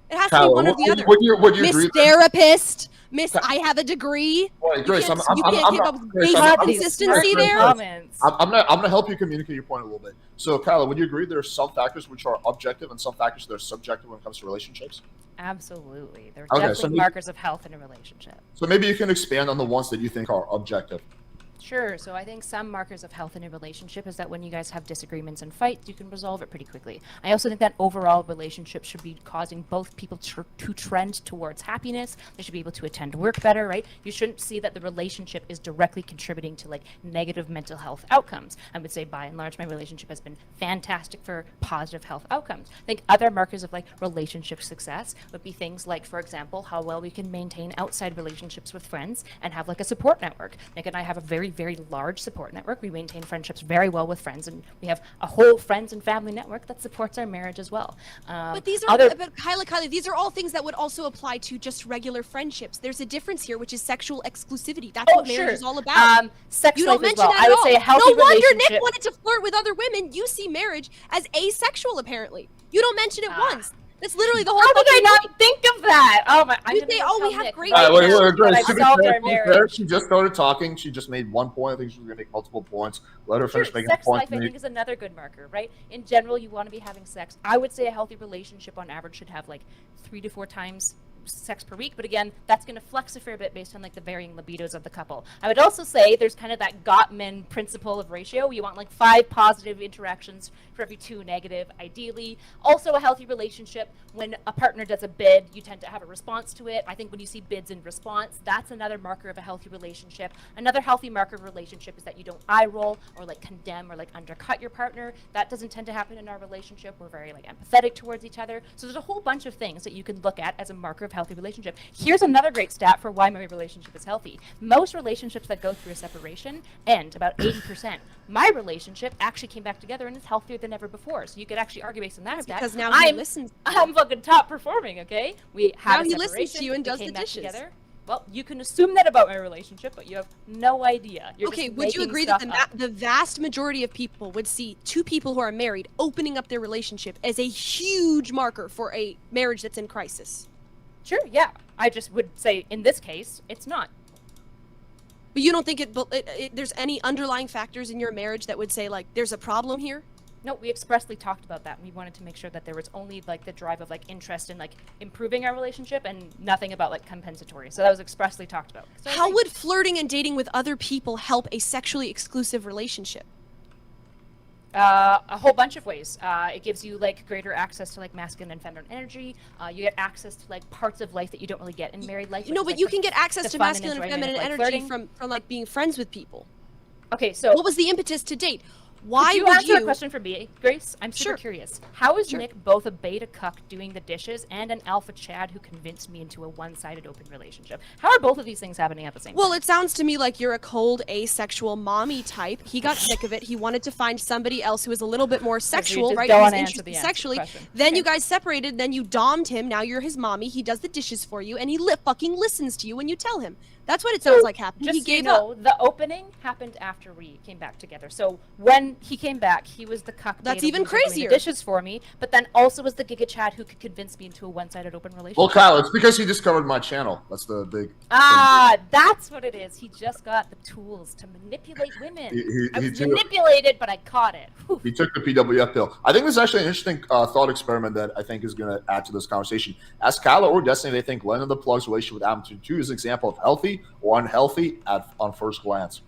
It has to be one or the other. Would you Miss agree? Therapist, Miss I have a degree. Wait, Grace, you can't keep up with basic consistency there. Comments. I'm gonna help you communicate your point a little bit. So, Kyla, would you agree there are some factors which are objective and some factors that are subjective when it comes to relationships? Absolutely. There are Okay, definitely so maybe- markers of health in a relationship. So maybe you can expand on the ones that you think are objective. Sure. So I think some markers of health in a relationship is that when you guys have disagreements and fights, you can resolve it pretty quickly. I also think that overall relationships should be causing both people to trend towards happiness. They should be able to attend work better, right? You shouldn't see that the relationship is directly contributing to like negative mental health outcomes. I would say by and large, my relationship has been fantastic for positive health outcomes. I think other markers of like relationship success would be things like, for example, how well we can maintain outside relationships with friends and have like a support network. Nick and I have a very large support network. We maintain friendships very well with friends, and we have a whole friends and family network that supports our marriage as well. But these are, but Kyla, these are all things that would also apply to just regular friendships. There's a difference here, which is sexual exclusivity. That's what marriage is all about. Sex you life don't as mention well. that I would at all. say a healthy No wonder relationship. Nick wanted to flirt with other women. You see marriage as asexual, apparently. You don't mention it once. That's literally the whole. How did I fucking not point. think of that? Oh my! You say, "Oh, we have great." Wait, Grace. I solved our marriage. She just started talking. She just made one point. I think she was gonna make multiple points. Let her finish making a Sex point. life, I think, is another good marker, right? In general, you want to be having sex. I would say a healthy relationship on average should have like 3 to 4 times sex per week, but again, that's going to flex a fair bit based on like the varying libidos of the couple. I would also say there's kind of that Gottman principle of ratio. You want like 5 positive interactions for every 2 negative, ideally. Also, a healthy relationship, when a partner does a bid, you tend to have a response to it. I think when you see bids in response, that's another marker of a healthy relationship. Another healthy marker of a relationship is that you don't eye roll or like condemn or like undercut your partner. That doesn't tend to happen in our relationship. We're very like empathetic towards each other. So there's a whole bunch of things that you can look at as a marker of healthy relationship. Here's another great stat for why my relationship is healthy. Most relationships that go through a separation end, about 80%. My relationship actually came back together and is healthier than ever before. So you could actually argue based on that stat. Because now he listens. I'm fucking top performing, okay? We had Now a he separation, listens to you and we does came the back dishes. together. Well, you can assume that about my relationship, but you have no idea. You're Okay, just would you making agree that stuff up. the vast majority of people would see 2 people who are married opening up their relationship as a huge marker for a marriage that's in crisis? Sure, yeah. I just would say in this case, it's not. But you don't think there's any underlying factors in your marriage that would say like there's a problem here? No, we expressly talked about that. We wanted to make sure that there was only like the drive of like interest in like improving our relationship and nothing about like compensatory. So that was expressly talked about. So I How think- would flirting and dating with other people help a sexually exclusive relationship? A whole bunch of ways. It gives you like greater access to like masculine and feminine energy. You get access to like parts of life that you don't really get in married life. No, which is, but like, you the- can get access the to fun masculine and enjoyment feminine of, like, energy flirting. from like being friends with people. Okay, so What was the impetus to date? Why could you would answer you? a question for me, Grace? I'm super Sure. curious. How is Sure. Nick both a beta cuck doing the dishes and an alpha Chad who convinced me into a one-sided open relationship? How are both of these things happening at the same time? Well, it sounds to me like you're a cold, asexual mommy type. He got sick of it. He wanted to find somebody else who was a little bit more sexual, just right? don't Who's wanna answer interested the sexually. question. Then Okay. you guys separated. Then you dommed him. Now you're his mommy. He does the dishes for you, and he fucking listens to you when you tell him. That's what it sounds like happened. Just He so you gave know, up. the opening happened after we came back together. So when then he came back. He was the cuck. That's beta even loser doing the crazier. dishes for me, but then also was the Giga Chad who could convince me into a one-sided open relationship. Well, Kyle, it's because he discovered my channel. That's the big. Ah, that's what it is. He just got the tools to manipulate women. I was manipulated, but I caught it. Whew. He took the PWF pill. I think this is actually an interesting thought experiment that I think is going to add to this conversation. Ask Kyla or Destiny, they think Len and the Plug's relationship with Adam 2 is an example of healthy or unhealthy on first glance.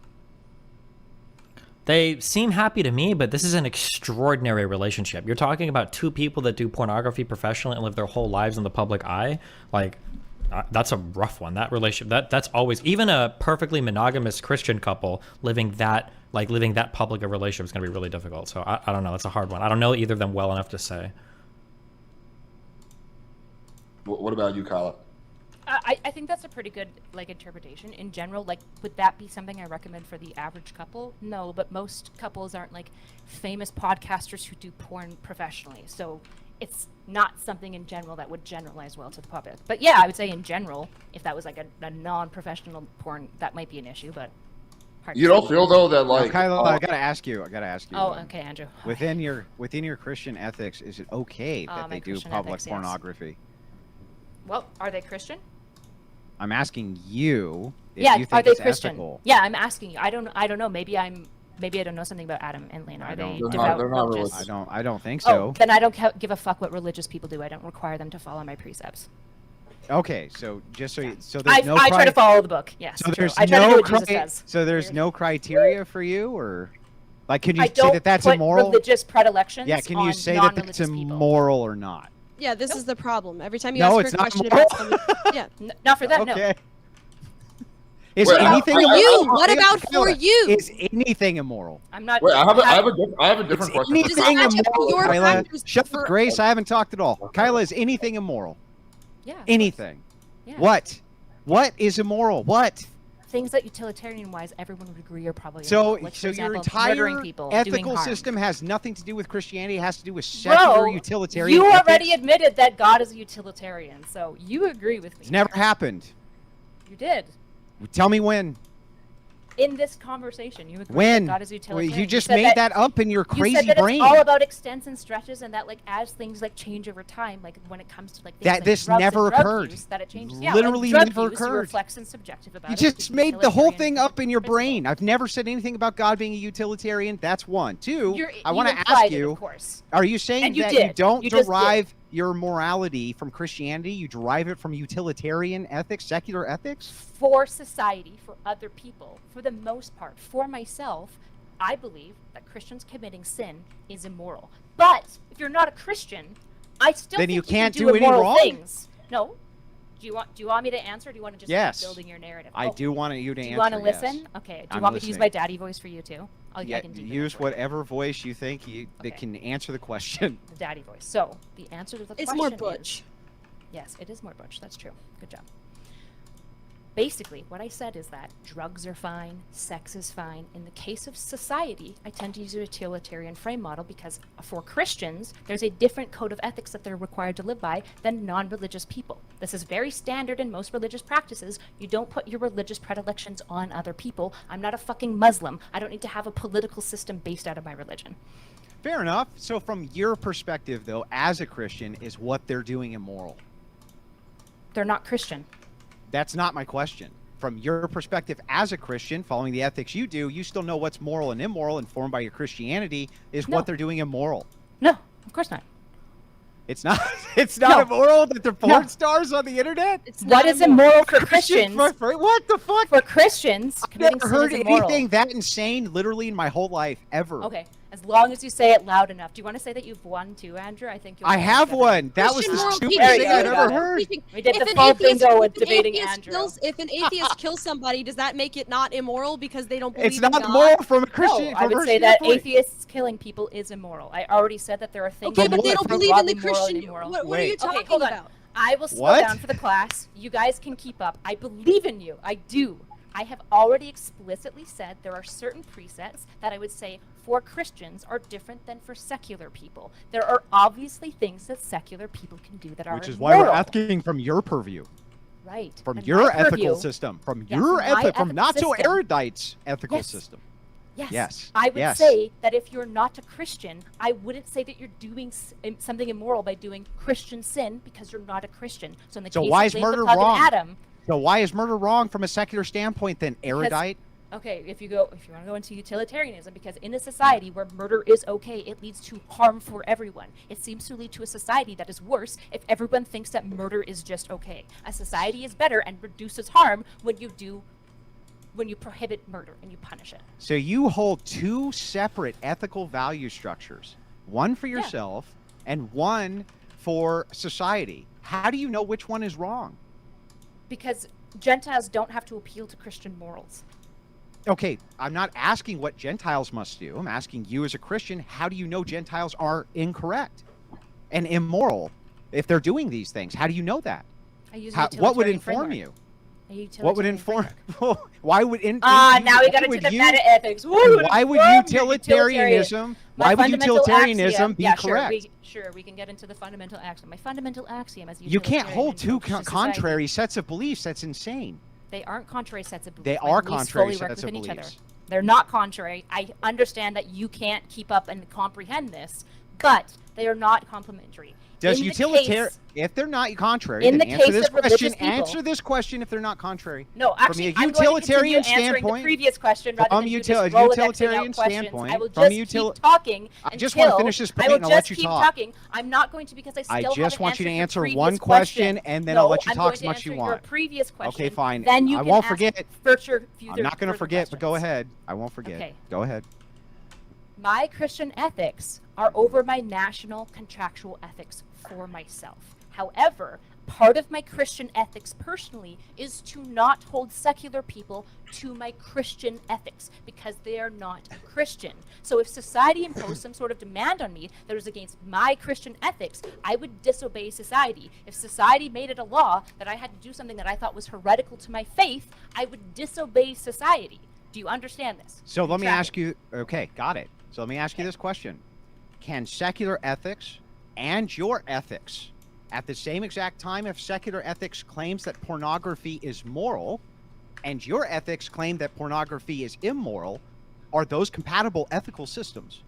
They seem happy to me, but this is an extraordinary relationship. You're talking about two people that do pornography professionally and live their whole lives in the public eye. Like, that's a rough one. That relationship, that's always, even a perfectly monogamous Christian couple living that public a relationship is going to be really difficult. So I don't know. It's a hard one. I don't know either of them well enough to say. What about you, Kyla? I think that's a pretty good interpretation. In general, would that be something I recommend for the average couple? No, but most couples aren't famous podcasters who do porn professionally. So it's not something in general that would generalize well to the public. But yeah, I would say in general, if that was a non-professional porn, that might be an issue, but you don't feel though that Now, Kyla, I gotta ask you. Oh, okay, Andrew. Within your Christian ethics, is it okay that they do Christian public ethics, yes. pornography? Well, are they Christian? I'm asking you if Yeah, you think are they it's Christian? ethical. Yeah, I'm asking you. I don't know. Maybe I don't know something about Adam and Lena. Are they devout they're not religious? I don't think so. Oh, then I don't give a fuck what religious people do. I don't require them to follow my precepts. Okay, so just so there's no I try to follow the book. Yes. So there's I try to do no what Jesus says. so there's no criteria for you, or can you I say don't that that's put immoral? Religious predilections. Yeah, can you on say that that's non-religious people. immoral or not? Yeah, this is the problem. Every time you No, ask it's her a not question moral. about something, yeah. Not for them. Okay. No. Is Wait, anything I- immoral? You, what about for you? Is anything immoral? I'm not. Wait, I have a different question. Does it match up with your Kyla? factors Shut for- up, Grace. I haven't talked at all. Kyla, is anything immoral? Yeah. Anything? Yeah. What? What is immoral? What? Things that utilitarian-wise, everyone would agree are probably So, immoral. Like, for so your example, murdering entire people, doing ethical harm. system has nothing to do with Christianity. It has to do with secular Bro, utilitarian. you already ethics. admitted that God is a utilitarian, so you agree with me. It's never happened. You did. Tell me when. In this conversation, you agree When? that God is Well, utilitarian. you just said made that up in your You crazy said that brain. it's all about extents and stretches, and that as things change over time, when it comes to things That like this drugs never and drug occurred. Use, that it changes. Literally drug never use, occurred. You're flex and subjective about You it. just It's made the whole utilitarian thing up in your principle. brain. I've never said anything about God being a utilitarian. That's one. Two, I want to You ask implied it, you, of course. are you saying And you that did. you don't You just derive your morality from Christianity? You derive it from utilitarian ethics, secular ethics? For society, for other people, for the most part, for myself, I believe that Christians committing sin is immoral. But if you're not a Christian, I still Then think you can can't do do any immoral wrong? things. No. Do you want me to answer? Or do you want to just Yes. keep building your narrative? I do want you to Do answer. you want to yes. listen? Okay. Do you I'm want me to use listening. my daddy voice for you too? I Yeah, can deepen use it for you. whatever voice you think that Okay. can answer the question. The daddy voice. So the answer to the It's question more is butch. yes, it is more butch. That's true. Good job. Basically, what I said is that drugs are fine, sex is fine. In the case of society, I tend to use a utilitarian frame model because for Christians, there's a different code of ethics that they're required to live by than non-religious people. This is very standard in most religious practices. You don't put your religious predilections on other people. I'm not a fucking Muslim. I don't need to have a political system based out of my religion. Fair enough. So from your perspective, though, as a Christian, is what they're doing immoral? They're not Christian. That's not my question. From your perspective as a Christian, following the ethics you do, you still know what's moral and immoral, informed by your Christianity, is No. what they're doing immoral. No, of course not. It's not. It's not No. immoral that they're porn No. stars on the internet. It's What not is immoral for Christians, Christians? what the fuck? For Christians, I've committing never sin heard is immoral. anything that insane, literally, in my whole life ever. Okay, as long as you say it loud enough. Do you want to say that you've won too, Andrew? I think you'll I win have together. one. That was Christian the moral stupidest There teaching. you thing I've go, ever got it. heard. We did If the an full atheist- bingo with if an debating atheist Andrew. if an atheist kills somebody, does that make it not immoral because they don't believe It's in not God? moral from a Christian. No, I from a would say Christian that standpoint. atheists killing people is immoral. I already said that there are things. Okay, that but they are don't From believe in the broadly moral and Christian. immoral. What are you Wait. talking Okay, hold on. about? I will slow What? down for the class. You guys can keep up. I believe in you. I do. I have already explicitly said there are certain precepts that I would say for Christians are different than for secular people. There are obviously things that secular people can do that are Which is why we're immoral. asking from your purview, Right. from And your my ethical purview- system, from Yeah, your from my ethic, from ethical not so system. erudites ethical Yes. system. Yes. Yes. I would Yes. say that if you're not a Christian, I wouldn't say that you're doing something immoral by doing Christian sin because you're not a Christian. So in the So case why of is Blame the murder Plug and wrong? Adam, So why is murder wrong from a secular standpoint then, erudite? okay, if you want to go into utilitarianism, because in a society where murder is okay, it leads to harm for everyone. It seems to lead to a society that is worse if everyone thinks that murder is just okay. A society is better and reduces harm when you prohibit murder and you punish it. So you hold two separate ethical value structures, one for yourself and one for society. How do you know which one is wrong? Because Gentiles don't have to appeal to Christian morals. Okay, I'm not asking what Gentiles must do. I'm asking you as a Christian, how do you know Gentiles are incorrect and immoral if they're doing these things? How do you know that? I use What would inform you? What would inform? Why would now we got into the meta ethics. Why would utilitarianism? Why would utilitarianism be correct? Sure, we can get into the fundamental axiom. My fundamental axiom as you can't hold two contrary sets of beliefs. That's insane. They aren't contrary sets of beliefs. They are contrary sets of beliefs. They're not contrary. I understand that you can't keep up and comprehend this, but they are not complementary. Does utilitarian, if they're not contrary, then answer this question. Answer this question if they're not contrary. No, actually, from a utilitarian standpoint, the previous question rather than utilitarian standpoint, I will just keep talking. I just want to finish this point and I'll let you talk. Talking. I'm not going to because I just want you to answer one question and then I'll let you talk as much as you want. Your previous question. Okay, fine. Then you I won't forget. I'm not going to forget, but go ahead. I won't forget. Okay. Go ahead. My Christian ethics are over my national contractual ethics for myself. However, part of my Christian ethics personally is to not hold secular people to my Christian ethics because they are not Christian. So if society imposed some sort of demand on me that was against my Christian ethics, I would disobey society. If society made it a law that I had to do something that I thought was heretical to my faith, I would disobey society. Do you understand this? So let me ask you, okay, got it. So let me ask you this question. Can secular ethics and your ethics at the same exact time, if secular ethics claims that pornography is moral and your ethics claim that pornography is immoral, are those compatible ethical systems?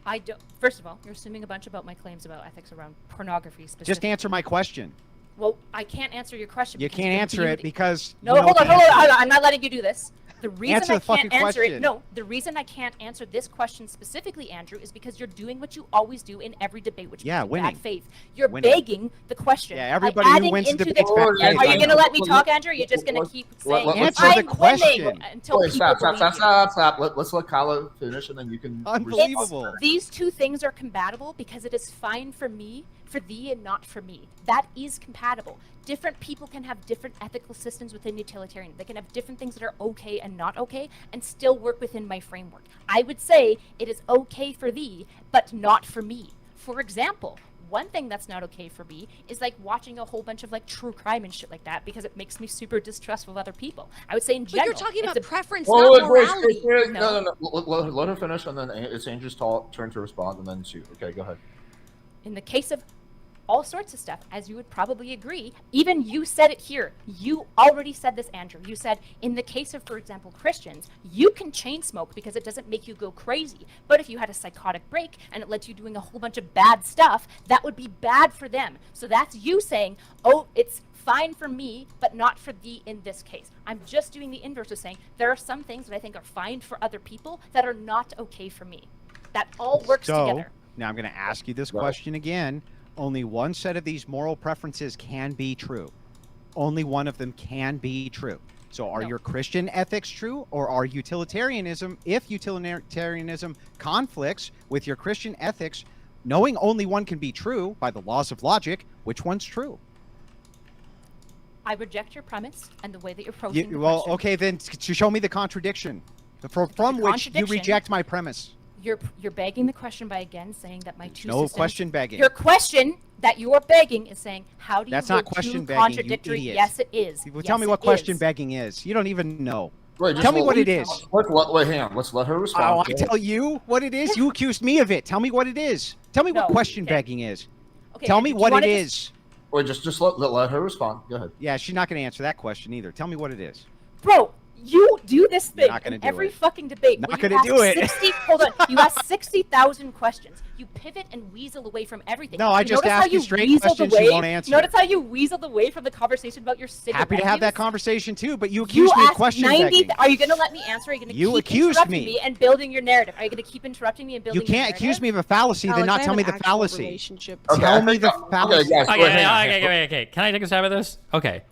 I don't. First of all, you're assuming a bunch about my claims about ethics around pornography specifically. Just answer my question. Well, I can't answer your question. You can't answer it because... No, hold on. I'm not letting you do this. The reason I can't answer it, the reason I can't answer this question specifically, Andrew, is because you're doing what you always do in every debate, which is bad faith. You're begging the question. Yeah, everybody who wins the debate. Are you going to let me talk, Andrew? You're just going to keep saying answer the question until stop. Let's let Kala finish, and then you can. Unbelievable. These two things are compatible because it is fine for me, for thee, and not for me. That is compatible. Different people can have different ethical systems within utilitarian. They can have different things that are okay and not okay and still work within my framework. I would say it is okay for thee, but not for me. For example, one thing that's not okay for me is like watching a whole bunch of like true crime and shit like that because it makes me super distrustful of other people. I would say in general. But you're talking about preference, not morality. No. Let her finish, and then it's Andrew's turn to respond, and then Sue. Okay, go ahead. In the case of all sorts of stuff, as you would probably agree, even you said it here. You already said this, Andrew. You said, in the case of, for example, Christians, you can chain smoke because it doesn't make you go crazy. But if you had a psychotic break and it led to you doing a whole bunch of bad stuff, that would be bad for them. So that's you saying, oh, it's fine for me, but not for thee in this case. I'm just doing the inverse of saying there are some things that I think are fine for other people that are not okay for me. That all works together. Now I'm going to ask you this question again. Only one set of these moral preferences can be true. Only one of them can be true. So are your Christian ethics true, or are utilitarianism, if utilitarianism conflicts with your Christian ethics, knowing only one can be true by the laws of logic, which one's true? I reject your premise and the way that you're approaching the well, question. okay, then to show me the contradiction from which you reject my premise. You're begging the question by again saying that my two no systems, question begging. Your question that you're begging is saying how do you That's not question begging, contradictory? You idiot. Yes, it is. Well, tell me what question begging is. You don't even know. Wait, tell me what it is. Hang on. Let's let her respond. Oh, I tell you what it is. You accused me of it. Tell me what it is. Tell me what question begging is. Okay, tell me what it is. Wait, just let her respond. Go ahead. Yeah, she's not going to answer that question either. Tell me what it is. Bro, you You do this You're thing not gonna in do every it. fucking debate. Not where you gonna do ask it. 60 hold on. You ask 60,000 questions. You pivot and weasel away from everything. No, I just notice how asked you straight weaseled questions away, you won't answer. Notice how you weaseled away from the conversation about your cigarette Happy to have that use? conversation too, but you You accused me of asked question 90. begging. Are you going to let me answer? Are you going to You keep accused interrupting me. me and building your narrative? Are you going to keep interrupting me and building You can't your accuse narrative? me of a fallacy, then Alex, not I tell have me an the actual fallacy. relationship. Tell me the fallacy. guys, Okay, wait, hang on. okay. Can I take a stab at this? Okay.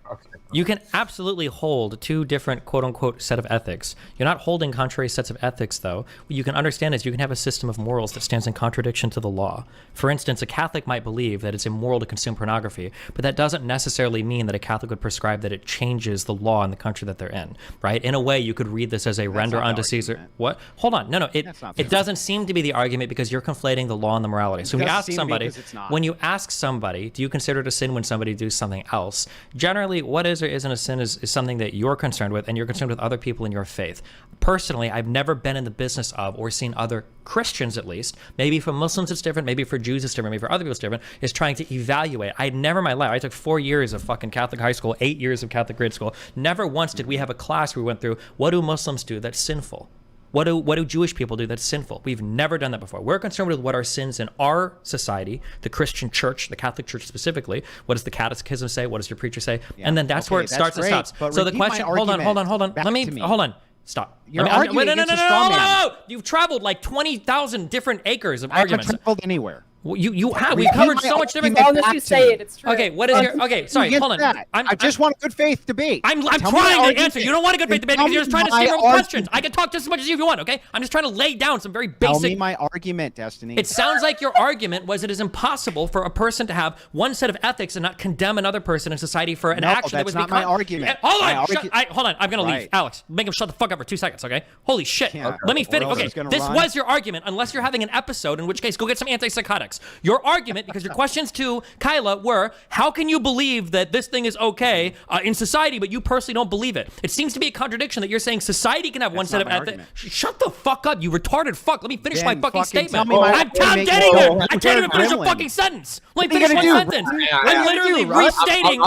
You can absolutely hold two different quote-unquote set of ethics. You're not holding contrary sets of ethics, though. What you can understand is you can have a system of morals that stands in contradiction to the law. For instance, a Catholic might believe that it's immoral to consume pornography, but that doesn't necessarily mean that a Catholic would prescribe that it changes the law in the country that they're in, right? In a way, you could read this as a render not the unto Caesar. argument. What? Hold on. No. That's not It doesn't seem to be the argument because you're conflating the law and the morality. So when you doesn't ask seem to be somebody, because it's not. when you ask somebody, do you consider it a sin when somebody does something else? Generally, what is or isn't a sin is something that you're concerned with, and you're concerned with other people in your faith. Personally, I've never been in the business of, or seen other Christians at least, maybe for Muslims it's different, maybe for Jews it's different, maybe for other people it's different, is trying to evaluate. I never in my life, I took 4 years of fucking Catholic high school, 8 years of Catholic grade school. Never once did we have a class where we went through, what do Muslims do that's sinful? What do Jewish people do that's sinful? We've never done that before. We're concerned with what are sins in our society, the Christian church, the Catholic Church specifically. What does the catechism say? What does your preacher say? Yeah. And then that's where it Okay, starts that's and great, stops. but So the repeat my question, hold on. argument Let back me, to me. hold on. Stop. You're Let me- arguing wait, against a straw man. no. You've traveled like 20,000 different acres of I haven't arguments. traveled anywhere. Well, you have. We've Repeat covered my so much different. As argument long as back you to say me. it, it's true. Okay, what is your? Okay, sorry, Against hold on. that. I just want a good faith debate. I'm Tell me my trying to argument. answer. You don't want a good faith debate Tell because you're just me trying to my steamroll with questions. argument. I can talk just as much as you want, okay? I'm just trying to lay down some very Tell me basic. my argument, Destiny. It sounds like your argument was it is impossible for a person to have one set of ethics and not condemn another person in society for an No, action that that's was not my argument. Hold My on, argu- hold on. I'm gonna leave, Right. Alex. Make him shut the fuck up for 2 seconds, okay? Holy shit. Can't. Let me Or finish. else Okay, he's gonna this run. was your argument, unless you're having an episode, in which case go get some antipsychotics. Your argument, because your questions to Kyla were, how can you believe that this thing is okay in society, but you personally don't believe it? It seems to be a contradiction that you're saying society can have one That's set not of my ethics. argument. Shut the fuck up, you retarded fuck. Let me finish my Then fucking fucking statement. tell me my I'm argument, getting you there. little I can't even finish a gremlin. fucking sentence. Let me What are finish you one gonna do, sentence. Russ? I'm literally What are you gonna do, restating.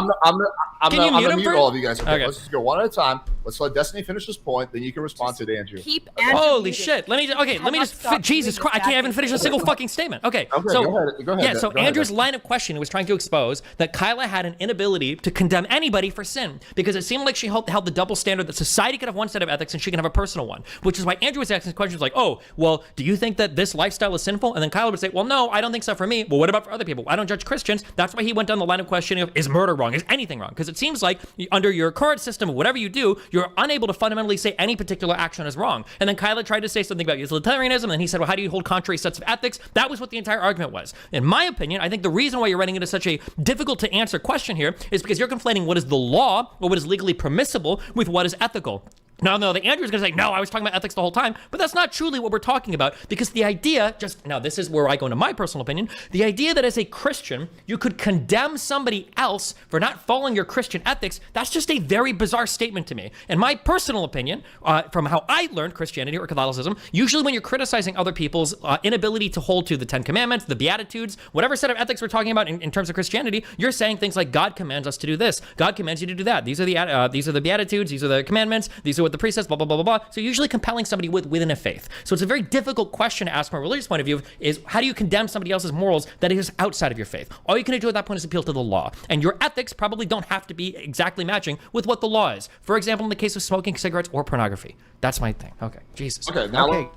I'm Can you mute gonna him mute for- all of you guys. Okay, Okay. let's just go one at a time. Let's let Destiny finish this point, then you can respond to it, Andrew. Keep Andrew Holy muted. shit. Let me Cannot just stop Jesus doing Christ. I this can't even bad finish a thing. single fucking statement. Okay. Okay, So go ahead, yeah, so go ahead, Andrew's Destiny. line of questioning was trying to expose that Kyla had an inability to condemn anybody for sin because it seemed like she held the double standard that society could have one set of ethics and she can have a personal one, which is why Andrew was asking questions like, oh, well, do you think that this lifestyle is sinful? And then Kyla would say, well, no, I don't think so for me. Well, what about for other people? I don't judge Christians. That's why he went down the line of questioning of, is murder wrong? Is anything wrong? Because it seems like under your current system, whatever you do, you're unable to fundamentally say any particular action is wrong. And then Kyla tried to say something about utilitarianism, and he said, well, how do you hold contrary sets of ethics? That was what the entire argument was. In my opinion, I think the reason why you're running into such a difficult to answer question here is because you're conflating what is the law or what is legally permissible with what is ethical. Now, the Andrew's going to say, no, I was talking about ethics the whole time, but that's not truly what we're talking about, because the idea, now this is where I go into my personal opinion, the idea that as a Christian, you could condemn somebody else for not following your Christian ethics, that's just a very bizarre statement to me. In my personal opinion, from how I learned Christianity or Catholicism, usually when you're criticizing other people's inability to hold to the Ten Commandments, the Beatitudes, whatever set of ethics we're talking about in terms of Christianity, you're saying things like, God commands us to do this, God commands you to do that, these are the Beatitudes, these are the commandments, these are what the priest says, blah, blah, blah, blah, blah. So usually compelling somebody within a faith. So it's a very difficult question to ask from a religious point of view is, how do you condemn somebody else's morals that is outside of your faith? All you can do at that point is appeal to the law. And your ethics probably don't have to be exactly matching with what the law is. For example, in the case of smoking cigarettes or pornography. That's my thing. Okay, Jesus. Okay, now Okay.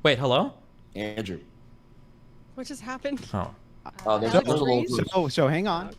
Wait, hello? Andrew. What just happened? Oh. There's Alex a little. Reese? So hang on,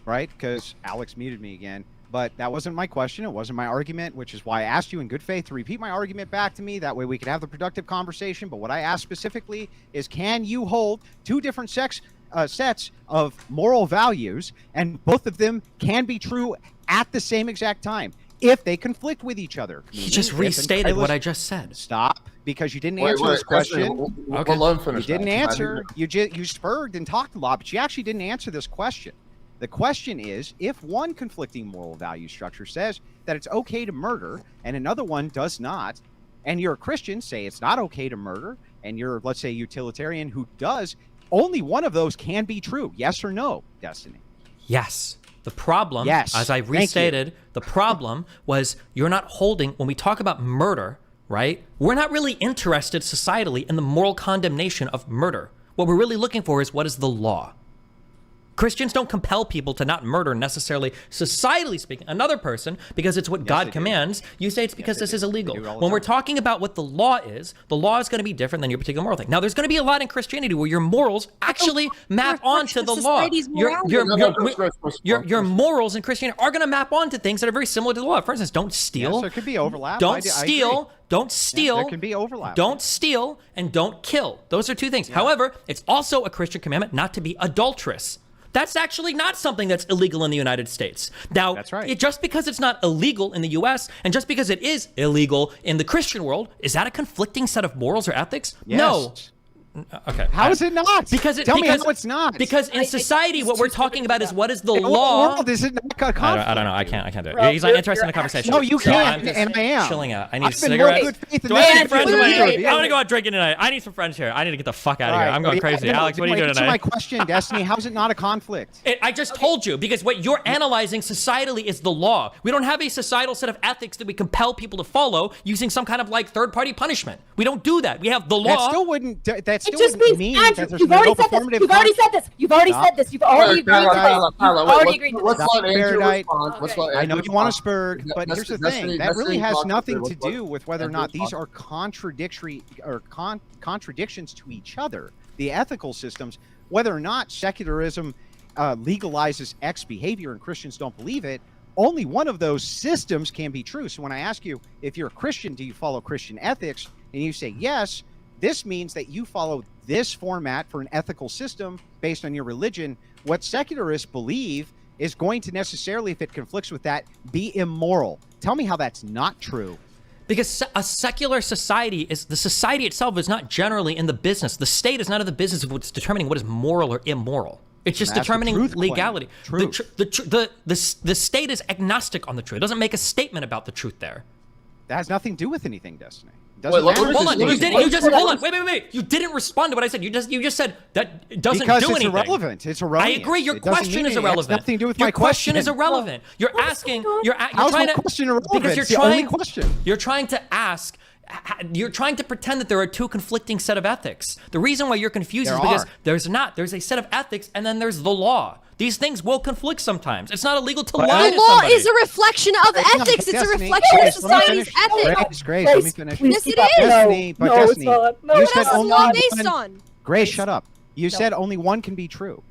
right? Because Alex muted me again. But that wasn't my question. It wasn't my argument, which is why I asked you in good faith to repeat my argument back to me. That way we could have the productive conversation. But what I asked specifically is, can you hold two different sets of moral values, and both of them can be true at the same exact time if they conflict with each other? He just restated what I just said. Stop, because you didn't answer this question. Okay. Let him finish. You didn't that. answer. You spurred and talked a lot, but you actually didn't answer this question. The question is, if one conflicting moral value structure says that it's okay to murder and another one does not, and you're a Christian, say it's not okay to murder, and you're, let's say, utilitarian who does, only one of those can be true. Yes or no, Destiny? Yes. The problem, Yes. as I Thank you. restated, the problem was you're not holding, when we talk about murder, right? We're not really interested societally in the moral condemnation of murder. What we're really looking for is what is the law. Christians don't compel people to not murder necessarily, societally speaking, another person because it's what God commands. You say it's because this is illegal. When we're talking about what the law is going to be different than your particular moral thing. Now, there's going to be a lot in Christianity where your morals actually map onto the law. Your morals in Christianity are going to map onto things that are very similar to the law. For instance, don't steal. Yes, there could be overlap. Don't steal. Don't steal. There can be overlap. Don't steal and don't kill. Those are two things. However, it's also a Christian commandment not to be adulterous. That's actually not something that's illegal in the United States. Now, that's right. Just because it's not illegal in the U.S. and just because it is illegal in the Christian world, is that a conflicting set of morals or ethics? Yes. No. Okay. How is it not? Tell me how it's not. Because in society, what we're talking about is what is the In law. what world is it not a conflict? I don't know. I can't do it. He's not interested in the conversation. No, you So can't, I'm just and I am. chilling out. I need I've been cigarettes. more good faith Do than I that. need friends? Yeah. I want to go out drinking tonight. I need some friends here. I need to get the fuck out of here. I'm going crazy. No, Alex, what are you doing answer my tonight? question, Destiny. How is it not a conflict? I just told you, because what you're analyzing societally is the law. We don't have a societal set of ethics that we compel people to follow using some kind of like third-party punishment. We don't do that. We have the law. That still wouldn't. That still It just wouldn't means, mean Andrew, that there's you've no already said this. performative You've already con- said this. You've already Stop. said this. You've already agreed to this. You've already agreed to Let's this. let Andrew Paradise. respond. Let's let I know Andrew you want to respond. spurg, but here's the Destiny- thing. That Destiny really has talked nothing about to what- do with whether or Andrew not these respond. are contradictory or contradictions to each other. The ethical systems, whether or not secularism legalizes X behavior and Christians don't believe it, only one of those systems can be true. So when I ask you, if you're a Christian, do you follow Christian ethics? And you say yes, this means that you follow this format for an ethical system based on your religion. What secularists believe is going to necessarily, if it conflicts with that, be immoral. Tell me how that's not true. Because a secular society is, the society itself is not generally in the business. The state is not in the business of what's determining what is moral or immoral. It's just That's the determining truth claim. legality. Truth. The state is agnostic on the truth. It doesn't make a statement about the truth there. That has nothing to do with anything, Destiny. Doesn't Wait, matter. Hold on, Let me- you didn't. You just hold on. Wait. You didn't respond to what I said. You just said that it doesn't Because do it's anything. irrelevant. It's I erroneous. agree. Your It doesn't question mean is anything. It has irrelevant. nothing to do with your my question is question. irrelevant. You're asking. You're How's trying my to. question irrelevant? Because you're It's the trying. only question. You're trying to ask. You're trying to pretend that there are two conflicting set of ethics. The reason why you're confused There is because are. there's not. There's a set of ethics, and then there's the law. These things will conflict sometimes. It's not illegal to lie The to law somebody. is a reflection of ethics. It's a Destiny, reflection of Grace, let me society's finish. ethics. Grace, let me finish. Yes, it is. Destiny, but No, it's Destiny, not. No, you it's said What else is only law based one. on? Grace, shut up. You said only one can be true.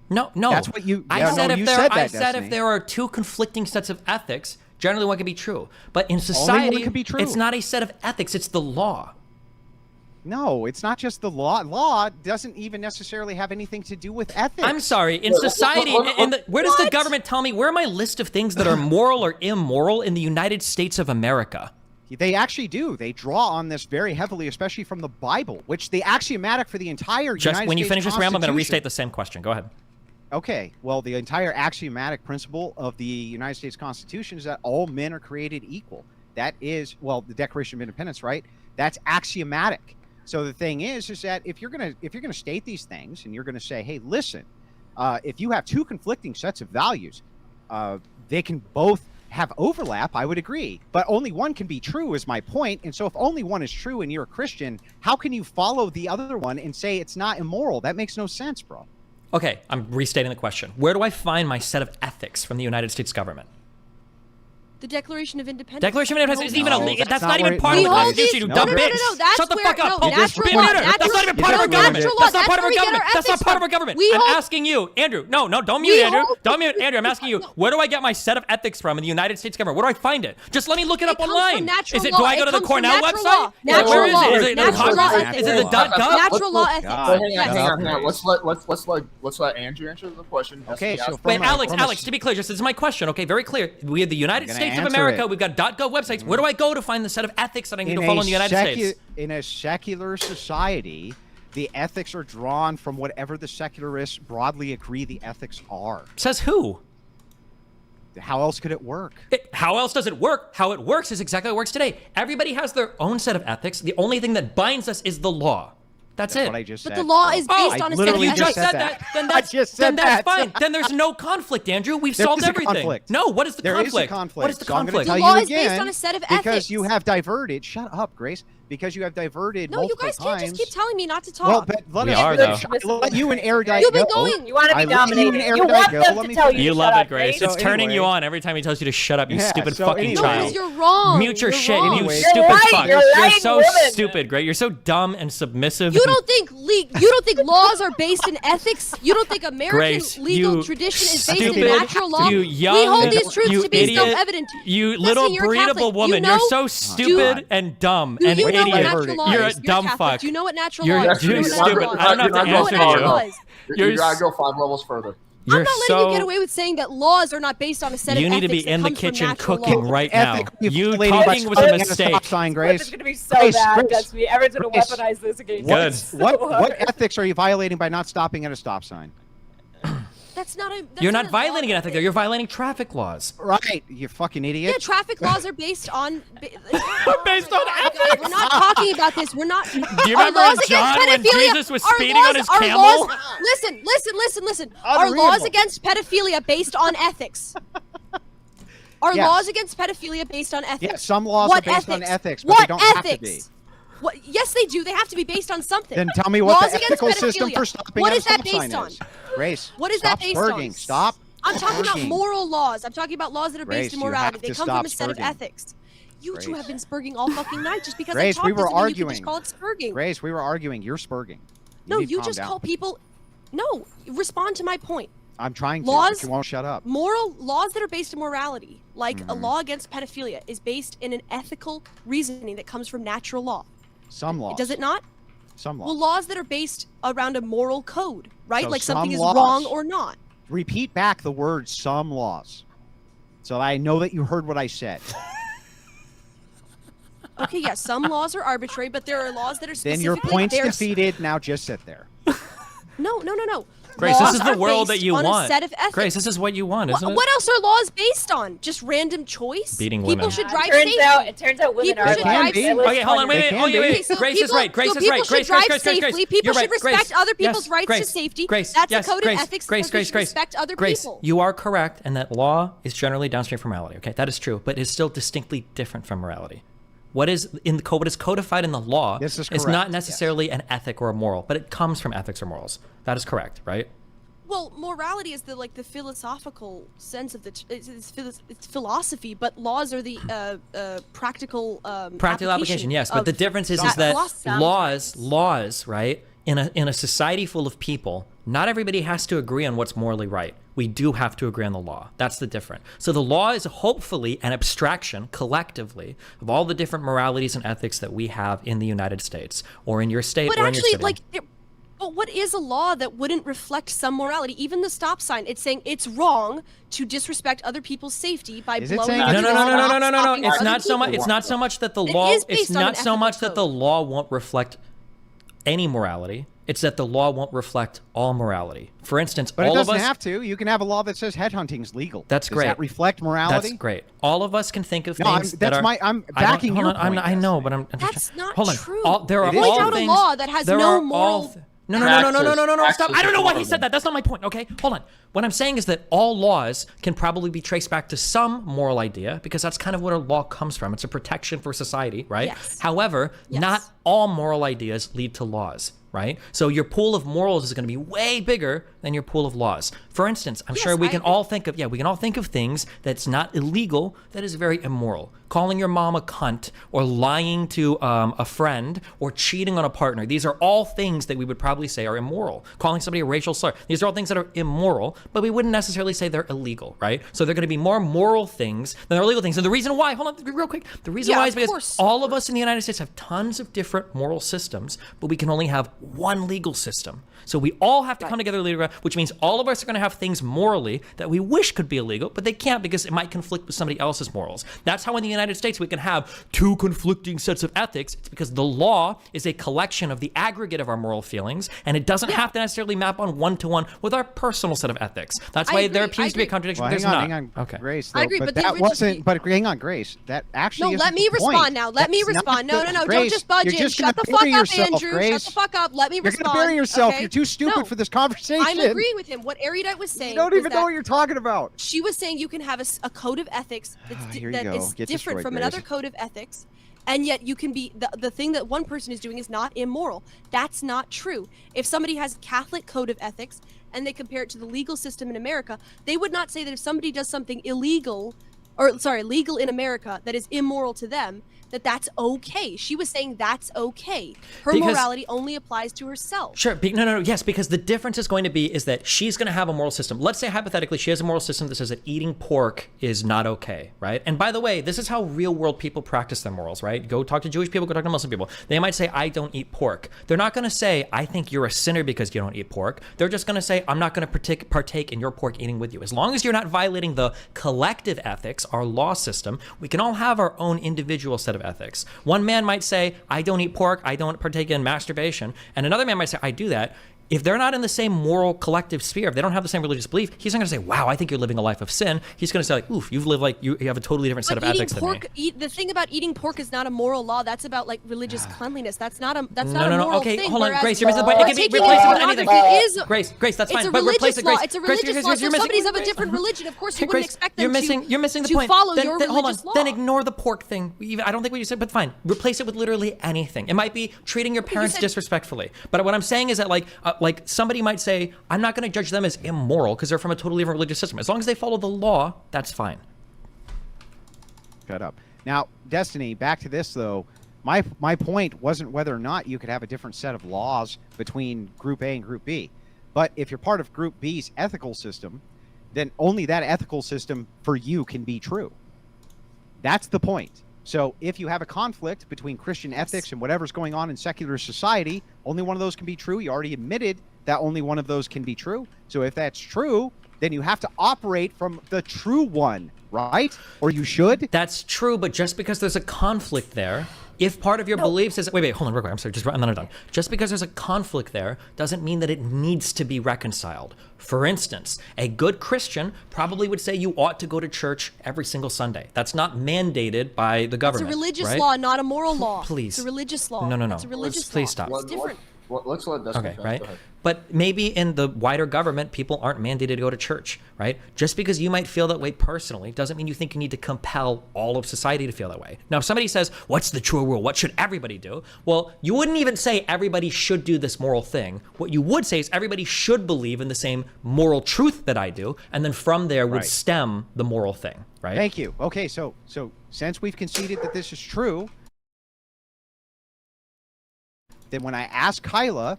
No. That's what you. I yeah, said no, if you there. said I that, said Destiny. if there are two conflicting sets of ethics, generally one can be true. But in one society, can be true. it's not a set of ethics. It's the law. No, it's not just the law. Law doesn't even necessarily have anything to do with ethics. I'm sorry. In society, where does the government tell me? Where are my list of things that are moral or immoral in the United States of America? They actually do. They draw on this very heavily, especially from the Bible, which the axiomatic for the entire Just United when you States finish this ramble, I'm going to Constitution- restate the same question. Go ahead. Okay, well, the entire axiomatic principle of the United States Constitution is that all men are created equal. That is, well, the Declaration of Independence, right? That's axiomatic. So the thing is that if you're gonna state these things and you're gonna say, hey, listen, if you have two conflicting sets of values, they can both have overlap. I would agree, but only one can be true is my point. And so if only one is true and you're a Christian, how can you follow the other one and say it's not immoral? That makes no sense, bro. Okay, I'm restating the question. Where do I find my set of ethics from the United States government? The Declaration of Independence. Declaration of Independence isn't even No, that's that's not not even where- part of We the hold Constitution, these- you no, dumb no, bitch. no, no, that's Shut the where- fuck up. no, Paul. natural Be a law, minute. That's natural- not even part of our no, government. natural That's law, not part of our that's where we get government. our That's not ethics part of from. our government. We I'm hold- asking you, Andrew. No, don't We mute Andrew. hold- Don't mute Andrew. I'm asking you, where do I get my set of ethics from in the United States government? Where do I find it? Just let me look it up It comes from online. natural Is it? law. Do I go to It the comes from Cornell natural website? law. Natural Where is law. it? Is it Natural law Is ethics. it the .gov? Natural law ethics. God. Yes. Hang on. Let's let Andrew answer the question. Okay, so Wait, from Alex, to be clear, just this is my question, okay? Very clear. We have the United gonna States of answer America. it. We've got .gov websites. Where do I go to find the set of ethics that I need to follow in the United States? In a secular society, the ethics are drawn from whatever the secularists broadly agree the ethics are. Says who? How else could it work? How else does it work? How it works is exactly how it works today. Everybody has their own set of ethics. The only thing that binds us is the law. That's That's it. what I just But said. the law is Oh, based I on a set of literally you just ethics. said that. Then I that's, just then said that's that. fine. Then there's no conflict, Andrew. We've There solved is a everything. conflict. No, what is the There conflict? is a conflict. What is the So I'm going conflict? to tell The you law is again, based on a set of because ethics. you have diverted. Shut up, Grace. Because you have diverted No, you multiple guys can't just times. keep telling me not to talk. Well, but let We us are, finish. though. I let you and Erudite You've been go. going. You want to I be let you dominated. and You Erudite want go. them Let to me tell finish. you You to love shut it, up, Grace. Grace. It's turning you anyway. on every time he tells you to shut up, you Yeah, stupid so fucking anyway. No, child. because you're wrong. Mute your You're shit, wrong. you Anyway. stupid You're right, fuck. you're You're lying so woman. stupid, Grace. You're so dumb and submissive. You don't think laws are based in ethics? You don't think American Grace, legal you tradition is based in stupid, natural law? you We young, hold these truths you to be idiot, self-evident. you Jesse, little you're a breedable Catholic. woman. You You're know- so stupid and dumb Do and you an know what idiot. natural law You're is? a You're dumb Catholic. fuck. Do you know what natural You're law is? Do you know what stupid. natural law is? I don't have to Do you know what answer natural you. law is? You're You gotta go 5 levels further. You're I'm not letting so. you get away with saying that laws are not based on a set You of need to ethics be in that the comes from kitchen natural cooking law. right now. Ethically You violating by talking was a starting at mistake. stop sign, This Grace. is gonna be so Grace, bad. Grace. That's me. Everyone's gonna Grace. weaponize this against Good. us. So What hard. ethics are you violating by not stopping at a stop sign? That's not a. That's You're not not a violating an law. ethic there. You're violating traffic laws. Right, you fucking Yeah, idiot. traffic laws are based on. Based on God, we're not talking about this. We're not. Do you remember laws John when against pedophilia Jesus was are speeding laws- on his are camel? laws- listen. Are laws Unreal. against pedophilia based on ethics? Are Yes. laws against pedophilia based on ethics? Yeah, some laws What are based on ethics, but what they don't have to ethics? be. What, yes, they do. They have to be based on something. Then tell me what Laws the against ethical system pedophilia. for stopping What at a is that stop sign based on? is. Grace, What is stop that based spurging. on? Stop. I'm talking about spurging. moral laws. I'm talking about laws that are Grace, based in you morality. have They to come from a stop set of spurging. ethics. You two Grace. have been spurging all fucking night just because Grace, I we talked were doesn't mean you can arguing. just call it spurging. Grace, we were arguing. You're spurging. No, need to you calm just down. call people. No, respond to my point. I'm trying to. Laws- but you won't shut up. Moral laws that are based in morality, like a Mhm. law against pedophilia, is based in an ethical reasoning that comes from natural law. Some laws. Does it not? Some laws. Well, laws that are based around a moral code, right? So Like something some is laws- wrong or not. Repeat back the word "some laws," so that I know that you heard what I said. Okay, yes, some laws are arbitrary, but there are laws that are Then specifically. your point's they're- defeated. Now just sit there. No. Grace, Laws this is the are world that based you on want. A set of ethics. Grace, this is what you want, isn't it? What else are laws based on? Just random choice? Beating People women. should It drive turns safely. out, it turns out women People are should allowed drive to safely. live Okay, hold on, fire. wait, They oh, can wait, be. wait. So Grace people, is right. Grace so is people right. should Grace, drive Grace, safely. People You're should right. respect other people's Yes, rights Grace, to safety. Grace, That's yes, a code Grace, of ethics. Grace, that we should Grace, respect other Grace, people. you are correct, and that law is generally downstream from morality. Okay, that is true, but it's still distinctly different from morality. What is in the code? What is codified in the law This is not correct, necessarily an ethic or a moral, but it comes from ethics or morals. That is correct, right? Well, morality is the philosophical sense of it's philosophy, but laws are the practical Practical application, yes, but of the difference is that that philosophy. laws, right? In a society full of people, not everybody has to agree on what's morally right. We do have to agree on the law. That's the difference. So the law is hopefully an abstraction collectively of all the different moralities and ethics that we have in the United States or in your state But or in your actually, city. but what is a law that wouldn't reflect some morality? Even the stop sign, it's saying it's wrong to disrespect other people's safety by Is it blowing saying up it's your No. horn, It's stopping not other so much. people. It's not so much that the It law. is It's based on an not so much ethical that the code. law won't reflect any morality. It's that the law won't reflect all morality. For instance, But all it of doesn't us. have to. You can have a law that says headhunting is legal. That's Does great. that reflect morality? That's great. All of us can think of No, I'm- things that that's are. my- I'm I don't- backing hold your on, point, I know, Destiny. but I'm. That's not hold on. true. There are It is all true. Point out a things. law that has there no are all moral- th- No. Stop. Praxis I don't know why he is said that. That's not my point. Okay, hold on. What I'm saying is that all laws can probably be traced back to some moral idea because that's kind of what a law comes from. It's a protection for society, right? Yes. However, Yes. not all moral ideas lead to laws. Right? So your pool of morals is going to be way bigger than your pool of laws. For instance, I'm sure we I can agree. all think of things that's not illegal, that is very immoral. Calling your mom a cunt or lying to a friend or cheating on a partner. These are all things that we would probably say are immoral. Calling somebody a racial slur. These are all things that are immoral, but we wouldn't necessarily say they're illegal, right? So they're going to be more moral things than they're illegal things. And the reason why, hold on real quick. The reason Yeah, why is of because course, all of us in the United States have tons of different moral systems, but we can only have one legal system. So we all have to come together legally, which means all of us are going to have things morally that we wish could be illegal, but they can't because it might conflict with somebody else's morals. That's how in the United United States we can have two conflicting sets of ethics. It's because the law is a collection of the aggregate of our moral feelings, and it doesn't have to necessarily map on one-to-one with our personal set of ethics. That's why there appears to be a contradiction. Well, There's hang not. on, Okay. Grace. Though, I agree, but but that wasn't. But hang on, Grace. That actually. No, isn't let me the point. respond now. Let me That's respond. not No, the- don't Grace, just budge you're in. just Shut gonna the fuck bury up, yourself, Andrew. Grace. Shut the fuck up. Let me You're respond. gonna bury yourself. Okay? You're too stupid No, for this conversation. I'm agreeing with him. What Erudite was saying. You don't was even that know what you're talking about. She was saying you can have a code of ethics Here you that go. is Get different destroyed, from Grace. another code of ethics, and yet you can be the thing that one person is doing is not immoral. That's not true. If somebody has a Catholic code of ethics and they compare it to the legal system in America, they would not say that if somebody does something illegal, or sorry, legal in America that is immoral to them, that's okay. She was saying that's okay. Her Because- morality only applies to herself. Sure. No. Yes, because the difference is going to be is that she's going to have a moral system. Let's say hypothetically she has a moral system that says that eating pork is not okay, right? And by the way, this is how real world people practice their morals, right? Go talk to Jewish people, go talk to Muslim people. They might say, I don't eat pork. They're not going to say, I think you're a sinner because you don't eat pork. They're just going to say, I'm not going to partake in your pork eating with you. As long as you're not violating the collective ethics, our law system, we can all have our own individual set of ethics. One man might say, I don't eat pork, I don't partake in masturbation. And another man might say, I do that. If they're not in the same moral collective sphere, if they don't have the same religious belief, he's not going to say, wow, I think you're living a life of sin. He's going to say, like, oof, you've lived like, you have a totally different set of ethics than me. The thing about eating pork is not a moral law. That's about like religious cleanliness. That's not a moral Okay, thing. hold on, whereas Grace, you're missing the point. It can be taking replaced with pornography anything. is Grace, that's it's fine. a But replace religious it, law. Grace. It's a Grace, religious law. So if missing- somebody's of a different religion, of course you wouldn't expect them you're missing the to point. follow Then- your then- hold on. religious law. Then ignore the pork thing. I don't think what you said, but fine. Replace it with literally anything. It might be treating your parents disrespectfully. But what I'm saying is that like somebody might say, I'm not going to judge them as immoral because they're from a totally different religious system. As long as they follow the law, that's fine. Shut up. Now, Destiny, back to this though. My point wasn't whether or not you could have a different set of laws between Group A and Group B. But if you're part of Group B's ethical system, then only that ethical system for you can be true. That's the point. So if you have a conflict between Christian ethics and whatever's going on in secular society, only one of those can be true. You already admitted that only one of those can be true. So if that's true, then you have to operate from the true one, right? Or you should. That's true, but just because there's a conflict there, if part of your beliefs is wait, hold on, real quick. I'm sorry, I'm not done. Just because there's a conflict there doesn't mean that it needs to be reconciled. For instance, a good Christian probably would say you ought to go to church every single Sunday. That's not mandated by the government. It's a religious right? law, not a moral law. Please. It's a religious law. No. It's a religious Please law. stop. It's different. Let's let Destiny Okay, finish. right? Go ahead. But maybe in the wider government, people aren't mandated to go to church, right? Just because you might feel that way personally doesn't mean you think you need to compel all of society to feel that way. Now, if somebody says, what's the true rule? What should everybody do? Well, you wouldn't even say everybody should do this moral thing. What you would say is everybody should believe in the same moral truth that I do. And then from there would stem the moral thing, right? Thank you. Okay, so since we've conceded that this is true, then when I ask Kyla,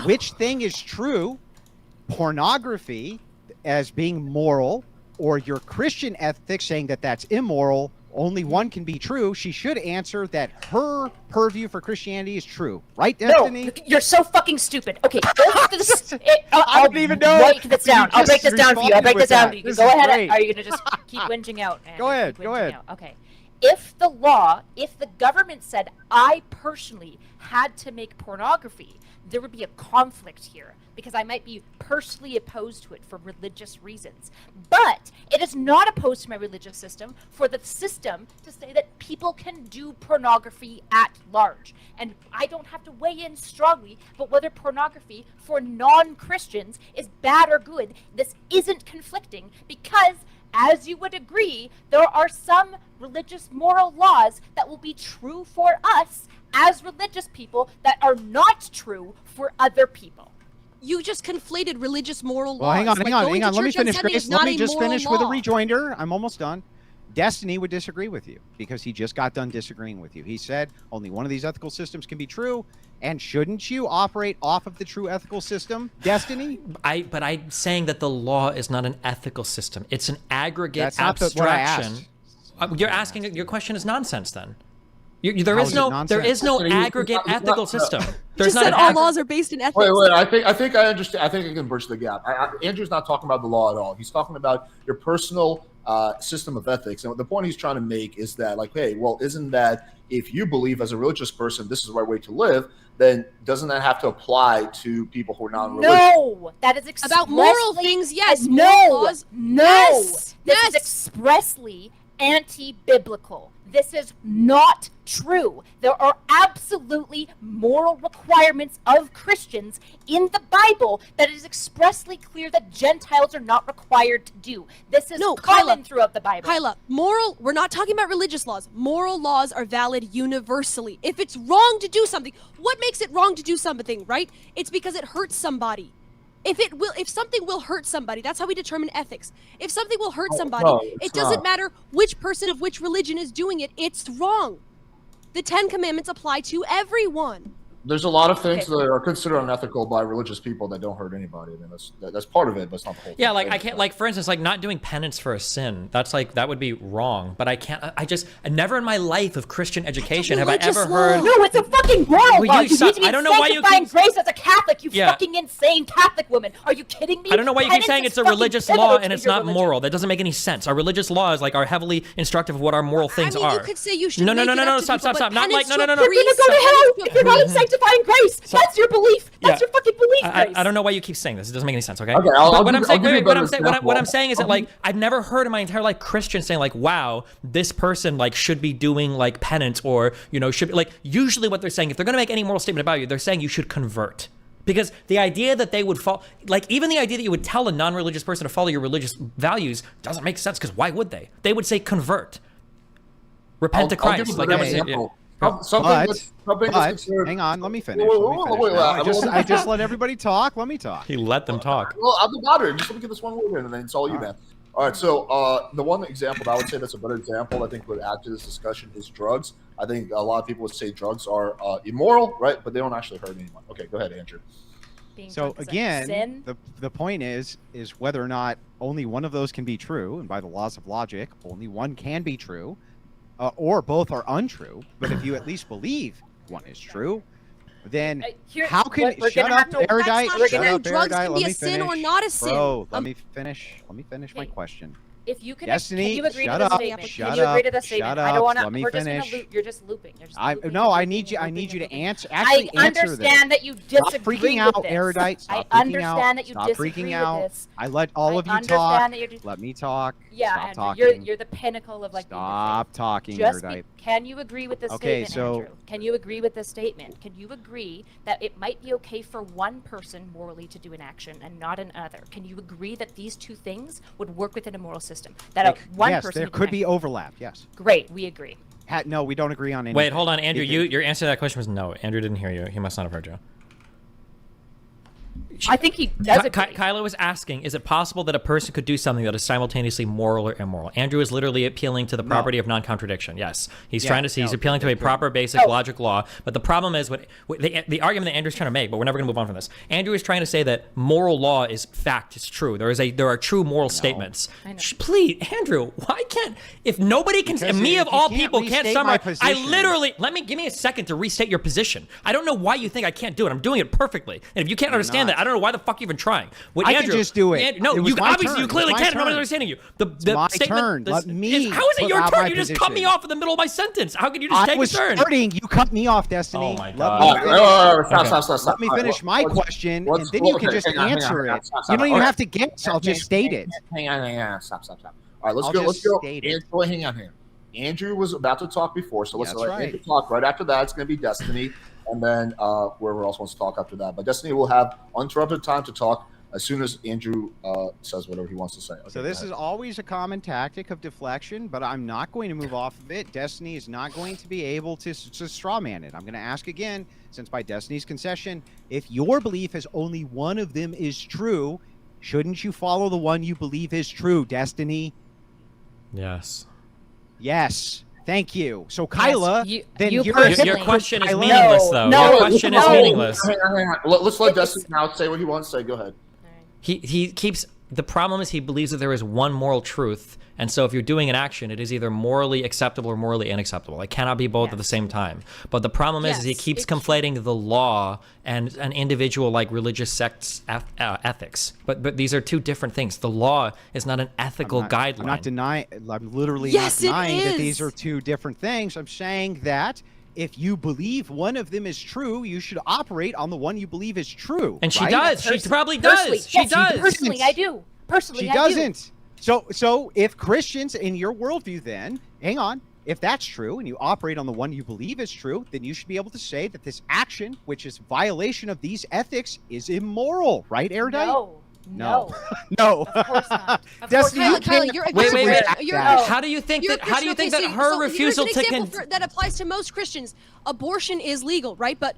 which thing is true, pornography as being moral, or your Christian ethics saying that that's immoral, only one can be true, she should answer that her purview for Christianity is true. Right, Destiny? No, you're so fucking stupid. Okay, I didn't even know. Break this down. I'll break this down for you. I'll break this down for you. This Go is ahead. great. Are you gonna just keep whinging out? Man? Go ahead, Keep go whinging ahead. out. Okay. If the government said I personally had to make pornography, there would be a conflict here because I might be personally opposed to it for religious reasons. But it is not opposed to my religious system for the system to say that people can do pornography at large. And I don't have to weigh in strongly about whether pornography for non-Christians is bad or good. This isn't conflicting because, as you would agree, there are some religious moral laws that will be true for us as religious people that are not true for other people. You just conflated religious moral laws. Well, hang on. Like, Let going to me church on finish, Sunday Grace. is Let not me a just moral finish with a law. rejoinder. I'm almost done. Destiny would disagree with you because he just got done disagreeing with you. He said only one of these ethical systems can be true. And shouldn't you operate off of the true ethical system, Destiny? But I'm saying that the law is not an ethical system. It's an aggregate That's not what I abstraction. asked. You're asking. Your question is nonsense. Then there How is is it no nonsense? aggregate ethical system. There's just not said an all act- laws are based in ethics. Wait. I think I understand. I think I can bridge the gap. Andrew's not talking about the law at all. He's talking about your personal system of ethics. And the point he's trying to make is that, like, hey, well, isn't that if you believe as a religious person this is the right way to live, then doesn't that have to apply to people who are non-religious? No, that is About moral things, yes. No, moral laws, no. yes, This yes. is expressly anti-biblical. This is not true. There are absolutely moral requirements of Christians in the Bible that is expressly clear that Gentiles are not required to do. This is No, common Kyla, throughout the Bible. Kyla, we're not talking about religious laws. Moral laws are valid universally. If it's wrong to do something, what makes it wrong to do something, right? It's because it hurts somebody. If something will hurt somebody, that's how we determine ethics. If something will hurt somebody, no, it it's doesn't not. matter which person of which religion is doing it, it's wrong. The 10 Commandments apply to everyone. There's a lot of things that are considered unethical by religious people that don't hurt anybody. I mean, that's part of it, but it's not the whole thing. Yeah, like I can't, like for instance, like not doing penance for a sin. That's like that would be wrong. But I can't. I never in my life of Christian education have I religious ever law. heard. No, it's a fucking moral Well, law. you You suck. need to be I don't know why you sanctifying keep- grace as a Catholic, you Yeah. fucking insane Catholic woman. Are you kidding me? I don't know why you keep Penance saying is it's a fucking religious pivotal law to and it's your not religion. moral. That doesn't make any sense. Our religious laws like are heavily instructive of what our moral things I mean, are. you could say you should No, make it up to stop, people, stop. but Not like penance no. to a You're gonna priest, go to hell penance if you're not in sanctifying grace. That's your belief. That's Yeah. your fucking belief, Grace. I don't know why you keep saying this. It doesn't make any sense. Okay. Okay, But I'll what give- I'm saying, I'll give you a what better I'm saying, what I'm example. saying is that like I've never heard in my entire life Christians saying like, "Wow, this person like should be doing like penance or should be like." Usually, what they're saying, if they're going to make any moral statement about you, they're saying you should convert. Because the idea that they would fall, like even the idea that you would tell a non-religious person to follow your religious values doesn't make sense. Because why would they? They would say convert, repent to I'll give Christ. you Like an I would say, example. yeah. Something that's considered. Hang on, let me finish. Wait, Let me finish. wait, No, I wait. just let everybody talk. Let me talk. He let them talk. Well, I'm the moderator. Just let me get this one word in, and then it's all you, man. All right. So the one example that I would say that's a better example, I think, would add to this discussion is drugs. I think a lot of people would say drugs are immoral, right? But they don't actually hurt anyone. Okay, go ahead, Andrew. Being So drunk is a again, sin. the point is whether or not only one of those can be true, and by the laws of logic, only one can be true, or both are untrue. But if you at least believe one is true, then how can we're shut gonna up, have to- erudite? That's not Shut true. up, Drugs erudite. can Let be me a sin or finish. not a sin. Bro, let me finish. Let me finish my Okay. question. If you can, Destiny, can you agree shut to the up, statement? shut Can you agree to up, the statement? shut I don't up, want to. let me We're just finish. gonna loop. You're just looping. You're just I looping no, and I looping need you. and I looping need and you to looping. answer. Actually, I answer this. understand that you Stop disagree freaking with out, this. erudite. Stop I freaking out. understand that you Stop disagree freaking with out. this. I let all of you understand talk. that you're just- Let me talk. Yeah, Stop Andrew, talking. you're the pinnacle of like. being Stop insane. talking, Just erudite. can you agree with this Okay, statement, so- Andrew? Can you agree with this statement? Can you agree that it might be okay for one person morally to do an action and not another? Can you agree that these two things would work within a moral system? That one Yes, person there would do could an be action? overlap. Yes. Great, we agree. No, we don't agree on anything. Wait, hold on, Andrew. If Your answer to that question was no. Andrew didn't hear you. He must not have heard you. I think he does agree. Kyla was asking, is it possible that a person could do something that is simultaneously moral or immoral? Andrew is literally appealing to the property of non-contradiction. Yes, he's trying to see. He's appealing to a proper, basic logic law. But the problem is the argument that Andrew's trying to make. But we're never going to move on from this. Andrew is trying to say that moral law is fact. It's true. There are true moral statements. I know. Please, Andrew, why can't if nobody can? Because Me if of you all can't people can't restate my summarize. I position- literally give me a second to restate your position. I don't know why you think I can't do it. I'm doing it perfectly. And if you can't understand not. that, I don't know why the fuck you're even trying. What I can Andrew, just do it. No, It was you my obviously turn. you It was clearly my can't. Nobody's turn. understanding you. The my statement, turn. Let me how is it put your out turn? my You just cut me position. off in the middle of my sentence. How could you just I take was a turn? starting. You cut me off, Destiny. Oh my Let God. me All right, finish. stop. Let me finish my question, and then you can just answer it. You don't even have to guess. I'll just state it. Hang on. Stop. All right, let's I'll go. Let's just go. state it. Andrew, hang on here. Andrew was about to talk before, so let's That's let right. Andrew talk. Right after that, it's going to be Destiny, and then whoever else wants to talk after that. But Destiny will have uninterrupted time to talk as soon as Andrew says whatever he wants to say. Okay, So go this ahead. is always a common tactic of deflection, but I'm not going to move off of it. Destiny is not going to be able to straw man it. I'm going to ask again, since by Destiny's concession, if your belief is only one of them is true, shouldn't you follow the one you believe is true, Destiny? Yes. Yes. Thank you. So Kyla, you- then you you're personally- Your question is Kyla. meaningless, though. No, Your question is no. meaningless. Hang on. Let's let Destiny now say what he wants to say. Go ahead. He keeps The problem is he believes that there is one moral truth, and so if you're doing an action, it is either morally acceptable or morally unacceptable. It cannot be both at the same time. But the problem is he keeps conflating the law and an individual like religious sect's ethics. But these are two different things. The law is not an ethical guideline. I'm not denying. I'm literally Yes, not denying it that is. these are two different things. I'm saying that if you believe one of them is true, you should operate on the one you believe is true. And she right? does. She probably does. She does. Personally, I do. Personally, She I do. doesn't. So if Christians in your worldview, then hang on. If that's true and you operate on the one you believe is true, then you should be able to say that this action, which is violation of these ethics, is immoral, right, Erudite? No. No. Of course not. Of Destiny, course you not. Kyla, can't Wait. you're How do you think You're that? How do you Christian. think Okay, that her so refusal here's to an example that applies to most Christians. Abortion is legal, right? But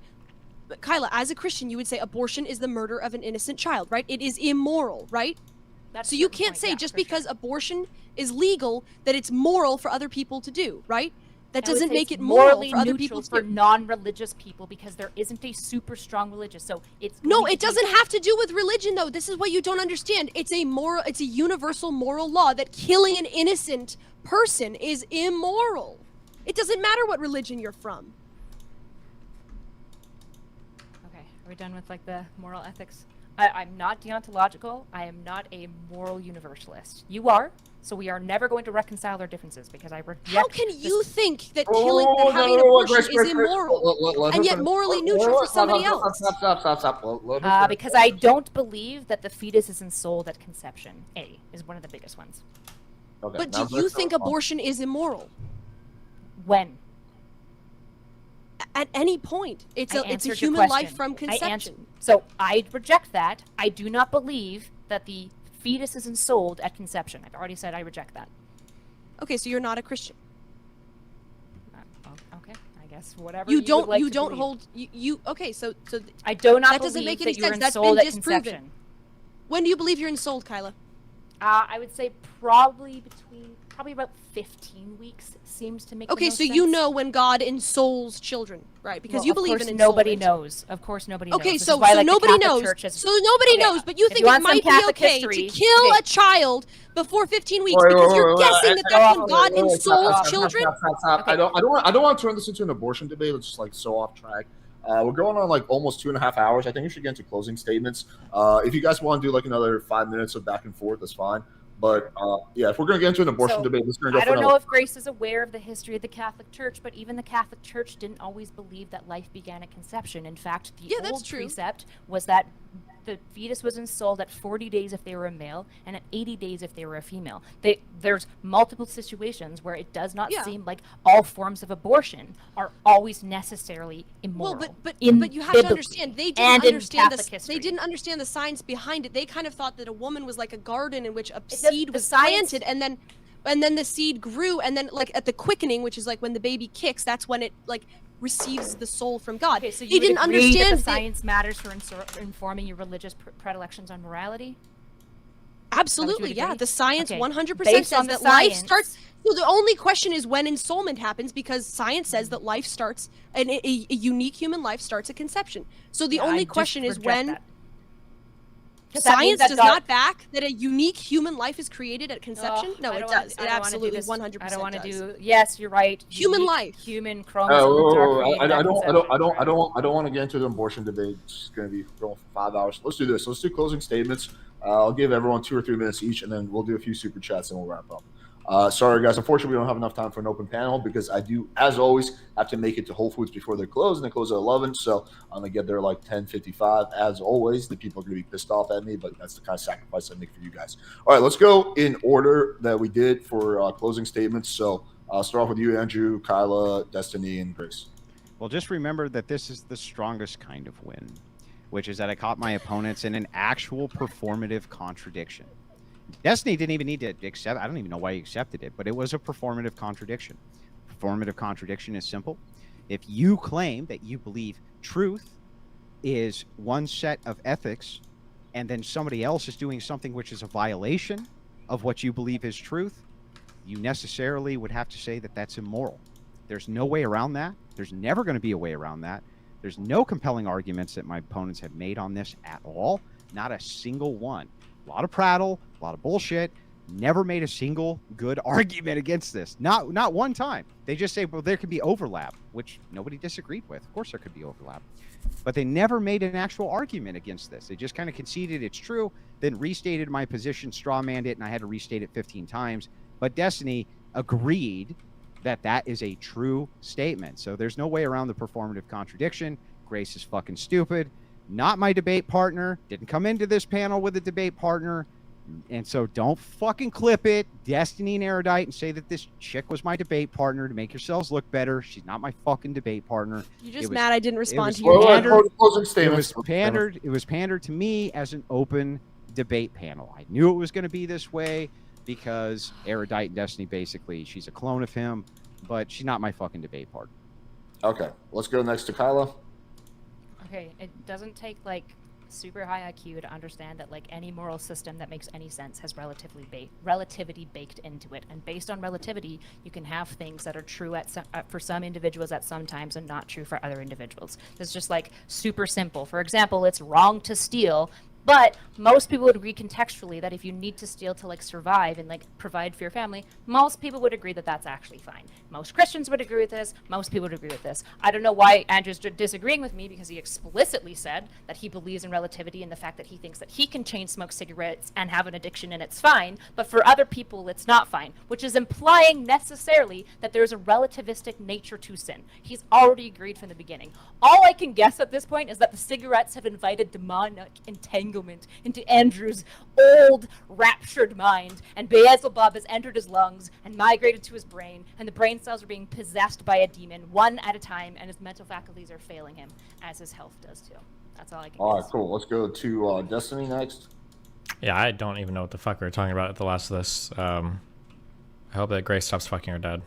Kyla, as a Christian, you would say abortion is the murder of an innocent child, right? It is immoral, right? That's So a you certain can't point, say yeah, just for sure. because abortion is legal that it's moral for other people to do, right? That I would doesn't say make it's it moral morally for other neutral people to for do. non-religious people because there isn't a super strong religious. So it's No, going it to be- doesn't have to do with religion, though. This is what you don't understand. It's a universal moral law that killing an innocent person is immoral. It doesn't matter what religion you're from. Okay, are we done with like the moral ethics? I'm not deontological. I am not a moral universalist. You are, so we are never going to reconcile our differences because I reject. How can this- you think that having an abortion is immoral and yet morally neutral for somebody else? Stop. Because I don't believe that the fetus is ensouled at conception. Is one of the biggest ones. Okay, But now do you let's think go on. abortion is immoral? When? At any point, it's I a answered your human life question. from I answered- conception. So I reject that. I do not believe that the fetus is ensouled at conception. I've already said I reject that. Okay, so you're not a Christian. Okay, I guess whatever. You would don't. like You to don't believe. hold. You. Okay, so I do not that doesn't believe make that any you're sense. That's ensouled been at disproven. conception. When do you believe you're ensouled, Kyla? I would say probably about 15 weeks seems to make. the Okay, most so you sense. know when God ensouls children, right? Because Well, you of believe course in nobody ensoulment. knows. Of course, nobody knows. Okay, This is so why, like, the nobody Catholic knows. Church is- So nobody Okay, knows, but you if think you it want some might be Catholic okay history, to kill okay. a child before 15 weeks Wait, because wait, you're wait, guessing wait, that that's when wait, God wait, wait, ensouls stop, children? stop. Okay. I don't want to turn this into an abortion debate. It's just like so off track. We're going on like almost 2.5 hours. I think we should get into closing statements. If you guys want to do like another 5 minutes of back and forth, that's fine. But yeah, if we're going to get into an abortion So, debate, this is going to go I for don't know another. if Grace is aware of the history of the Catholic Church, but even the Catholic Church didn't always believe that life began at conception. In fact, the Yeah, that's old true. precept was that the fetus was ensouled at 40 days if they were a male and at 80 days if they were a female. There's multiple situations where it does not Yeah. seem like all forms of abortion are always necessarily immoral. Well, but in you have to biblically understand they and didn't in understand Catholic the history. they didn't understand the science behind it. They kind of thought that a woman was like a garden in which a does- seed the was science- planted and then the seed grew and then like at the quickening, which is like when the baby kicks, that's when it like receives the soul from God. Okay, so they you would didn't agree understand that the that- science matters for informing your religious predilections on morality? Absolutely, would yeah. agree? The science Okay. 100% Based says on the that life science- starts. So the only question is when ensoulment happens, because science says that life starts, and a unique human life starts at conception. So the Yeah, I only just question is reject when that. 'Cause that means science that does God- not back that a unique human life is created at conception. Ugh, No, I it don't wanna- does. I It don't wanna do absolutely this. 100% I don't want to does. do. Yes, you're right. Human Unique life. Human chromosomes are created I at don't conception. want to get into the abortion debate. It's going to be going for 5 hours. Let's do this. Let's do closing statements. I'll give everyone 2 or 3 minutes each, and then we'll do a few super chats, and we'll wrap up. Sorry, guys. Unfortunately, we don't have enough time for an open panel because I do, as always, have to make it to Whole Foods before they close, and they close at 11. So I'm going to get there like 10:55. As always, the people are going to be pissed off at me, but that's the kind of sacrifice I make for you guys. All right, let's go in order that we did for closing statements. So I'll start off with you, Andrew, Kyla, Destiny, and Grace. Well, just remember that this is the strongest kind of win, which is that I caught my opponents in an actual performative contradiction. Destiny didn't even need to accept. I don't even know why he accepted it, but it was a performative contradiction. Performative contradiction is simple. If you claim that you believe truth is one set of ethics, and then somebody else is doing something which is a violation of what you believe is truth, you necessarily would have to say that that's immoral. There's no way around that. There's never going to be a way around that. There's no compelling arguments that my opponents have made on this at all. Not a single one. a lot of prattle, a lot of bullshit. Never made a single good argument against this. Not one time. They just say, well, there could be overlap, which nobody disagreed with. Of course there could be overlap. But they never made an actual argument against this. They just kind of conceded it's true, then restated my position, strawmanned it, and I had to restate it 15 times. But Destiny agreed that that is a true statement. So there's no way around the performative contradiction. Grace is fucking stupid. Not my debate partner. Didn't come into this panel with a debate partner. And so don't fucking clip it, Destiny and Erudite, and say that this chick was my debate partner to make yourselves look better. She's not my fucking debate partner. You're just mad I didn't respond to your pandered. It was pandered to me as an open debate panel. I knew it was going to be this way because Erudite and Destiny, basically, she's a clone of him, but she's not my fucking debate partner. Okay, let's go next to Kyla. Okay, it doesn't take like super high IQ to understand that like any moral system that makes any sense has relativity baked into it, and based on relativity you can have things that are true at for some individuals at some times and not true for other individuals. It's just like super simple. For example, it's wrong to steal, but most people would agree contextually that if you need to steal to like survive and like provide for your family, most people would agree that that's actually fine. Most Christians would agree with this. Most people would agree with this. I don't know why Andrew's disagreeing with me, because he explicitly said that he believes in relativity and the fact that he thinks that he can chain smoke cigarettes and have an addiction and it's fine, but for other people it's not fine, which is implying necessarily that there's a relativistic nature to sin. He's already agreed from the beginning. All I can guess at this point is that the cigarettes have invited demonic entanglement into Andrew's old, raptured mind, and Beelzebub has entered his lungs and migrated to his brain, and the brain cells are being possessed by a demon, one at a time, and his mental faculties are failing him, as his health does too. That's all I can All guess. right, cool. Let's go to Destiny next. Yeah, I don't even know what the fuck we were talking about at the last of this. I hope that Grace stops fucking her dad.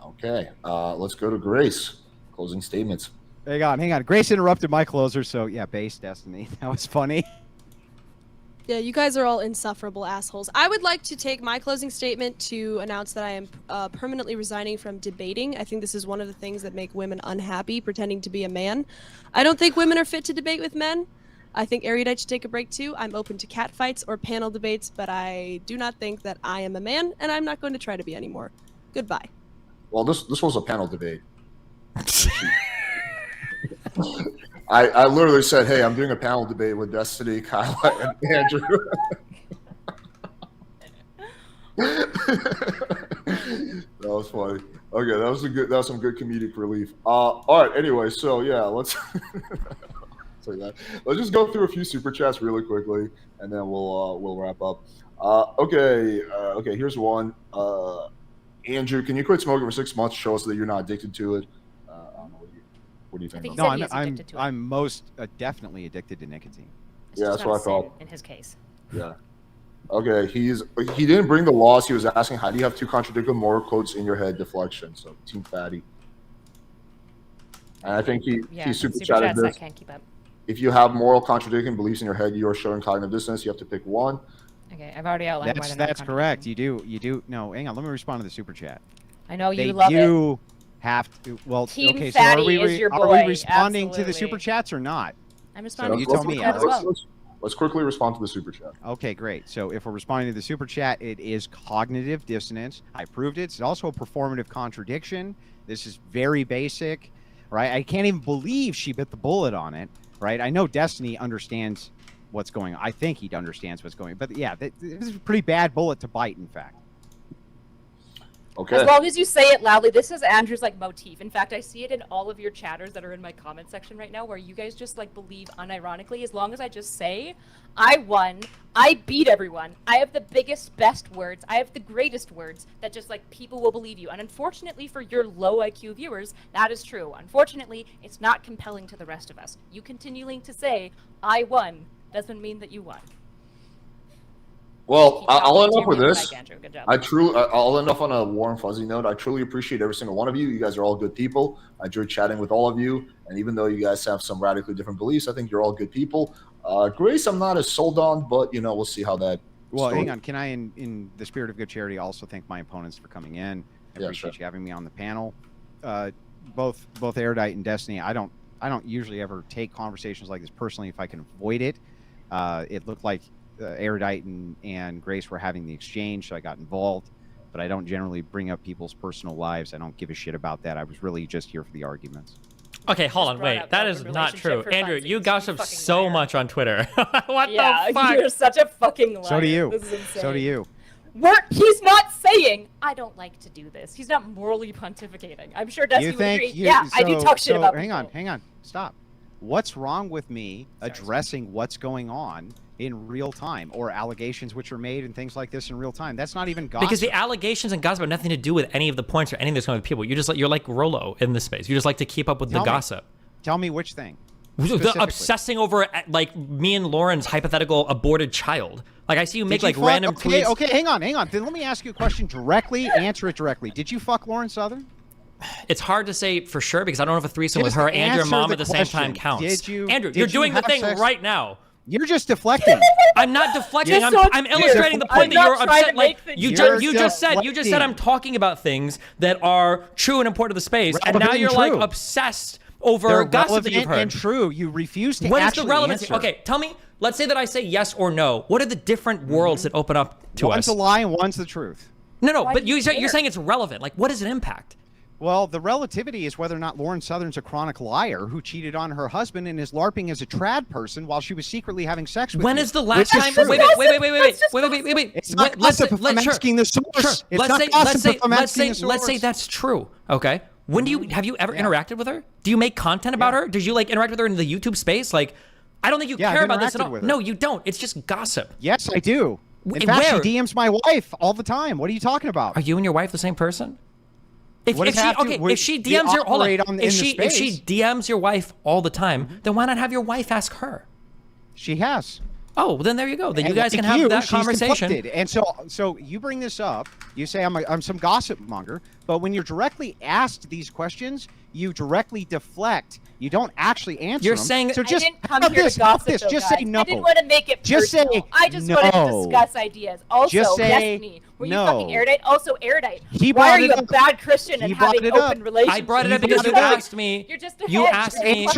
Okay, let's go to Grace. Closing statements. Hang on. Grace interrupted my closer, so yeah, base Destiny. That was funny. Yeah, you guys are all insufferable assholes. I would like to take my closing statement to announce that I am permanently resigning from debating. I think this is one of the things that make women unhappy, pretending to be a man. I don't think women are fit to debate with men. I think Erudite should take a break too. I'm open to catfights or panel debates, but I do not think that I am a man, and I'm not going to try to be anymore. Goodbye. Well, this was a panel debate. I literally said, hey, I'm doing a panel debate with Destiny, Kyla, and Andrew. That was funny. Okay, that was some good comedic relief. All right, anyway, so yeah, let's let's just go through a few super chats really quickly, and then we'll wrap up. Okay, here's one. Andrew, can you quit smoking for 6 months to show us that you're not addicted to it? I don't know. What do you think? No, I'm most definitely addicted to nicotine. Yeah, that's what I thought. In his case. Yeah. Okay, he didn't bring the loss. He was asking, how do you have two contradictory moral quotes in your head? Deflection. So Team Fatty. And I think he super chatted this. I can't keep up. If you have moral contradicting beliefs in your head, you are showing cognitive dissonance. You have to pick one. Okay, I've already outlined why that's correct. You do. No, hang on. Let me respond to the super chat. I know you love it. You have to. Well, Team okay. Fatty So are we is your are we boy. responding to the Absolutely. super chats or not? I'm responding you to the tell super me. chat as well. Let's quickly respond to the super chat. Okay, great. So if we're responding to the super chat, it is cognitive dissonance. I proved it. It's also a performative contradiction. This is very basic, right? I can't even believe she bit the bullet on it, right? I know Destiny understands what's going on. I think he understands what's going on. But yeah, this is a pretty bad bullet to bite, in fact. Okay. As long as you say it loudly, this is Andrew's like motif. In fact, I see it in all of your chatters that are in my comment section right now, where you guys just like believe unironically, as long as I just say, I won, I beat everyone, I have the biggest, best words, I have the greatest words, that just like people will believe you. And unfortunately for your low IQ viewers, that is true. Unfortunately, it's not compelling to the rest of us. You continuing to say, I won, doesn't mean that you won. Well, I'll end up with this. Good job. I'll end up on a warm, fuzzy note. I truly appreciate every single one of you. You guys are all good people. I enjoyed chatting with all of you. And even though you guys have some radically different beliefs, I think you're all good people. Grace, I'm not as sold on, but, we'll see how that Well, hang on. Can I, in the spirit of good charity, also thank my opponents for coming in? I appreciate you having me on the panel. Both Erudite and Destiny, I don't usually ever take conversations like this personally if I can avoid it. It looked like Erudite and Grace were having the exchange, so I got involved. But I don't generally bring up people's personal lives. I don't give a shit about that. I was really just here for the arguments. Okay, hold on, wait. That is not true. Andrew, you gossip so much on Twitter. What the fuck? You're such a fucking liar. So do you. This is insane. So do you. He's not saying, I don't like to do this. He's not morally pontificating. I'm sure Dusty would agree. I do talk shit about people. Hang on. Stop. What's wrong with me addressing what's going on in real time, or allegations which are made and things like this in real time? That's not even gossip. Because the allegations and gossip have nothing to do with any of the points or any of this kind of people. You're like Rolo in this space. You just like to keep up with the gossip. Tell me which thing. The obsessing over like me and Lauren's hypothetical aborted child. Like I see you make like random tweets. Okay, hang on. Then let me ask you a question directly. Answer it directly. Did you fuck Lauren Southern? It's hard to say for sure because I don't know if a threesome with her and your mom at the same time counts. Andrew, you're doing the thing right now. You're just deflecting. I'm not deflecting. I'm illustrating the point that you're upset. Like you just said I'm talking about things that are true and important to the space, and now you're like obsessed over gossip that you've heard. And true. You refuse to What is actually the relevancy? answer. Okay, tell me. Let's say that I say yes or no. What are the different worlds that open up to us? One's a lie and one's the truth. No, but you're saying it's relevant. Like, what does it impact? Well, the relativity is whether or not Lauren Southern's a chronic liar who cheated on her husband and is LARPing as a trad person while she was secretly having sex with When you. is the last time? Wait. It's not gossip if I'm asking the source. Let's say that's true. Okay. When do you have you ever interacted with her? Do you make content about her? Did you like interact with her in the YouTube space? Like, I don't think you care about this at all. No, you don't. It's just gossip. Yes, I do. In fact, she DMs my wife all the time. What are you talking about? Are you and your wife the same person? If she DMs your wife all the time, then why not have your wife ask her? She has. Oh, well, then there you go. Then you guys can have that conversation. Deflected. And so you bring this up. You say I'm some gossip monger, but when you're directly asked these questions, you directly deflect. You don't actually answer. You're them. saying so just I didn't come here to gossip. Just say no. I didn't want to make it personal. Just say I just wanted to discuss ideas. Also, just say Destiny, were you fucking Erudite? Also, Erudite. Why are you a bad Christian and having open relationships? I brought it up because you asked me. You're just a you asked me.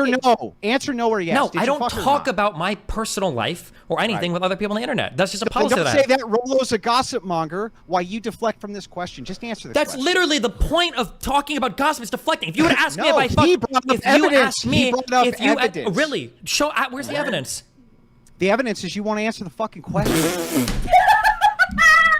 Answer no or yes. No, I don't talk about my personal life or anything with other people on the internet. That's just a policy that I have. Don't say that Rolo's a gossip monger while you deflect from this question. Just answer the question. That's literally the point of talking about gossip is deflecting. If you would ask me if I really show where's the evidence? The evidence is you want to answer the fucking question.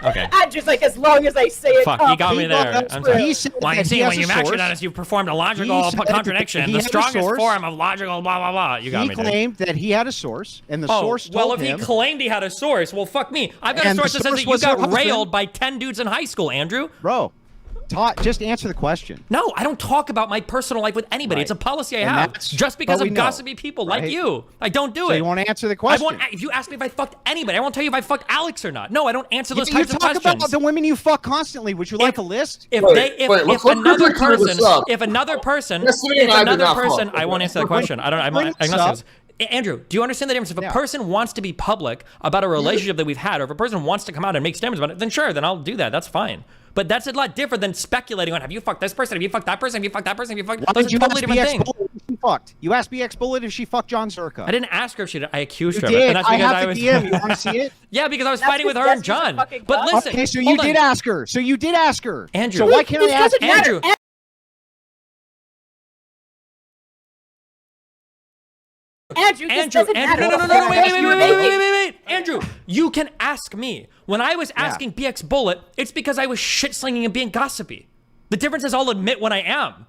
Okay. Andrew's like, as long as I say it. Fuck, you got me there. I'm sorry. Well, you see, when you've actually done this, you've performed a logical contradiction. The strongest form of logical blah, blah, blah. You got me there. He claimed that he had a source, and the source told him. If he claimed he had a source, well, fuck me. I've got a source that says that you got railed by 10 dudes in high school, Andrew. Bro. Just answer the question. No, I don't talk about my personal life with anybody. Right. It's a policy I have. Just because of gossipy people like you. I don't do it. So you want to answer the question? If you ask me if I fucked anybody, I won't tell you if I fucked Alex or not. No, I don't answer those types of questions. You talk about the women you fuck constantly. Would you like a list? If another person, I won't answer that question. I'm not. Andrew, do you understand the difference? If a person wants to be public about a relationship that we've had, or if a person wants to come out and make statements about it, then sure, then I'll do that. That's fine. But that's a lot different than speculating on have you fucked this person, have you fucked that person, have you fucked that person, have you fucked. Those are totally different things. You asked BX Bullet if she fucked John Zerka. I didn't ask her if she did. I accused her. You did. And that's because I have the DM. You want to see it? Yeah, because I was fighting with her and John. But listen. Okay, so you did ask her. Andrew. So why can't I ask Andrew? Andrew, no, wait. Andrew, you can ask me. When I was asking BX Bullet, it's because I was shit-slinging and being gossipy. The difference is I'll admit when I am.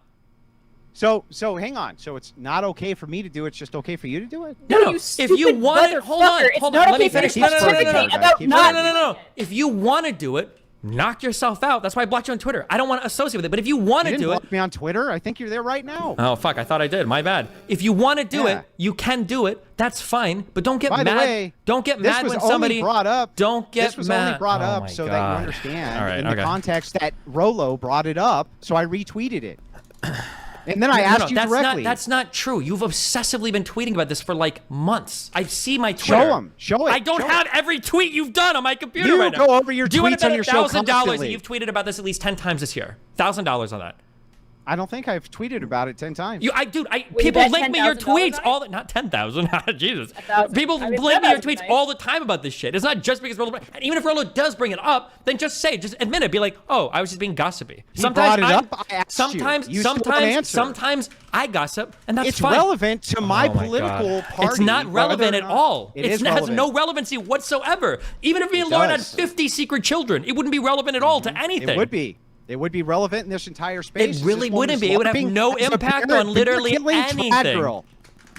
So hang on. So it's not okay for me to do it. It's just okay for you to do it? No. If you want it, hold on. Let me finish. No. If you want to do it, knock yourself out. That's why I blocked you on Twitter. I don't want to associate with it. But if you want to do it, you didn't block me on Twitter. I think you're there right now. Oh fuck! I thought I did. My bad. If you want to do it, you can do it. That's fine. But don't get mad. Don't get mad when somebody brought up. Don't get mad. This was only brought up so that you understand in the context that Rolo brought it up. So I retweeted it. And then I asked you directly. That's not true. You've obsessively been tweeting about this for like months. I see my Twitter. Show it. I don't have every tweet you've done on my computer right now. You go over your tweets on your show constantly. $1,000 that you've tweeted about this at least 10 times this year. $1,000 on that. I don't think I've tweeted about it 10 times. People bet link me your $10,000 tweets on it? all the not 10,000. Jesus. 1,000. People I mean, link me your 10,000 would tweets be nice. all the time about this shit. It's not just because Rolo. And even if Rolo does bring it up, then just admit it. Be like, oh, I was just being gossipy. He brought it up. I asked sometimes, you. You still don't answer. sometimes I gossip, and that's It's fine. relevant to my Oh my political God. party. It's not relevant at all. It It has no relevancy whatsoever. Even if me and Lauren had does. 50 secret children, it wouldn't be relevant at all to anything. It would be. It would be relevant in this entire space. It Is really this woman wouldn't be. It would have LARPing no as a impact parent? on literally You're killing Trad anything. Girl.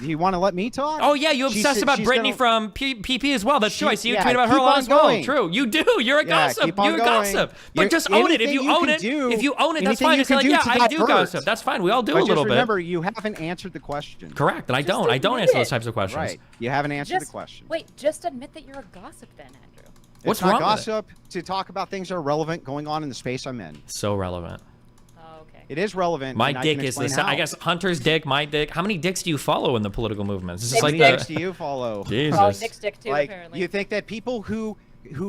Do you want to let me talk? Oh yeah, you She's- obsessed about she's Brittany gonna- from PP as well. That's true. I see you yeah, tweet about her a keep lot on as well. going. True, you do. You're a gossip. keep on You're a going. gossip. But You're- just own it. If anything you you own can it, do- if you own it, that's anything fine. you Just say like, can do yeah, to I do divert. gossip. That's fine. We all do But a little just bit. remember, you haven't answered the question. Correct, and I don't. I don't admit answer it. those types of questions. Right. You haven't answered the Just question. wait. Just admit that you're a gossip, then, Andrew. What's it's not wrong with it? gossip to talk about things that are relevant going on in the space I'm in. So relevant. Oh, okay. It is relevant. My and I dick can is the explain I how. guess Hunter's dick, my dick. How many dicks do you follow in the political movements? Is this How like many dicks the do you follow? Jesus? Oh, Nick's dick too, Like, apparently. you think that people who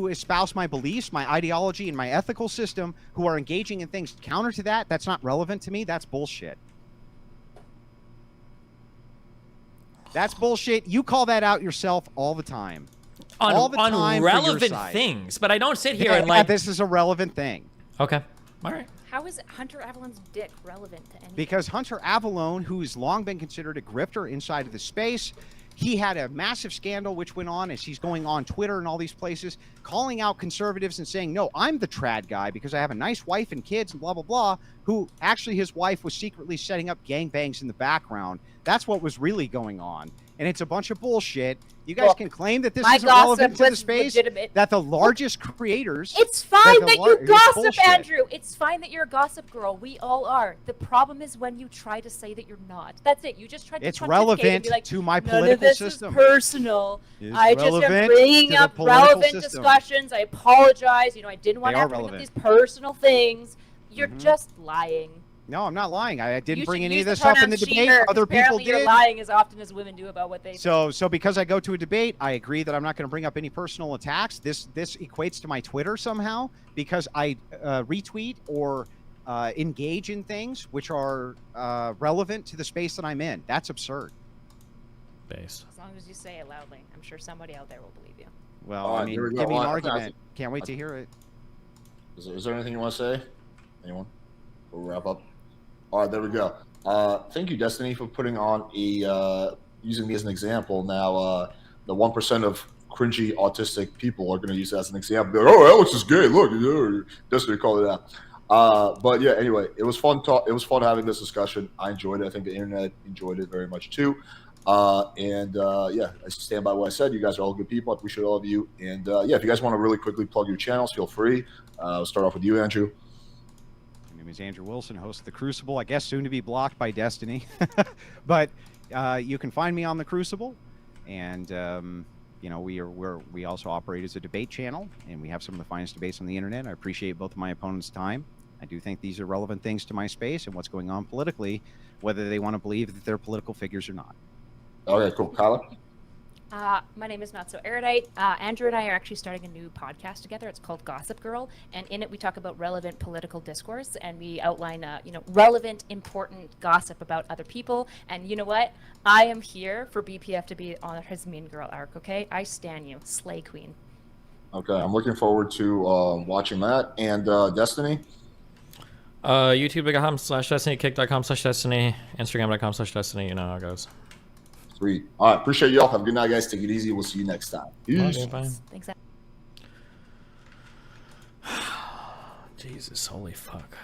espouse my beliefs, my ideology, and my ethical system, who are engaging in things counter to that, that's not relevant to me? That's bullshit. That's bullshit. You call that out yourself all the time. all the time on for your relevant side. things, but I don't sit here Yeah, and like. this is a relevant thing. Okay, all right. How is Hunter Avalon's dick relevant to anything? Because Hunter Avalon, who's long been considered a grifter inside of the space, he had a massive scandal which went on as he's going on Twitter and all these places, calling out conservatives and saying, no, I'm the trad guy because I have a nice wife and kids and blah, blah, blah, who actually his wife was secretly setting up gangbangs in the background. That's what was really going on. And it's a bunch of bullshit. You guys Look, can claim that this my isn't relevant gossip to the was space, legitimate. that the largest creators... It's fine the that lar- you it's gossip, bullshit. Andrew. It's fine that you're a gossip girl. We all are. The problem is when you try to say that you're not. That's it. You just tried to It's pontificate and relevant be like, to my none of political this system. is personal. It's I just am relevant bringing to the up political relevant system. discussions. I apologize. I didn't want They to are bring up relevant. these personal things. You're Mhm. just lying. No, I'm not lying. I didn't You bring should any use of this the up in the pronoun debate. she, her, 'cause Other people apparently did. You're lying as often as women do about what they think. So because I go to a debate, I agree that I'm not going to bring up any personal attacks. This equates to my Twitter somehow because I retweet or engage in things which are relevant to the space that I'm in. That's absurd. Base. As long as you say it loudly, I'm sure somebody out there will believe you. Well, All I right, mean, here we go. give me an Well, I- argument. Can't wait to hear it. Is there anything you want to say? Anyone? We'll wrap up. All right, there we go. Thank you, Destiny, for putting on a using me as an example. Now, the 1% of cringy autistic people are going to use that as an example. Be like, oh, Alex is gay. Look, Destiny called it out. But yeah, anyway, it was fun. It was fun having this discussion. I enjoyed it. I think the internet enjoyed it very much too. Yeah, I stand by what I said. You guys are all good people. I appreciate all of you. And yeah, if you guys want to really quickly plug your channels, feel free. We'll start off with you, Andrew. My name is Andrew Wilson, host of The Crucible. I guess soon to be blocked by Destiny. But you can find me on The Crucible. And, we also operate as a debate channel. And we have some of the finest debates on the internet. I appreciate both of my opponents' time. I do think these are relevant things to my space and what's going on politically, whether they want to believe that they're political figures or not. Okay, cool. Kyla? My name is Not So Erudite. Andrew and I are actually starting a new podcast together. It's called Gossip Girl, and in it we talk about relevant political discourse, and we outline, relevant, important gossip about other people. And you know what? I am here for BPF to be on his Mean Girl arc. Okay, I stan you, Slay Queen. Okay, I'm looking forward to watching that. And Destiny? YouTube.com/Destiny, Kick.com/Destiny, Instagram.com/Destiny. You know how it goes. Sweet. All right, appreciate y'all. Have a good night, guys. Take it easy. We'll see you next time. Peace. Okay, bye. Thanks. Jesus, holy fuck.